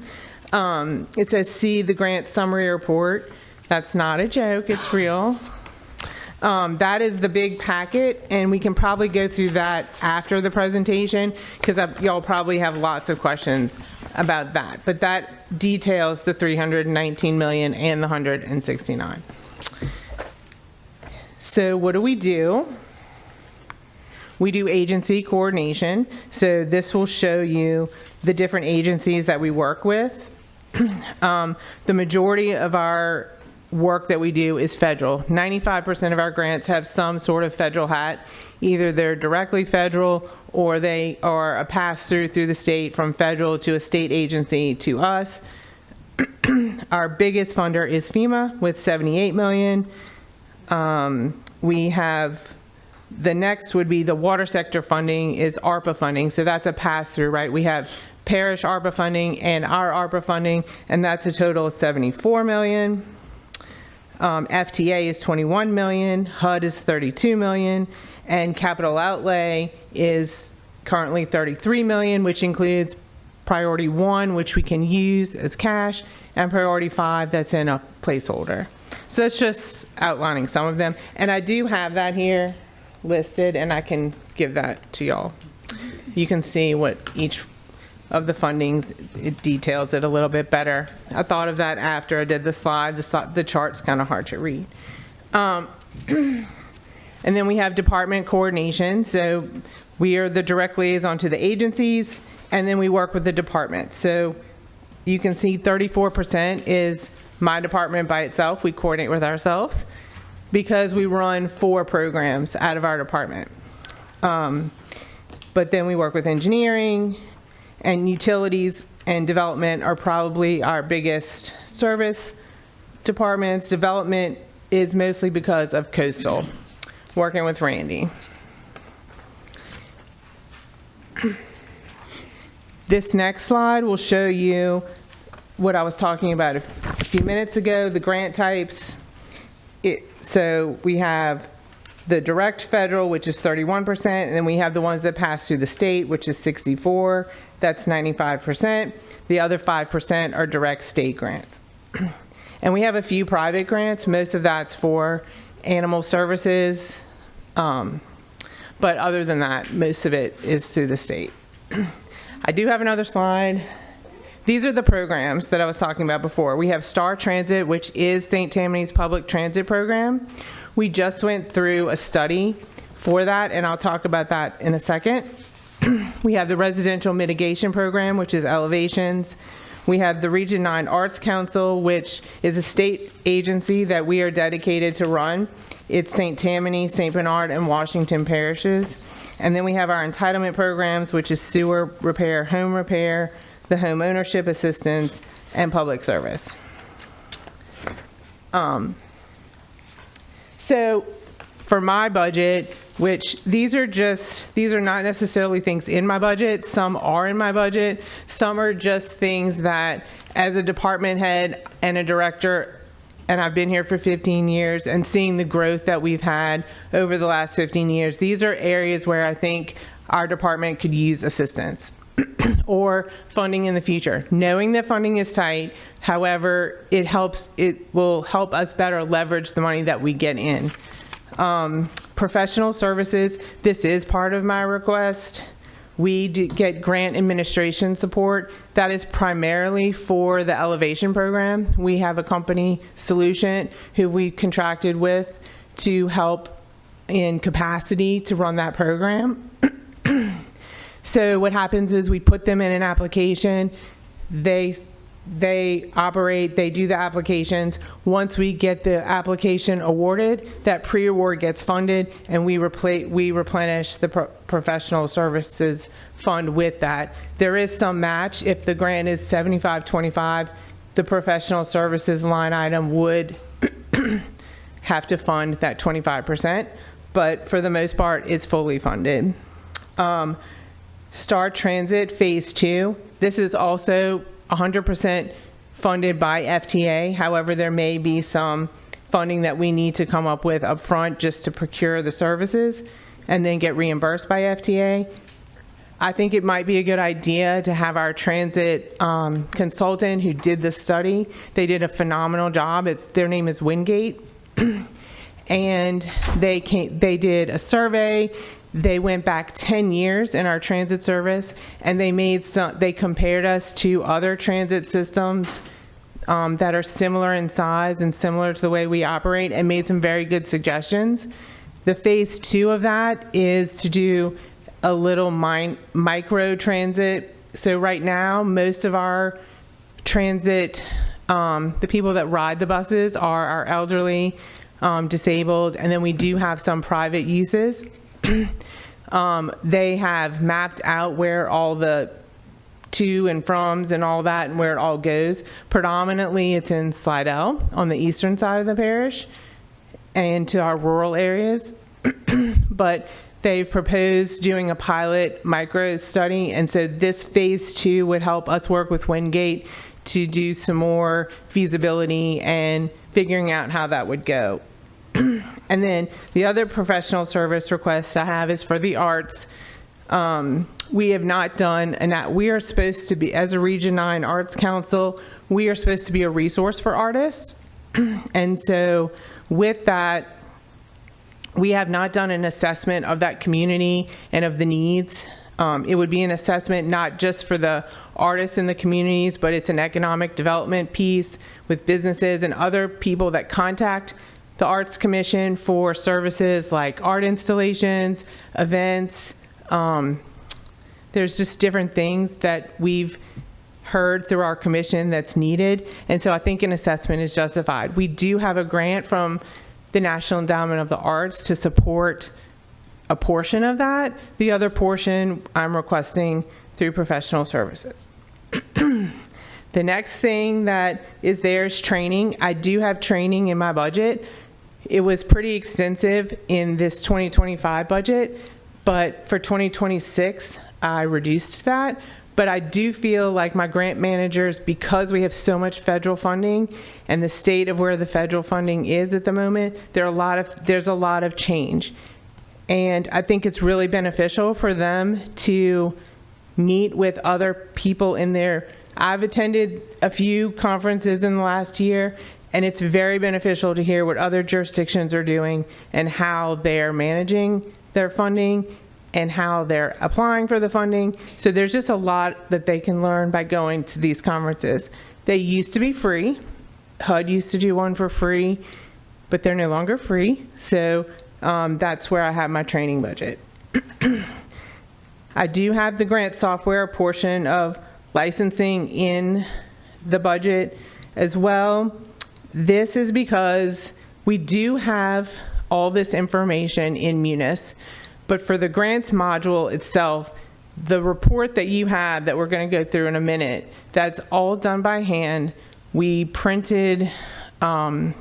Speaker 12: It says, see the grant summary report. That's not a joke, it's real. That is the big packet, and we can probably go through that after the presentation, because y'all probably have lots of questions about that. But that details the $319 million and the $169. So what do? We do agency coordination. So this will show you the different agencies that we work with. The majority of our work that we do is federal. 95% of our grants have some sort of federal hat. Either they're directly federal or they are a pass-through through the state from federal to a state agency to us. Our biggest funder is FEMA with $78 million. We have, the next would be the water sector funding is ARPA funding. So that's a pass-through, right? We have parish ARPA funding and our ARPA funding, and that's a total of $74 million. FTA is $21 million, HUD is $32 million, and capital outlay is currently $33 million, which includes priority 1, which we can use as cash, and priority 5, that's in a placeholder. So that's just outlining some of them. And I do have that here listed, and I can give that to y'all. You can see what each of the fundings, it details it a little bit better. I thought of that after I did the slide. The chart's kind of hard to read. And then we have department coordination. So we are the direct liaison to the agencies, and then we work with the departments. So you can see 34% is my department by itself. We coordinate with ourselves because we run 4 programs out of our department. But then we work with engineering, and utilities and development are probably our biggest service departments. Development is mostly because of coastal, working with Randy. This next slide will show you what I was talking about a few minutes ago, the grant types. So we have the direct federal, which is 31%, and then we have the ones that pass through the state, which is 64%. That's 95%. The other 5% are direct state grants. And we have a few private grants. Most of that's for animal services. But other than that, most of it is through the state. I do have another slide. These are the programs that I was talking about before. We have Star Transit, which is St. Tammany's public transit program. We just went through a study for that, and I'll talk about that in a second. We have the Residential Mitigation Program, which is Elevations. We have the Region 9 Arts Council, which is a state agency that we are dedicated to run. It's St. Tammany, St. Bernard, and Washington parishes. And then we have our entitlement programs, which is sewer repair, home repair, the home ownership assistance, and public service. So for my budget, which these are not necessarily things in my budget. Some are in my budget. Some are just things that as a department head and a director, and I've been here for 15 years, and seeing the growth that we've had over the last 15 years, these are areas where I think our department could use assistance or funding in the future. Knowing that funding is tight, however, it will help us better leverage the money that we get in. Professional services, this is part of my request. We do get grant administration support. That is primarily for the elevation program. We have a company, Solution, who we contracted with to help in capacity to run that program. So what happens is we put them in an application. They operate, they do the applications. Once we get the application awarded, that pre-award gets funded, and we replenish the professional services fund with that. There is some match. If the grant is 75-25, the professional services line item would have to fund that 25%, but for the most part, it's fully funded. Star Transit Phase 2, this is also 100% funded by FTA. However, there may be some funding that we need to come up with upfront just to procure the services and then get reimbursed by FTA. I think it might be a good idea to have our transit consultant who did the study. They did a phenomenal job. Their name is Wingate. And they did a survey. They went back 10 years in our transit service, and they compared us to other transit systems that are similar in size and similar to the way we operate, and made some very good suggestions. The phase 2 of that is to do a little micro transit. So right now, most of our transit, the people that ride the buses are our elderly, disabled, and then we do have some private uses. They have mapped out where all the to and froms and all that and where it all goes. Predominantly, it's in Slidell on the eastern side of the parish and to our rural areas. But they've proposed doing a pilot micro study, and so this phase 2 would help us work with Wingate to do some more feasibility and figuring out how that would go. And then the other professional service request I have is for the arts. We have not done, and we are supposed to be, as a Region 9 Arts Council, we are supposed to be a resource for artists. And so with that, we have not done an assessment of that community and of the needs. It would be an assessment not just for the artists in the communities, but it's an economic development piece with businesses and other people that contact the Arts Commission for services like art installations, events. There's just different things that we've heard through our commission that's needed. And so I think an assessment is justified. We do have a grant from the National Endowment of the Arts to support a portion of that. The other portion I'm requesting through professional services. The next thing that is there is training. I do have training in my budget. It was pretty extensive in this 2025 budget, but for 2026, I reduced that. But I do feel like my grant managers, because we have so much federal funding and the state of where the federal funding is at the moment, there's a lot of change. And I think it's really beneficial for them to meet with other people in there. I've attended a few conferences in the last year, and it's very beneficial to hear what other jurisdictions are doing and how they're managing their funding and how they're applying for the funding. So there's just a lot that they can learn by going to these conferences. They used to be free. HUD used to do one for free, but they're no longer free. So that's where I have my training budget. I do have the grant software portion of licensing in the budget as well. This is because we do have all this information in Munis, but for the grants module itself, the report that you have that we're going to go through in a minute, that's all done by hand. We printed some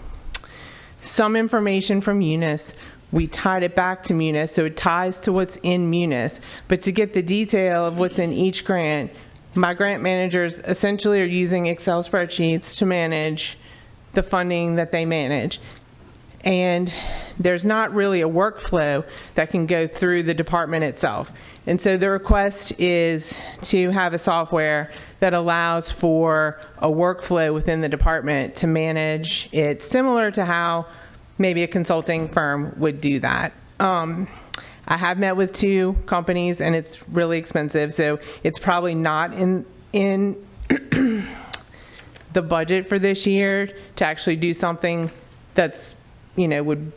Speaker 12: information from Munis. We tied it back to Munis, so it ties to what's in Munis. But to get the detail of what's in each grant, my grant managers essentially are using Excel spreadsheets to manage the funding that they manage. And there's not really a workflow that can go through the department itself. And so the request is to have a software that allows for a workflow within the department to manage it, similar to how maybe a consulting firm would do that. I have met with 2 companies, and it's really expensive, so it's probably not in the budget for this year to actually do something that's, would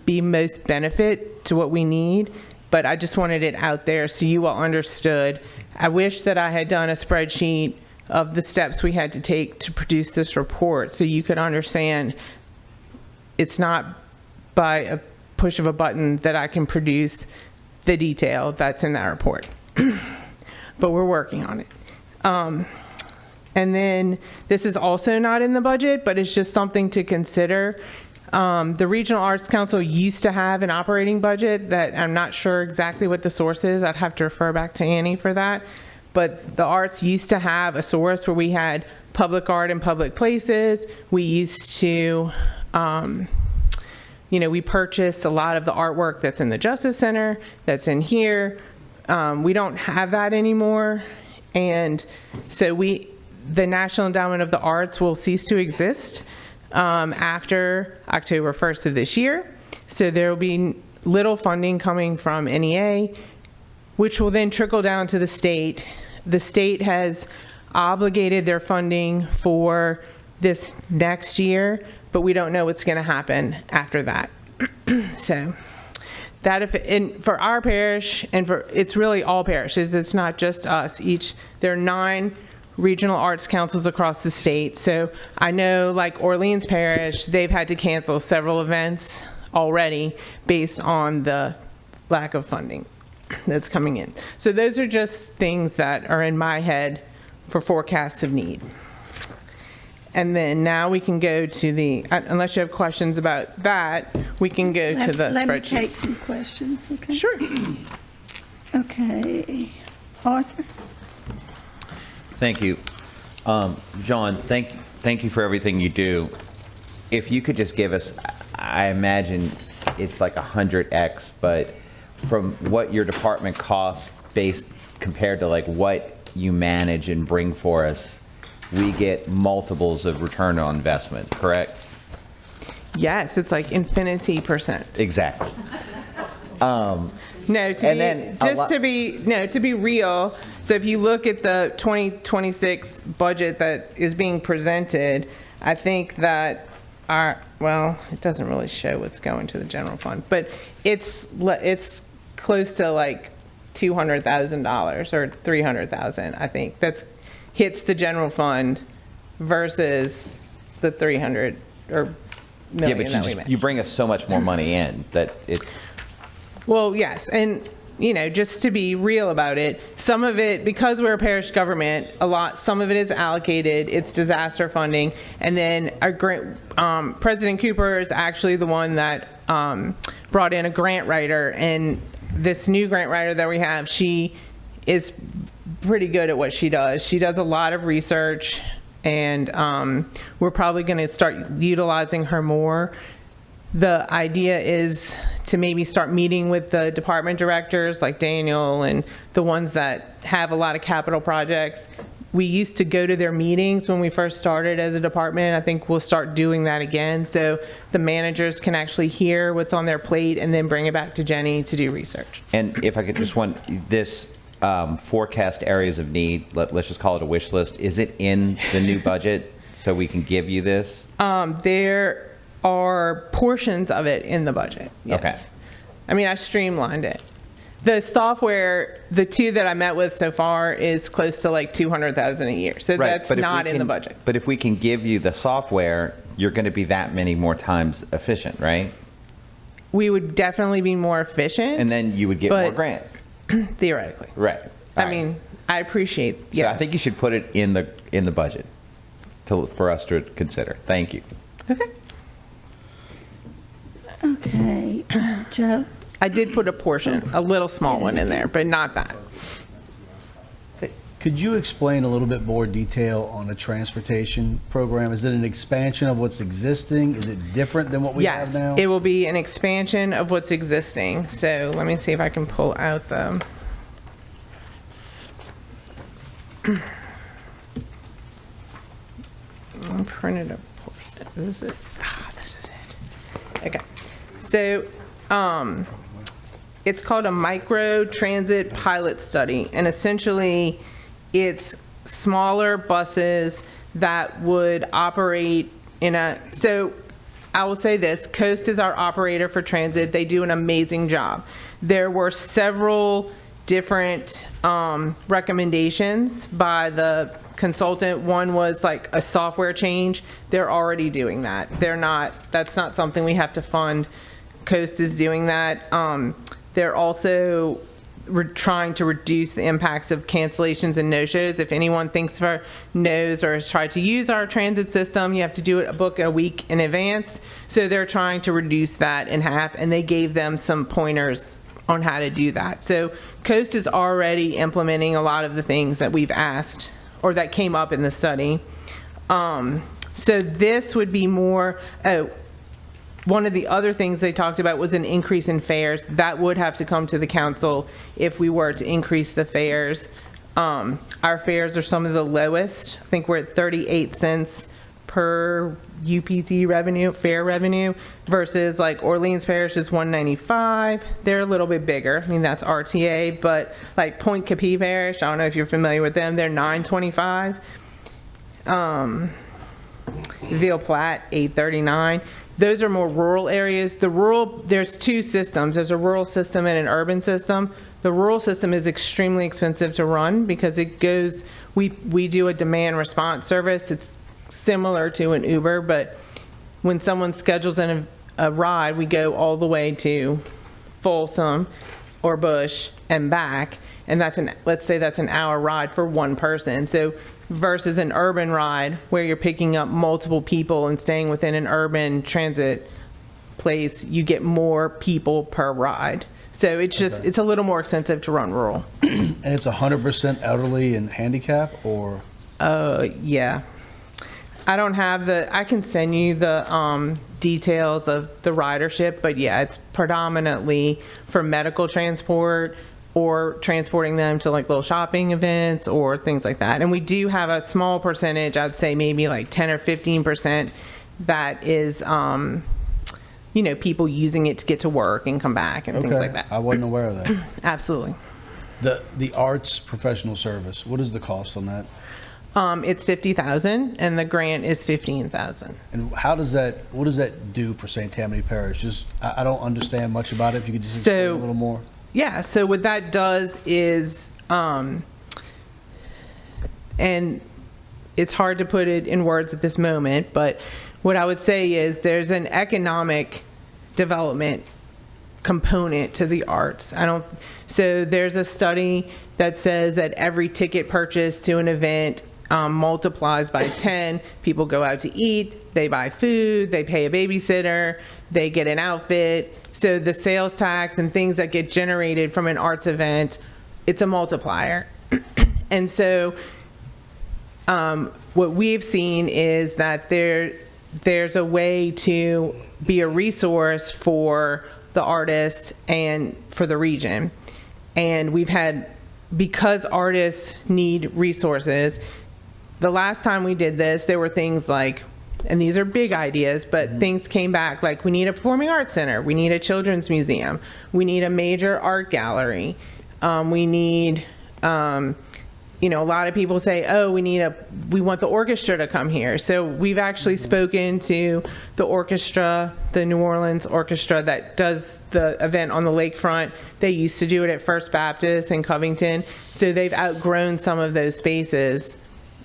Speaker 12: be most benefit to what we need, but I just wanted it out there so you all understood. I wish that I had done a spreadsheet of the steps we had to take to produce this report so you could understand it's not by a push of a button that I can produce the detail that's in that report. But we're working on it. And then this is also not in the budget, but it's just something to consider. The Regional Arts Council used to have an operating budget that I'm not sure exactly what the source is. I'd have to refer back to Annie for that. But the arts used to have a source where we had public art in public places. We used to, we purchased a lot of the artwork that's in the Justice Center, that's in here. We don't have that anymore. And so the National Endowment of the Arts will cease to exist after October 1st of this year. So there will be little funding coming from NEA, which will then trickle down to the state. The state has obligated their funding for this next year, but we don't know what's going to happen after that. So that for our parish, and it's really all parishes, it's not just us. There are 9 regional arts councils across the state. So I know, like Orleans Parish, they've had to cancel several events already based on the lack of funding that's coming in. So those are just things that are in my head for forecasts of need. And then now we can go to unless you have questions about that, we can go to the spreadsheet.
Speaker 1: Let me take some questions, okay?
Speaker 12: Sure.
Speaker 1: Okay. Arthur?
Speaker 5: Thank you. John, thank you for everything you do. If you could just give us, I imagine it's like 100x, but from what your department costs based compared to like what you manage and bring for us, we get multiples of return on investment, correct?
Speaker 12: Yes, it's like infinity %.
Speaker 5: Exactly.
Speaker 12: No, to be real, so if you look at the 2026 budget that is being presented, I think that it doesn't really show what's going to the general fund, but it's close to like $200,000 or $300,000, I think, that's hits the general fund versus the 300 or million that we made.
Speaker 5: You bring us so much more money in that it's...
Speaker 12: Well, yes, and just to be real about it, some of it, because we're a parish government, some of it is allocated, it's disaster funding, and then our President Cooper is actually the one that brought in a grant writer, and this new grant writer that we have, she is pretty good at what she does. She does a lot of research, and we're probably going to start utilizing her more. The idea is to maybe start meeting with the department directors like Daniel and the ones that have a lot of capital projects. We used to go to their meetings when we first started as a department. I think we'll start doing that again, so the managers can actually hear what's on their plate and then bring it back to Jenny to do research.
Speaker 5: And if I could just this forecast areas of need, let's just call it a wish list, is it in the new budget so we can give you this?
Speaker 12: There are portions of it in the budget, yes.
Speaker 5: Okay.
Speaker 12: I mean, I streamlined it. The software, the 2 that I met with so far is close to like $200,000 a year. So
Speaker 5: Right,
Speaker 12: that's
Speaker 5: but if
Speaker 12: not
Speaker 5: we
Speaker 12: in the
Speaker 5: can-
Speaker 12: budget.
Speaker 5: But if we can give you the software, you're going to be that many more times efficient, right?
Speaker 12: We would definitely be more efficient.
Speaker 5: And then you would get more
Speaker 12: But-
Speaker 5: grants.
Speaker 12: Theoretically.
Speaker 5: Right.
Speaker 12: I mean, I appreciate,
Speaker 5: So
Speaker 12: yes.
Speaker 5: I think you should put it in the budget for us to consider. Thank you.
Speaker 12: Okay.
Speaker 1: Okay. Joe?
Speaker 12: I did put a portion, a little small one in there, but not that.
Speaker 11: Could you explain a little bit more detail on the transportation program? Is it an expansion of what's existing? Is it different than what we have
Speaker 12: Yes,
Speaker 11: now?
Speaker 12: it will be an expansion of what's existing. So let me see if I can pull out the. I printed a portion. Is this it? This is it. Okay. So It's called a micro transit pilot study, and essentially it's smaller buses that would operate so I will say this, Coast is our operator for transit. They do an amazing job. There were several different recommendations by the consultant. One was like a software change. They're already doing that. That's not something we have to fund. Coast is doing that. They're also trying to reduce the impacts of cancellations and no-shows. If anyone knows or has tried to use our transit system, you have to do it, book a week in advance. So they're trying to reduce that in half, and they gave them some pointers on how to do that. So Coast is already implementing a lot of the things that we've asked or that came up in the study. So this would be more, one of the other things they talked about was an increase in fares. That would have to come to the council if we were to increase the fares. Our fares are some of the lowest. I think we're at 38 cents per UPT fare revenue, versus like Orleans Parish is 195. They're a little bit bigger. I mean, that's RTA, but like Point Capee Parish, I don't know if you're familiar with them, they're 925. Ville Platte, 839. Those are more rural areas. There's two systems. There's a rural system and an urban system. The rural system is extremely expensive to run because we do a demand response service. It's similar to an Uber, but when someone schedules a ride, we go all the way to Folsom or Bush and back, and let's say that's an hour ride for one person. So versus an urban ride where you're picking up multiple people and staying within an urban transit place, you get more people per ride. So it's it's a little more expensive to run rural.
Speaker 11: And it's 100% elderly and handicap, or?
Speaker 12: Yeah. I don't have I can send you the details of the ridership, but yeah, it's predominantly for medical transport or transporting them to like little shopping events or things like that. And we do have a small percentage, I'd say maybe like 10 or 15%, that is, people using it to get to work and come back and things like that.
Speaker 11: I wasn't aware of that.
Speaker 12: Absolutely.
Speaker 11: The arts professional service, what is the cost on that?
Speaker 12: It's $50,000 and the grant is $15,000.
Speaker 11: And what does that do for St. Tammany Parish? I don't understand much about it. If you could just explain a little more.
Speaker 12: Yeah, so what that does is, and it's hard to put it in words at this moment, but what I would say is there's an economic development component to the arts. So there's a study that says that every ticket purchase to an event multiplies by 10. People go out to eat, they buy food, they pay a babysitter, they get an outfit. So the sales tax and things that get generated from an arts event, it's a multiplier. And so what we've seen is that there's a way to be a resource for the artists and for the region. And because artists need resources, the last time we did this, there were things like, and these are big ideas, but things came back like we need a performing arts center, we need a children's museum, we need a major art gallery, we need, a lot of people say, oh, we want the orchestra to come here. So we've actually spoken to the orchestra, the New Orleans orchestra that does the event on the lakefront. They used to do it at First Baptist in Covington. So they've outgrown some of those spaces,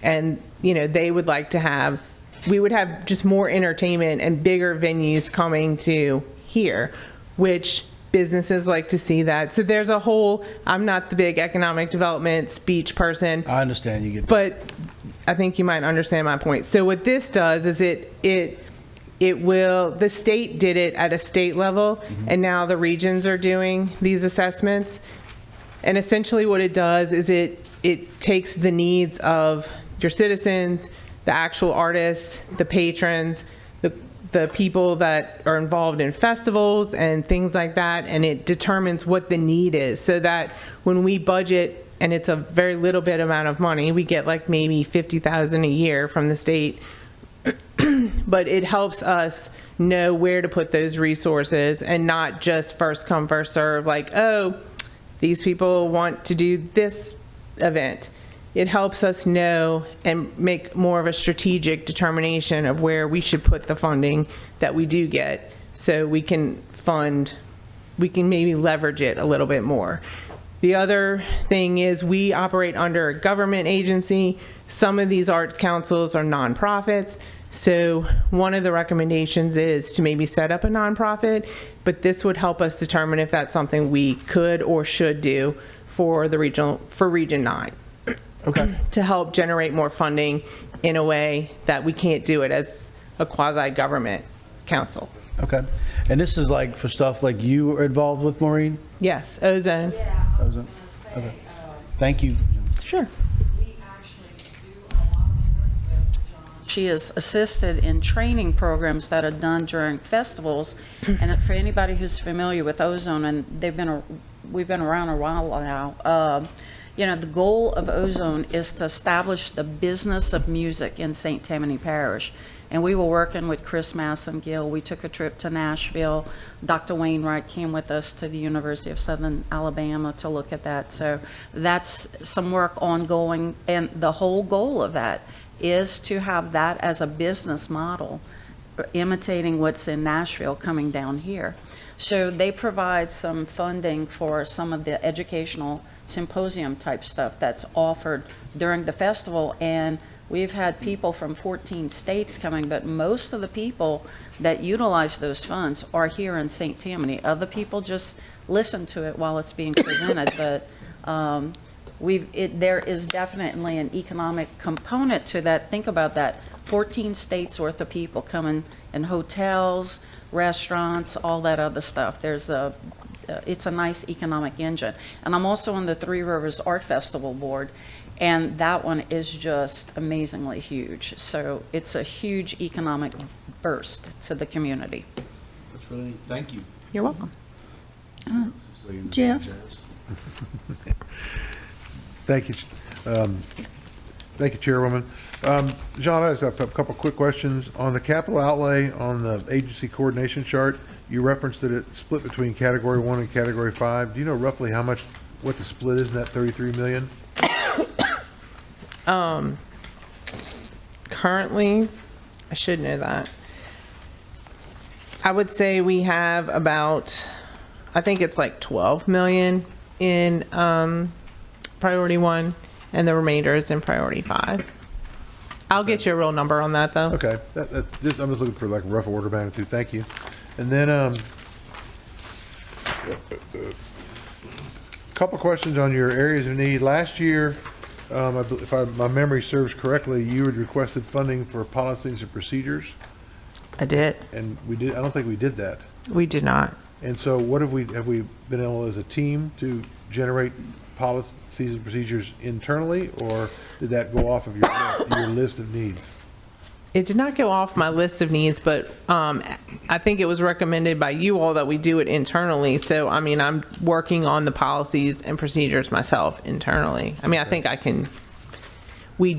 Speaker 12: and they would like to we would have just more entertainment and bigger venues coming to here, which businesses like to see that. So there's I'm not the big economic development speech person.
Speaker 11: I understand you get that.
Speaker 12: But I think you might understand my point. So what this does is the state did it at a state level, and now the regions are doing these assessments. And essentially what it does is it takes the needs of your citizens, the actual artists, the patrons, the people that are involved in festivals and things like that, and it determines what the need is, so that when we budget, and it's a very little bit amount of money, we get like maybe $50,000 a year from the state but it helps us know where to put those resources and not just first come, first serve, like, oh, these people want to do this event. It helps us know and make more of a strategic determination of where we should put the funding that we do get, so we can maybe leverage it a little bit more. The other thing is we operate under a government agency. Some of these art councils are nonprofits. So one of the recommendations is to maybe set up a nonprofit, but this would help us determine if that's something we could or should do for Region 9.
Speaker 11: Okay.
Speaker 12: To help generate more funding in a way that we can't do it as a quasi-government council.
Speaker 11: Okay. And this is like for stuff like you are involved with, Maureen?
Speaker 12: Yes, ozone.
Speaker 11: Ozone? Okay. Thank you.
Speaker 12: Sure.
Speaker 13: She is assisted in training programs that are done during festivals. And for anybody who's familiar with Ozone, and we've been around a while now, you know, the goal of Ozone is to establish the business of music in St. Tammany Parish. And we were working with Chris Massengill. We took a trip to Nashville. Dr. Wainwright came with us to the University of Southern Alabama to look at that. So that's some work ongoing. And the whole goal of that is to have that as a business model, imitating what's in Nashville coming down here. So they provide some funding for some of the educational symposium type stuff that's offered during the festival. And we've had people from 14 states coming, but most of the people that utilize those funds are here in St. Tammany. Other people just listen to it while it's being presented, but there is definitely an economic component to that. Think about that, 14 states worth of people coming in hotels, restaurants, all that other stuff. It's a nice economic engine. And I'm also on the Three Rivers Art Festival board, and that one is just amazingly huge. So it's a huge economic burst to the community.
Speaker 11: That's really neat. Thank you.
Speaker 12: You're welcome.
Speaker 1: Jeff?
Speaker 4: Thank you. Thank you, Chairwoman. John, I just have a couple quick questions. On the capital outlay on the agency coordination chart, you referenced that it's split between Category 1 and Category 5. Do you know roughly what the split is in that 33 million?
Speaker 12: Currently, I should know that. I would say we have about, I think it's like 12 million in Priority 1, and the remainder is in Priority 5. I'll get you a real number on that, though.
Speaker 4: Okay, I'm just looking for like a rough order of magnitude. Thank you. And then a couple questions on your areas of need. Last year, if my memory serves correctly, you had requested funding for policies and procedures.
Speaker 12: I did.
Speaker 4: And we did. I don't think we did that.
Speaker 12: We did not.
Speaker 4: And so, what have we been able as a team to generate policies and procedures internally, or did that go off of your list of needs?
Speaker 12: It did not go off my list of needs, but I think it was recommended by you all that we do it internally. So, I mean, I'm working on the policies and procedures myself internally. I mean, I think I can. We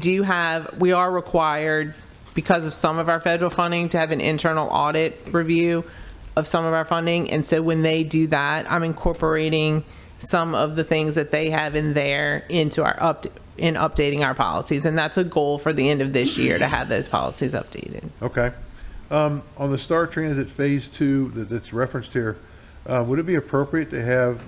Speaker 12: are required, because of some of our federal funding, to have an internal audit review of some of our funding. And so when they do that, I'm incorporating some of the things that they have in there into our updating our policies. And that's a goal for the end of this year, to have those policies updated.
Speaker 4: Okay. On the Star Transit Phase 2 that's referenced here, would it be appropriate to have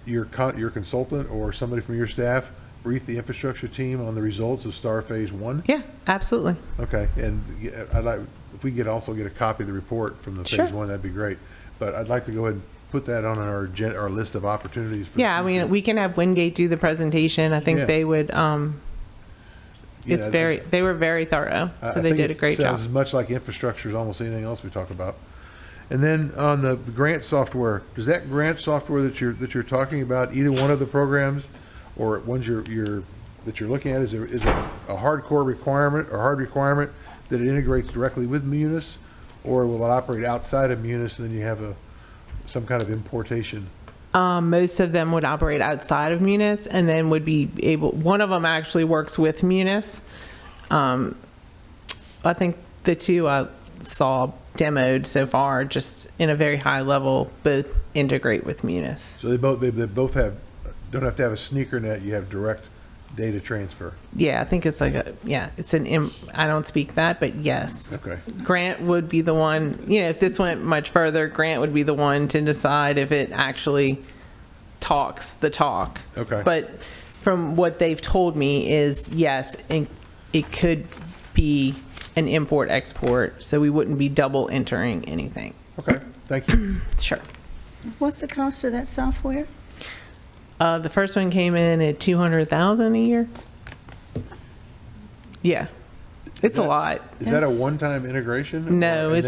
Speaker 4: your consultant or somebody from your staff brief the infrastructure team on the results of Star Phase 1?
Speaker 12: Yeah, absolutely.
Speaker 4: Okay, and I'd like, if we could also get a copy of the report from the Phase 1, that'd be great. But I'd like to go ahead and put that on our list of opportunities. For
Speaker 12: Yeah, I mean, we can have Wingate do the presentation. I think they would, they were very thorough, so they did a great job.
Speaker 4: Sounds as much like infrastructure as almost anything else we talk about. And then on the grant software, does that grant software that you're talking about, either one of the programs or ones that you're looking at, is it a hardcore requirement or hard requirement that it integrates directly with Munis, or will it operate outside of Munis and then you have some kind of importation?
Speaker 12: Most of them would operate outside of Munis, and then would be able, one of them actually works with Munis. I think the two I saw demoed so far, just in a very high level, both integrate with Munis.
Speaker 4: So they both don't have to have a sneaker net, you have direct data transfer.
Speaker 12: Yeah, I think it's like I don't speak that, but yes.
Speaker 4: Okay.
Speaker 12: Grant would be the one, if this went much further, Grant would be the one to decide if it actually talks the talk.
Speaker 4: Okay.
Speaker 12: But from what they've told me is, yes, it could be an import-export, so we wouldn't be double entering anything.
Speaker 4: Okay, thank you.
Speaker 12: Sure.
Speaker 1: What's the cost of that software?
Speaker 12: The first one came in at $200,000 a year. Yeah, it's a lot.
Speaker 4: Is that a one-time integration?
Speaker 12: No,
Speaker 4: And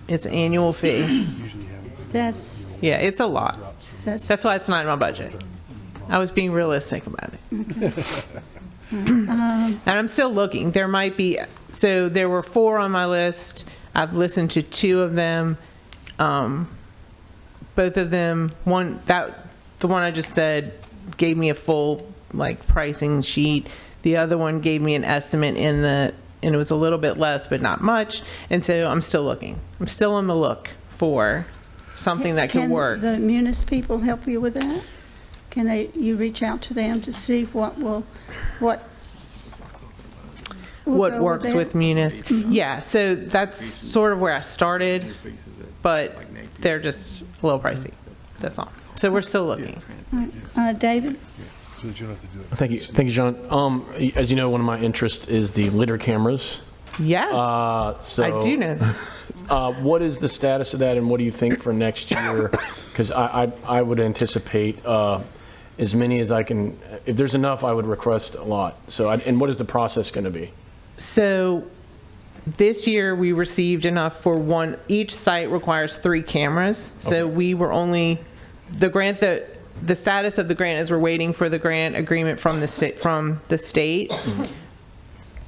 Speaker 12: it's an annual fee.
Speaker 1: That's,
Speaker 12: Yeah, it's a lot.
Speaker 1: that's,
Speaker 12: Why it's not in my budget. I was being realistic about it. And I'm still looking. There might be, so there were 4 on my list. I've listened to 2 of them. Both of them, the one I just said gave me a full pricing sheet. The other one gave me an estimate and it was a little bit less, but not much. And so I'm still looking. I'm still on the look for something that can work.
Speaker 1: Can the Munis people help you with that? Can you reach out to them to see what will go
Speaker 12: Works
Speaker 1: there?
Speaker 12: with Munis. Yeah, so that's sort of where I started, but they're just a little pricey. That's all. So we're still looking.
Speaker 1: David?
Speaker 4: So that you don't have to do it.
Speaker 10: Thank you, John. As you know, one of my interests is the litter cameras.
Speaker 12: Yes,
Speaker 10: So
Speaker 12: I do know that.
Speaker 10: what is the status of that, and what do you think for next year? Because I would anticipate as many as I can. If there's enough, I would request a lot. So, and what is the process going to be?
Speaker 12: So this year we received enough for one. Each site requires 3 cameras. So we were only, the status of the grant is we're waiting for the grant agreement from the state.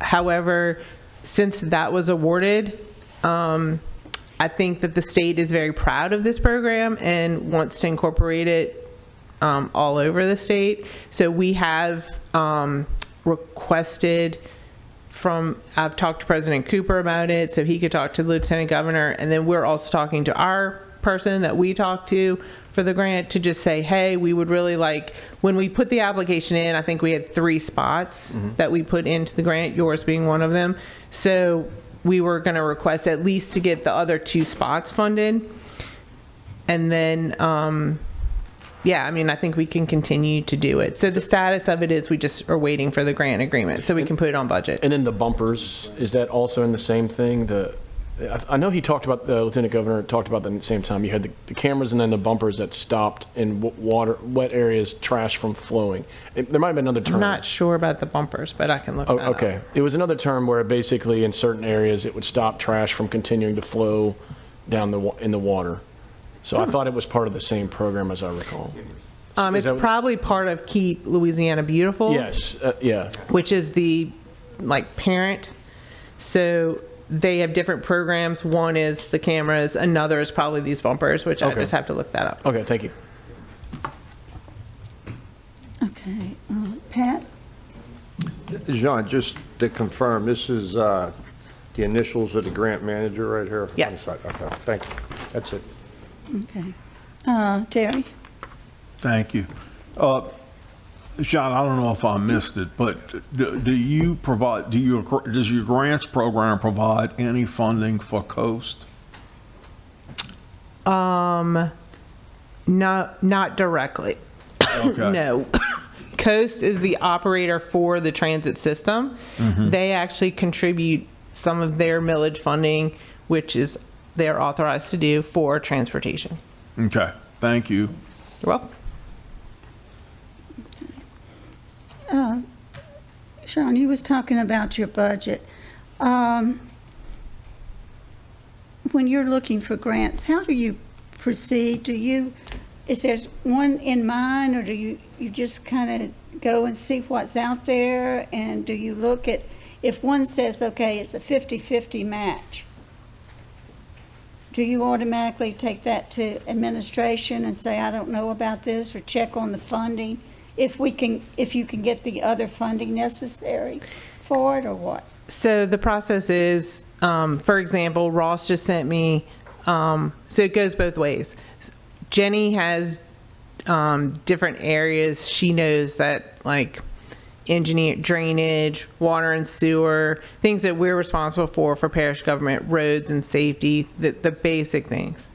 Speaker 12: However, since that was awarded, I think that the state is very proud of this program and wants to incorporate it all over the state. So we have requested I've talked to President Cooper about it, so he could talk to the Lieutenant Governor, and then we're also talking to our person that we talked to for the grant to just say, hey, we would really like, when we put the application in, I think we had 3 spots that we put into the grant, yours being one of them. So we were going to request at least to get the other 2 spots funded. And then, I think we can continue to do it. So the status of it is we just are waiting for the grant agreement so we can put it on budget.
Speaker 10: And then the bumpers, is that also in the same thing? I know the Lieutenant Governor talked about that at the same time. You had the cameras and then the bumpers that stopped in wet areas, trash from flowing. There might have been another term.
Speaker 12: I'm not sure about the bumpers, but I can look that up.
Speaker 10: Okay. It was another term where basically in certain areas it would stop trash from continuing to flow down in the water. So I thought it was part of the same program as I recall.
Speaker 12: It's probably part of Keep Louisiana Beautiful.
Speaker 10: Yes, yeah.
Speaker 12: Which is the parent. So they have different programs. One is the cameras, another is probably these bumpers, which I just have to look that up.
Speaker 10: Okay, thank you.
Speaker 1: Okay, Pat?
Speaker 6: Jean, just to confirm, this is the initials of the grant manager right here?
Speaker 12: Yes.
Speaker 6: On the side. Okay, thank you. That's it.
Speaker 1: Okay. Terry?
Speaker 7: Thank you. John, I don't know if I missed it, but does your grants program provide any funding for Coast?
Speaker 12: Not directly.
Speaker 7: Okay.
Speaker 12: No. Coast is the operator for the transit system. They actually contribute some of their millage funding, which is they're authorized to do for transportation.
Speaker 7: Okay, thank you.
Speaker 12: You're welcome.
Speaker 1: Sean, you was talking about your budget. When you're looking for grants, how do you proceed? Is there one in mind, or do you just kind of go and see what's out there? And do you look at, if one says, okay, it's a 50-50 match, do you automatically take that to administration and say, I don't know about this, or check on the funding, if you can get the other funding necessary for it, or what?
Speaker 12: So the process is, for example, Ross just sent me, so it goes both ways. Jenny has different areas she knows that, like engineer, drainage, water and sewer, things that we're responsible for parish government, roads and safety, the basic things.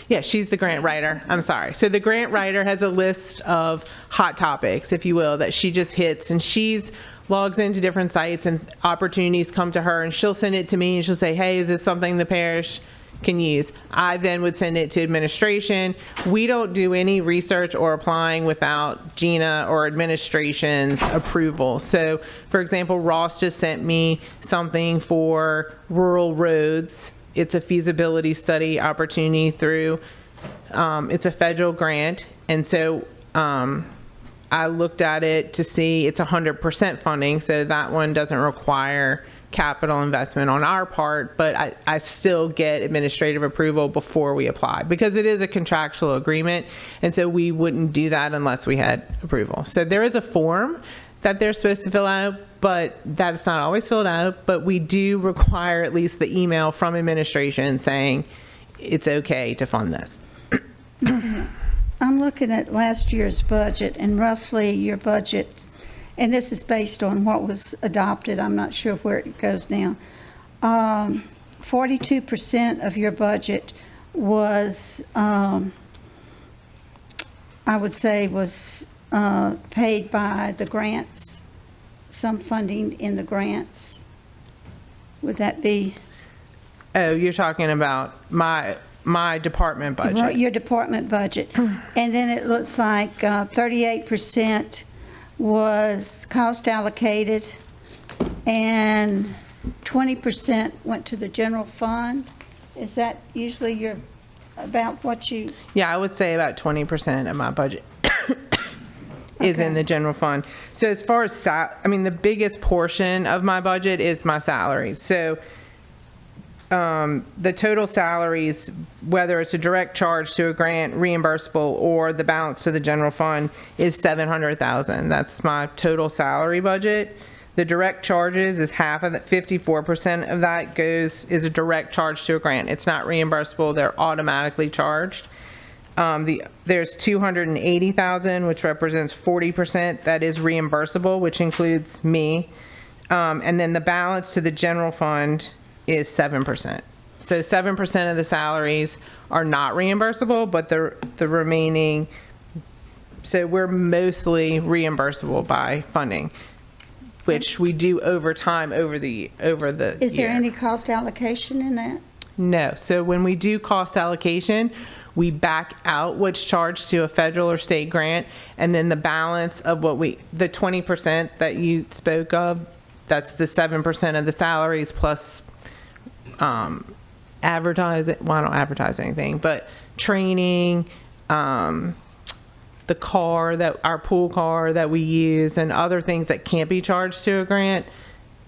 Speaker 12: Yeah, she's the grant writer. I'm sorry. So the grant writer has a list of hot topics, if you will, that she just hits, and she's logs into different sites and opportunities come to her, and she'll send it to me and she'll say, hey, is this something the parish can use? I then would send it to administration. We don't do any research or applying without Gina or administration's approval. So for example, Ross just sent me something for rural roads. It's a feasibility study opportunity through, it's a federal grant. And so I looked at it to see it's 100% funding. So that one doesn't require capital investment on our part, but I still get administrative approval before we apply because it is a contractual agreement. And so we wouldn't do that unless we had approval. So there is a form that they're supposed to fill out, but that's not always filled out. But we do require at least the email from administration saying it's okay to fund this.
Speaker 1: I'm looking at last year's budget, and roughly your budget, and this is based on what was adopted, I'm not sure where it goes now. 42% of your budget was, I would say, was paid by the grants, some funding in the grants. Would that be?
Speaker 12: Oh, you're talking about my department budget.
Speaker 1: Your department budget. And then it looks like 38% was cost allocated and 20% went to the general fund. Is that usually about what you?
Speaker 12: Yeah, I would say about 20% of my budget is in the general fund. So as far as, the biggest portion of my budget is my salaries. So the total salaries, whether it's a direct charge to a grant, reimbursable, or the balance to the general fund, is $700,000. That's my total salary budget. The direct charges is half of that. 54% of that is a direct charge to a grant. It's not reimbursable; they're automatically charged. There's $280,000, which represents 40%. That is reimbursable, which includes me, and then the balance to the general fund is 7%. So 7% of the salaries are not reimbursable, but the remaining, so we're mostly reimbursable by funding, which we do over time over the
Speaker 1: Is there
Speaker 12: year.
Speaker 1: any cost allocation in that?
Speaker 12: No. So when we do cost allocation, we back out what's charged to a federal or state grant, and then the balance of the 20% that you spoke of, that's the 7% of the salaries plus advertising. Well, I don't advertise anything, but training, the our pool car that we use, and other things that can't be charged to a grant,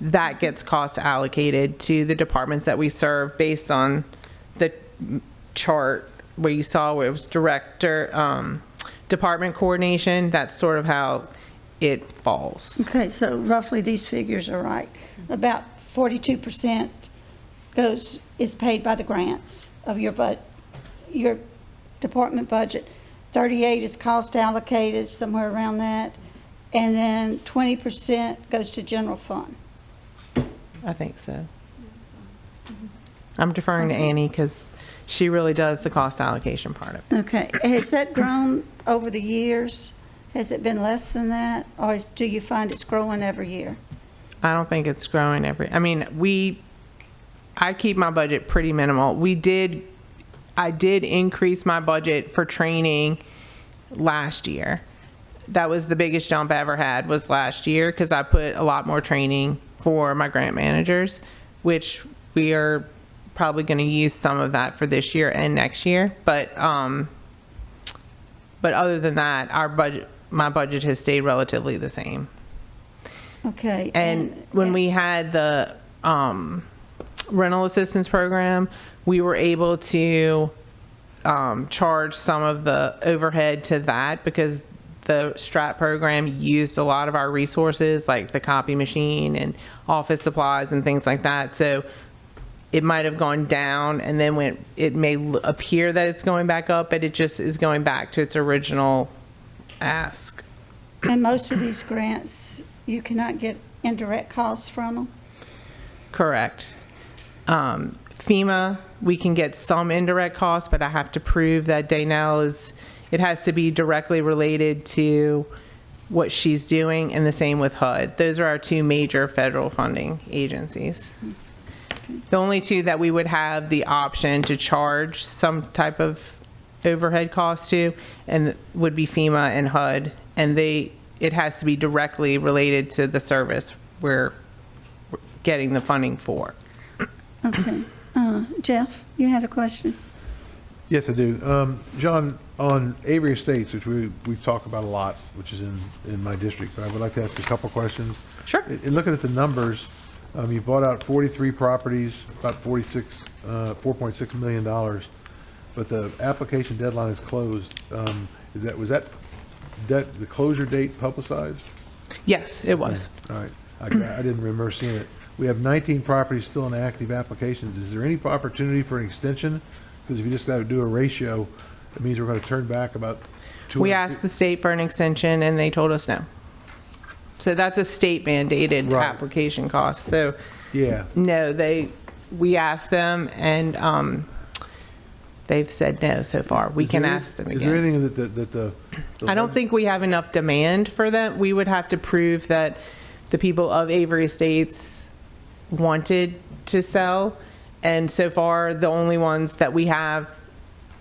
Speaker 12: that gets cost allocated to the departments that we serve based on the chart where you saw where it was director, department coordination. That's sort of how it falls.
Speaker 1: Okay, so roughly these figures are right. About 42% is paid by the grants of your department budget. 38 is cost allocated, somewhere around that, and then 20% goes to general fund.
Speaker 12: I think so. I'm deferring to Annie because she really does the cost allocation part of it.
Speaker 1: Okay, has that grown over the years? Has it been less than that, or do you find it's growing every year?
Speaker 12: I don't think it's growing I keep my budget pretty minimal. I did increase my budget for training last year. That was the biggest jump I ever had, was last year, because I put a lot more training for my grant managers, which we are probably going to use some of that for this year and next year. But other than that, my budget has stayed relatively the same.
Speaker 1: Okay.
Speaker 12: And when we had the rental assistance program, we were able to charge some of the overhead to that because the STRAT program used a lot of our resources, like the copy machine and office supplies and things like that. So it might have gone down, and then when it may appear that it's going back up, but it just is going back to its original ask.
Speaker 1: And most of these grants, you cannot get indirect costs from them?
Speaker 12: Correct. FEMA, we can get some indirect costs, but I have to prove that Daynell it has to be directly related to what she's doing, and the same with HUD. Those are our two major federal funding agencies. The only two that we would have the option to charge some type of overhead cost to, and would be FEMA and HUD, and it has to be directly related to the service we're getting the funding for.
Speaker 1: Okay. Jeff, you had a question?
Speaker 4: Yes, I do. John, on Avery Estates, which we've talked about a lot, which is in my district, but I would like to ask a couple questions.
Speaker 12: Sure.
Speaker 4: In looking at the numbers, you bought out 43 properties, about $4.6 million, but the application deadline is closed. Was that the closure date publicized?
Speaker 12: Yes, it was.
Speaker 4: All right. I didn't remember seeing it. We have 19 properties still in active applications. Is there any opportunity for an extension? Because if you just got to do a ratio, it means we're going to turn back about 200.
Speaker 12: We asked the state for an extension, and they told us no. So that's a state mandated
Speaker 4: Right.
Speaker 12: application cost. So
Speaker 4: Yeah.
Speaker 12: no, we asked them, and they've said no so far. We can ask them
Speaker 4: Is there
Speaker 12: again.
Speaker 4: anything that the
Speaker 12: I don't think we have enough demand for that. We would have to prove that the people of Avery Estates wanted to sell, and so far the only ones that we have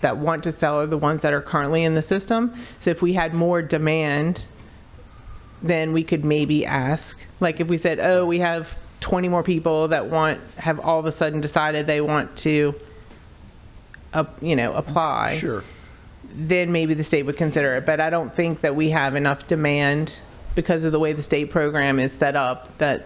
Speaker 12: that want to sell are the ones that are currently in the system. So if we had more demand, then we could maybe ask, like if we said, oh, we have 20 more people that have all of a sudden decided they want to apply.
Speaker 4: Sure.
Speaker 12: Then maybe the state would consider it. But I don't think that we have enough demand because of the way the state program is set up that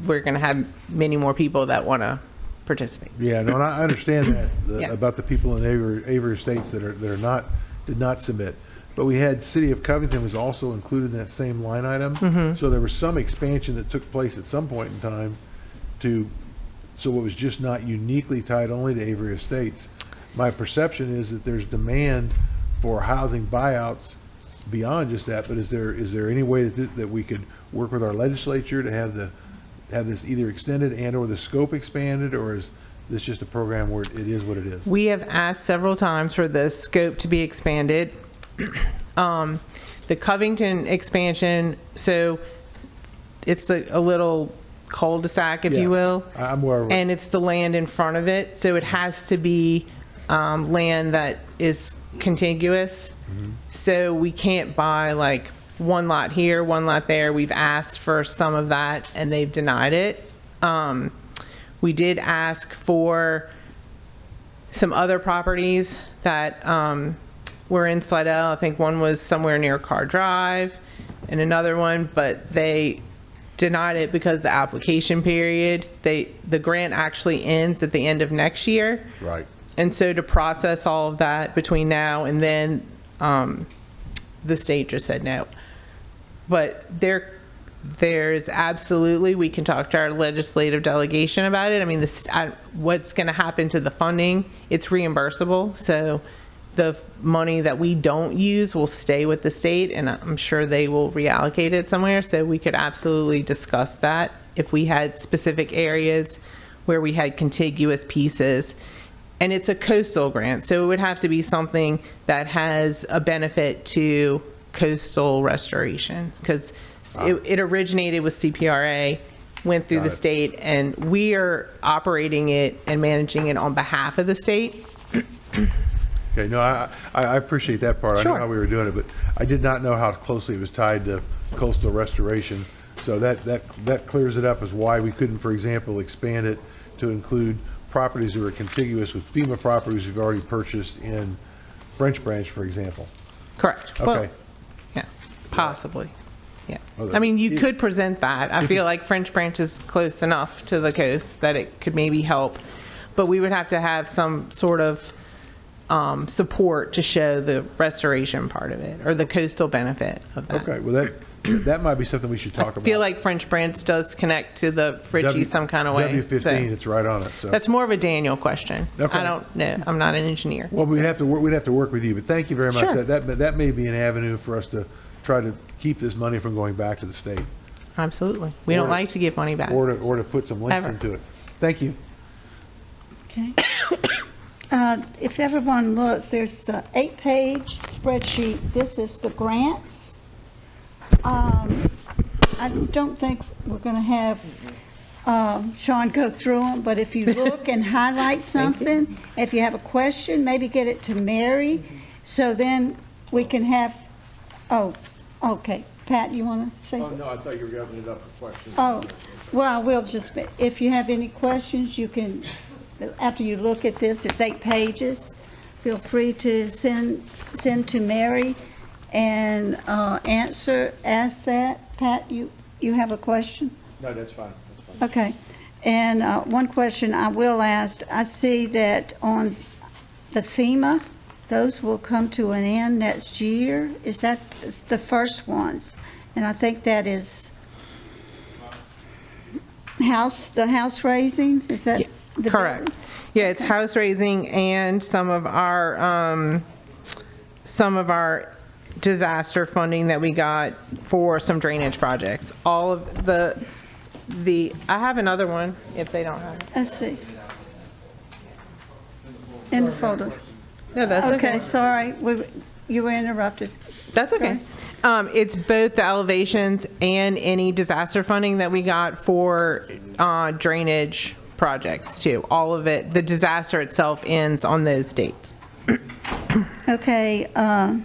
Speaker 12: we're going to have many more people that want to participate.
Speaker 4: Yeah, no, and I understand that
Speaker 12: Yeah.
Speaker 4: about the people in Avery Estates that did not submit. But we had City of Covington was also included in that same line item.
Speaker 12: Mm-hmm.
Speaker 4: So there was some expansion that took place at some point in time so it was just not uniquely tied only to Avery Estates. My perception is that there's demand for housing buyouts beyond just that, but is there any way that we could work with our legislature to have this either extended and or the scope expanded, or is this just a program where it is what it is?
Speaker 12: We have asked several times for the scope to be expanded. The Covington expansion, so it's a little cul-de-sac, if
Speaker 4: Yeah,
Speaker 12: you will.
Speaker 4: I'm aware of it.
Speaker 12: And it's the land in front of it, so it has to be land that is contiguous. So we can't buy like one lot here, one lot there. We've asked for some of that, and they've denied it. We did ask for some other properties that were in Slidell. I think one was somewhere near Carr Drive and another one, but they denied it because the application period, the grant actually ends at the end of next year.
Speaker 4: Right.
Speaker 12: And so to process all of that between now and then, the state just said no. But there's absolutely, we can talk to our legislative delegation about it. I mean, what's going to happen to the funding, it's reimbursable. So the money that we don't use will stay with the state, and I'm sure they will reallocate it somewhere. So we could absolutely discuss that if we had specific areas where we had contiguous pieces. And it's a coastal grant, so it would have to be something that has a benefit to coastal restoration, because it originated with CPRA, went through the state, and we are operating it and managing it on behalf of the state.
Speaker 4: Okay, no, I appreciate that part. I
Speaker 12: Sure.
Speaker 4: know how we were doing it, but I did not know how closely it was tied to coastal restoration. So that clears it up as why we couldn't, for example, expand it to include properties that are contiguous with FEMA properties we've already purchased in French Branch, for example.
Speaker 12: Correct. Well,
Speaker 4: Okay.
Speaker 12: yeah, possibly. Yeah.
Speaker 4: Well,
Speaker 12: I mean, you could present that. I feel like French Branch is close enough to the coast that it could maybe help. But we would have to have some sort of support to show the restoration part of it, or the coastal benefit of that.
Speaker 4: Okay, well, that might be something we should talk about.
Speaker 12: I feel like French Branch does connect to the Fritchie some kind of way.
Speaker 4: W15,
Speaker 12: so
Speaker 4: it's right on it, so.
Speaker 12: that's more of a Daniel question.
Speaker 4: Okay.
Speaker 12: I don't know. I'm not an engineer.
Speaker 4: Well, we'd have to work with you, but thank you very much.
Speaker 12: Sure.
Speaker 4: That may be an avenue for us to try to keep this money from going back to the state.
Speaker 12: Absolutely. We don't like to give money back.
Speaker 4: Or to put some links
Speaker 12: Ever.
Speaker 4: into it. Thank you.
Speaker 1: Okay. If everyone looks, there's the 8-page spreadsheet. This is the grants. I don't think we're going to have Sean go through them, but if you look and highlight something, if you have a question, maybe get it to Mary, so then we can have, okay. Pat, you want to say something?
Speaker 6: no, I thought you were opening it up for questions.
Speaker 1: Oh, well, we'll just, if you have any questions, you can, after you look at this, it's 8 pages. Feel free to send to Mary and ask that. Pat, you have a question?
Speaker 6: No, that's fine, that's fine.
Speaker 1: Okay. And one question I will ask, I see that on the FEMA, those will come to an end next year. Is that the first ones? And I think that is the house raising, is that? the
Speaker 12: Correct. Yeah, it's house raising and some of our disaster funding that we got for some drainage projects. All of the I have another one if they don't have it.
Speaker 1: Let's see. In the folder.
Speaker 12: No, that's okay.
Speaker 1: Okay, sorry, you were interrupted.
Speaker 12: That's okay. It's both the elevations and any disaster funding that we got for drainage projects too. All of it, the disaster itself ends on those dates.
Speaker 1: Okay, I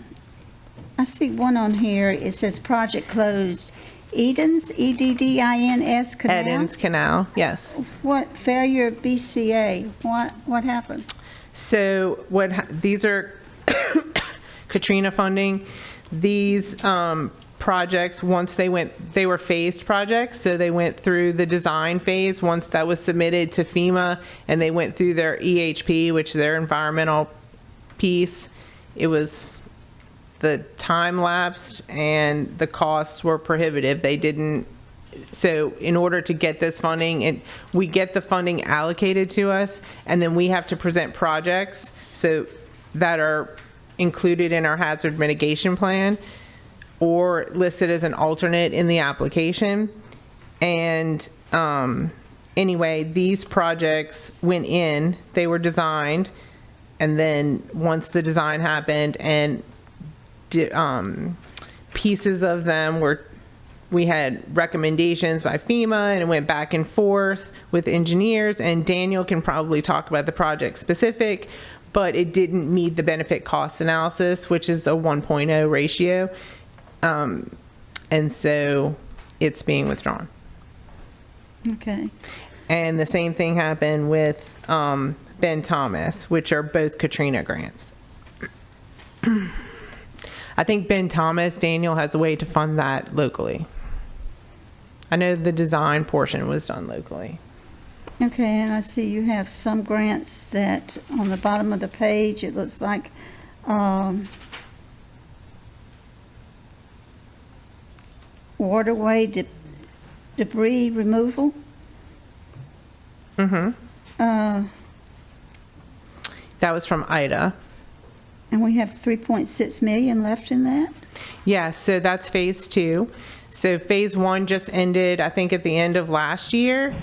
Speaker 1: see one on here, it says project closed. Edens, Eddins Canal?
Speaker 12: Edens Canal, yes.
Speaker 1: What, failure of BCA, what happened?
Speaker 12: So these are Katrina funding. These projects, once they were phased projects, so they went through the design phase. Once that was submitted to FEMA and they went through their EHP, which is their environmental piece, it was the time lapsed and the costs were prohibitive. They didn't, so in order to get this funding, we get the funding allocated to us, and then we have to present projects so that are included in our hazard mitigation plan or listed as an alternate in the application. And anyway, these projects went in, they were designed, and then once the design happened and pieces of them we had recommendations by FEMA and it went back and forth with engineers, and Daniel can probably talk about the project specific, but it didn't meet the benefit cost analysis, which is a 1.0 ratio. And so it's being withdrawn.
Speaker 1: Okay.
Speaker 12: And the same thing happened with Ben Thomas, which are both Katrina grants. I think Ben Thomas, Daniel has a way to fund that locally. I know the design portion was done locally.
Speaker 1: Okay, and I see you have some grants that on the bottom of the page, it looks like waterway debris removal.
Speaker 12: That was from Ida.
Speaker 1: And we have 3.6 million left in that?
Speaker 12: Yeah, so that's phase 2. So phase 1 just ended, I think, at the end of last year.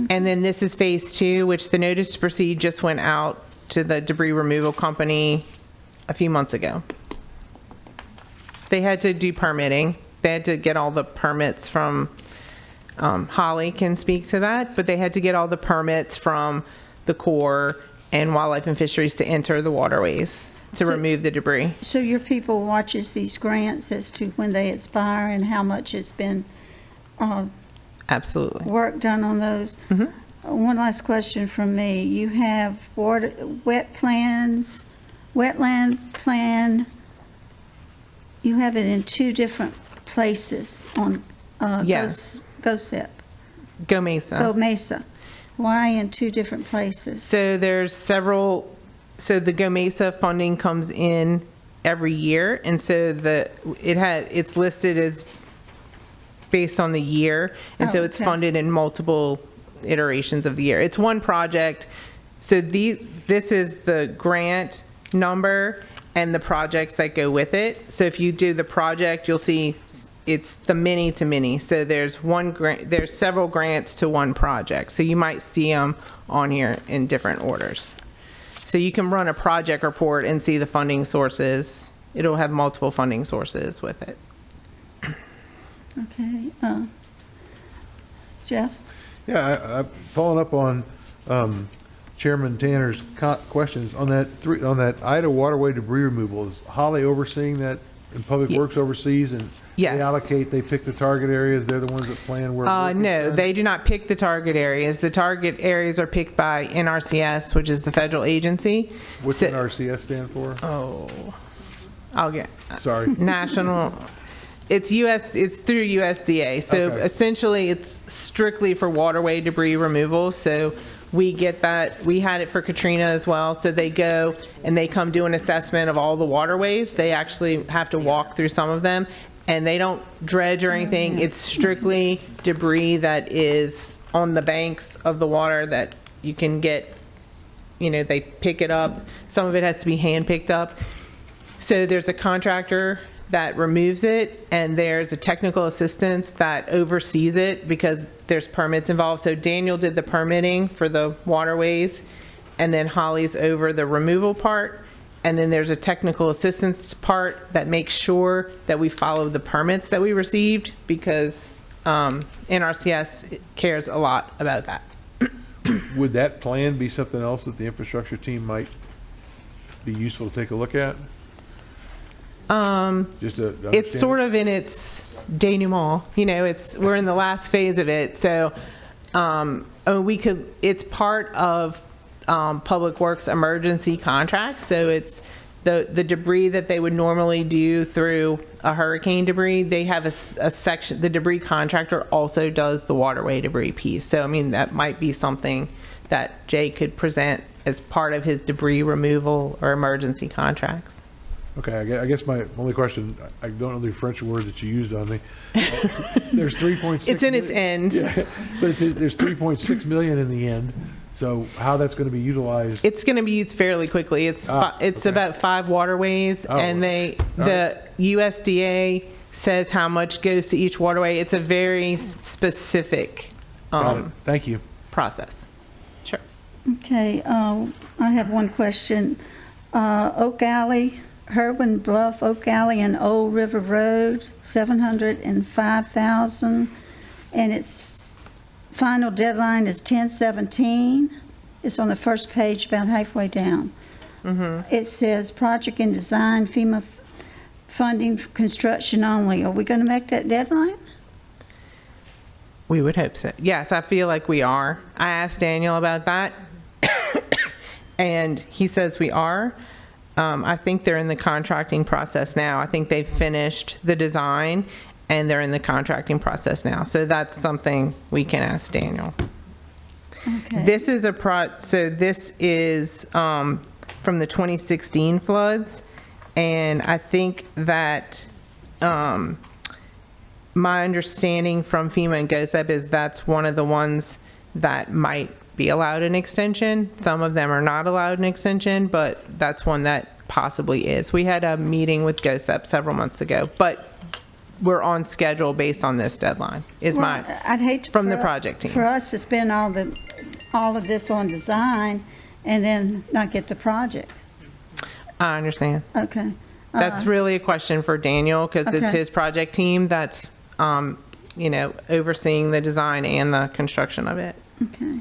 Speaker 12: And then this is phase 2, which the notice to proceed just went out to the debris removal company a few months ago. They had to do permitting. They had to get all the permits from, Holly can speak to that, but they had to get all the permits from the Corps and Wildlife and Fisheries to enter the waterways to remove the debris.
Speaker 1: So your people watches these grants as to when they expire and how much has been
Speaker 12: Absolutely.
Speaker 1: work done on those? One last question from me. You have wetland plan. You have it in 2 different places on
Speaker 12: Yes.
Speaker 1: GoSIP.
Speaker 12: Go Mesa.
Speaker 1: Go Mesa. Why in 2 different places?
Speaker 12: So there's several so the GOMESA funding comes in every year, and so it's listed as based on the year, and so it's
Speaker 1: okay.
Speaker 12: funded in multiple iterations of the year. It's one project, so this is the grant number and the projects that go with it. So if you do the project, you'll see it's the mini to mini. So there's several grants to one project. So you might see them on here in different orders. So you can run a project report and see the funding sources. It'll have multiple funding sources with it.
Speaker 1: Okay, Jeff?
Speaker 4: Yeah, following up on Chairman Tanner's questions on that Ida waterway debris removal. Is Holly overseeing that, and Public Works oversees, and
Speaker 12: Yes.
Speaker 4: they pick the target areas? They're the ones that plan where. work is
Speaker 12: No,
Speaker 4: done?
Speaker 12: they do not pick the target areas. The target areas are picked by NRCS, which is the federal agency.
Speaker 4: What's
Speaker 12: So-
Speaker 4: NRCS stand for?
Speaker 12: Oh, I'll get.
Speaker 4: Sorry.
Speaker 12: National, it's through USDA. So
Speaker 4: Okay.
Speaker 12: essentially, it's strictly for waterway debris removal. So we get that, we had it for Katrina as well. So they go and they come do an assessment of all the waterways. They actually have to walk through some of them, and they don't dredge or anything. It's strictly debris that is on the banks of the water that you can get, they pick it up. Some of it has to be hand picked up. So there's a contractor that removes it, and there's a technical assistance that oversees it because there's permits involved. So Daniel did the permitting for the waterways, and then Holly's over the removal part. And then there's a technical assistance part that makes sure that we follow the permits that we received, because NRCS cares a lot about that.
Speaker 4: Would that plan be something else that the infrastructure team might be useful to take a look at? Just to
Speaker 12: It's sort of in its denouement, we're in the last phase of it. So it's part of Public Works emergency contracts. So it's the debris that they would normally do through a hurricane debris. They have a section, the debris contractor also does the waterway debris piece. So, that might be something that Jay could present as part of his debris removal or emergency contracts.
Speaker 4: Okay, I guess my only question, I don't know the French word that you used on me. There's 3.6.
Speaker 12: It's in its end.
Speaker 4: Yeah, but there's 3.6 million in the end. So how that's going to be utilized?
Speaker 12: It's going to be used fairly quickly. It's
Speaker 4: okay.
Speaker 12: about 5 waterways, and the USDA says how much goes to each waterway. It's a very specific
Speaker 4: Got it. Thank you.
Speaker 12: process. Sure.
Speaker 1: Okay, I have one question. Oak Alley, Herwin Bluff, Oak Alley, and Old River Road, $705,000, and its final deadline is 10/17. It's on the first page, about halfway down. It says project and design, FEMA funding for construction only. Are we going to make that deadline?
Speaker 12: We would hope so. Yes, I feel like we are. I asked Daniel about that, and he says we are. I think they're in the contracting process now. I think they've finished the design, and they're in the contracting process now. So that's something we can ask Daniel.
Speaker 1: Okay.
Speaker 12: This is this is from the 2016 floods, and I think that my understanding from FEMA and GOSEP is that's one of the ones that might be allowed an extension. Some of them are not allowed an extension, but that's one that possibly is. We had a meeting with GOSEP several months ago, but we're on schedule based on this deadline,
Speaker 1: Well, I'd hate
Speaker 12: from the project team.
Speaker 1: for us to spend all of this on design and then not get the project.
Speaker 12: I understand.
Speaker 1: Okay.
Speaker 12: That's really a question for Daniel, because it's
Speaker 1: Okay.
Speaker 12: his project team that's, overseeing the design and the construction of it.
Speaker 1: Okay.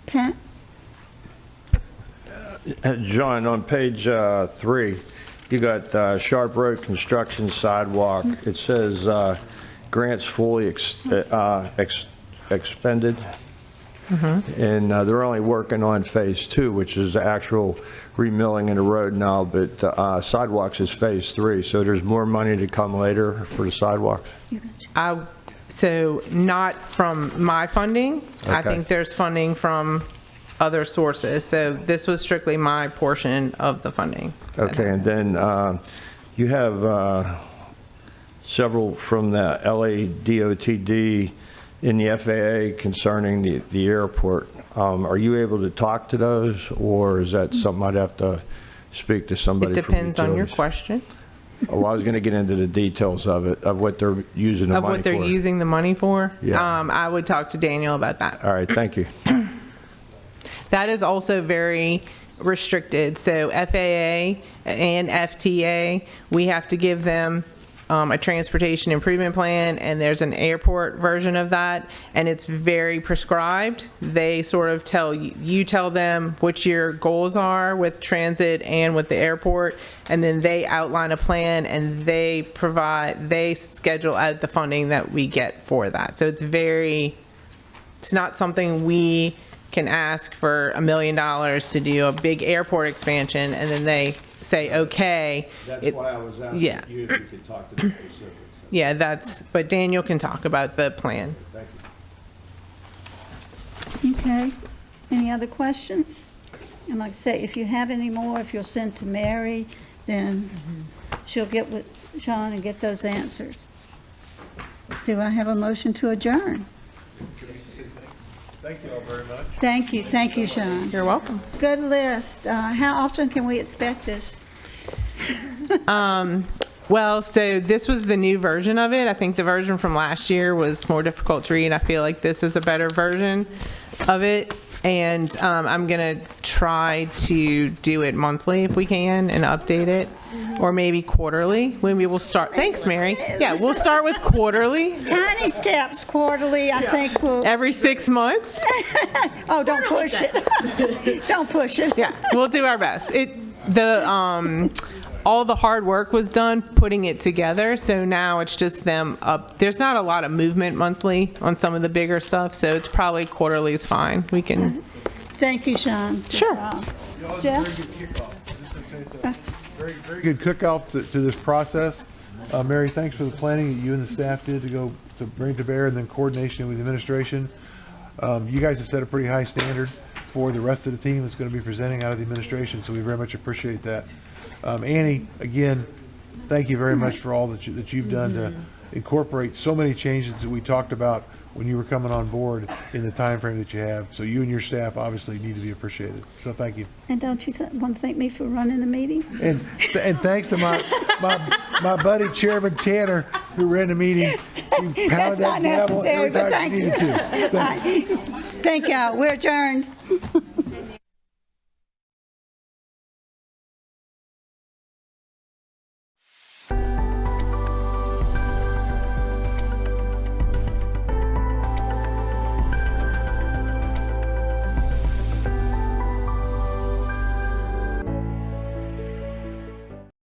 Speaker 1: Pat?
Speaker 6: John, on page 3, you got Sharp Road construction sidewalk. It says grants fully expended. And they're only working on phase 2, which is the actual remilling in the road now, but sidewalks is phase 3. So there's more money to come later for the sidewalks?
Speaker 12: So not from my funding. I
Speaker 6: Okay.
Speaker 12: think there's funding from other sources. So this was strictly my portion of the funding.
Speaker 6: Okay, and then you have several from the LADOTD in the FAA concerning the airport. Are you able to talk to those, or is that something I'd have to speak to somebody
Speaker 12: It
Speaker 6: from
Speaker 12: depends on your
Speaker 6: utilities?
Speaker 12: question.
Speaker 6: Well, I was going to get into the details of it, of what they're using the
Speaker 12: Of
Speaker 6: money
Speaker 12: what they're
Speaker 6: for.
Speaker 12: using the money for?
Speaker 6: Yeah.
Speaker 12: I would talk to Daniel about that.
Speaker 6: All right, thank you.
Speaker 12: That is also very restricted. So FAA and FTA, we have to give them a transportation improvement plan, and there's an airport version of that, and it's very prescribed. They sort of tell you tell them what your goals are with transit and with the airport, and then they outline a plan, and they schedule out the funding that we get for that. So it's not something we can ask for $1 million to do a big airport expansion, and then they say, okay.
Speaker 6: That's why I was asking
Speaker 12: Yeah.
Speaker 6: you if you could talk to the specifics.
Speaker 12: Yeah, but Daniel can talk about the plan.
Speaker 6: Thank you.
Speaker 1: Okay. Any other questions? And like I say, if you have any more, if you'll send to Mary, then she'll get with Sean and get those answers. Do I have a motion to adjourn?
Speaker 4: Thank you all very much.
Speaker 1: Thank you, Sean.
Speaker 12: You're welcome.
Speaker 1: Good list. How often can we expect this?
Speaker 12: Well, so this was the new version of it. I think the version from last year was more difficult to read. I feel like this is a better version of it. And I'm going to try to do it monthly if we can and update it, or maybe quarterly. Maybe we'll start. Thanks, Mary. Yeah, we'll start with quarterly.
Speaker 1: Tiny steps quarterly, I think we'll.
Speaker 12: Every 6 months.
Speaker 1: Oh, don't push it. Don't push it.
Speaker 12: Yeah, we'll do our best. All the hard work was done putting it together, so now it's just them up. There's not a lot of movement monthly on some of the bigger stuff, so it's probably quarterly is fine. We can.
Speaker 1: Thank you, Sean. Good
Speaker 12: Sure.
Speaker 1: job.
Speaker 4: Very
Speaker 1: Jeff?
Speaker 4: good kickoff. Just to say it's a very good kickoff to this process. Mary, thanks for the planning that you and the staff did to bring to bear, and then coordination with the administration. You guys have set a pretty high standard for the rest of the team that's going to be presenting out of the administration, so we very much appreciate that. Annie, again, thank you very much for all that you've done to incorporate so many changes that we talked about when you were coming on board in the time frame that you have. So you and your staff obviously need to be appreciated. So thank you.
Speaker 1: And don't you want to thank me for running the meeting?
Speaker 4: And thanks to my buddy Chairman Tanner, who ran the meeting. He pounded
Speaker 1: That's not
Speaker 4: that gavel
Speaker 1: necessary,
Speaker 4: every
Speaker 1: but
Speaker 4: time
Speaker 1: thank
Speaker 4: he
Speaker 1: you.
Speaker 4: needed to. Thanks.
Speaker 1: Thank y'all. We're adjourned.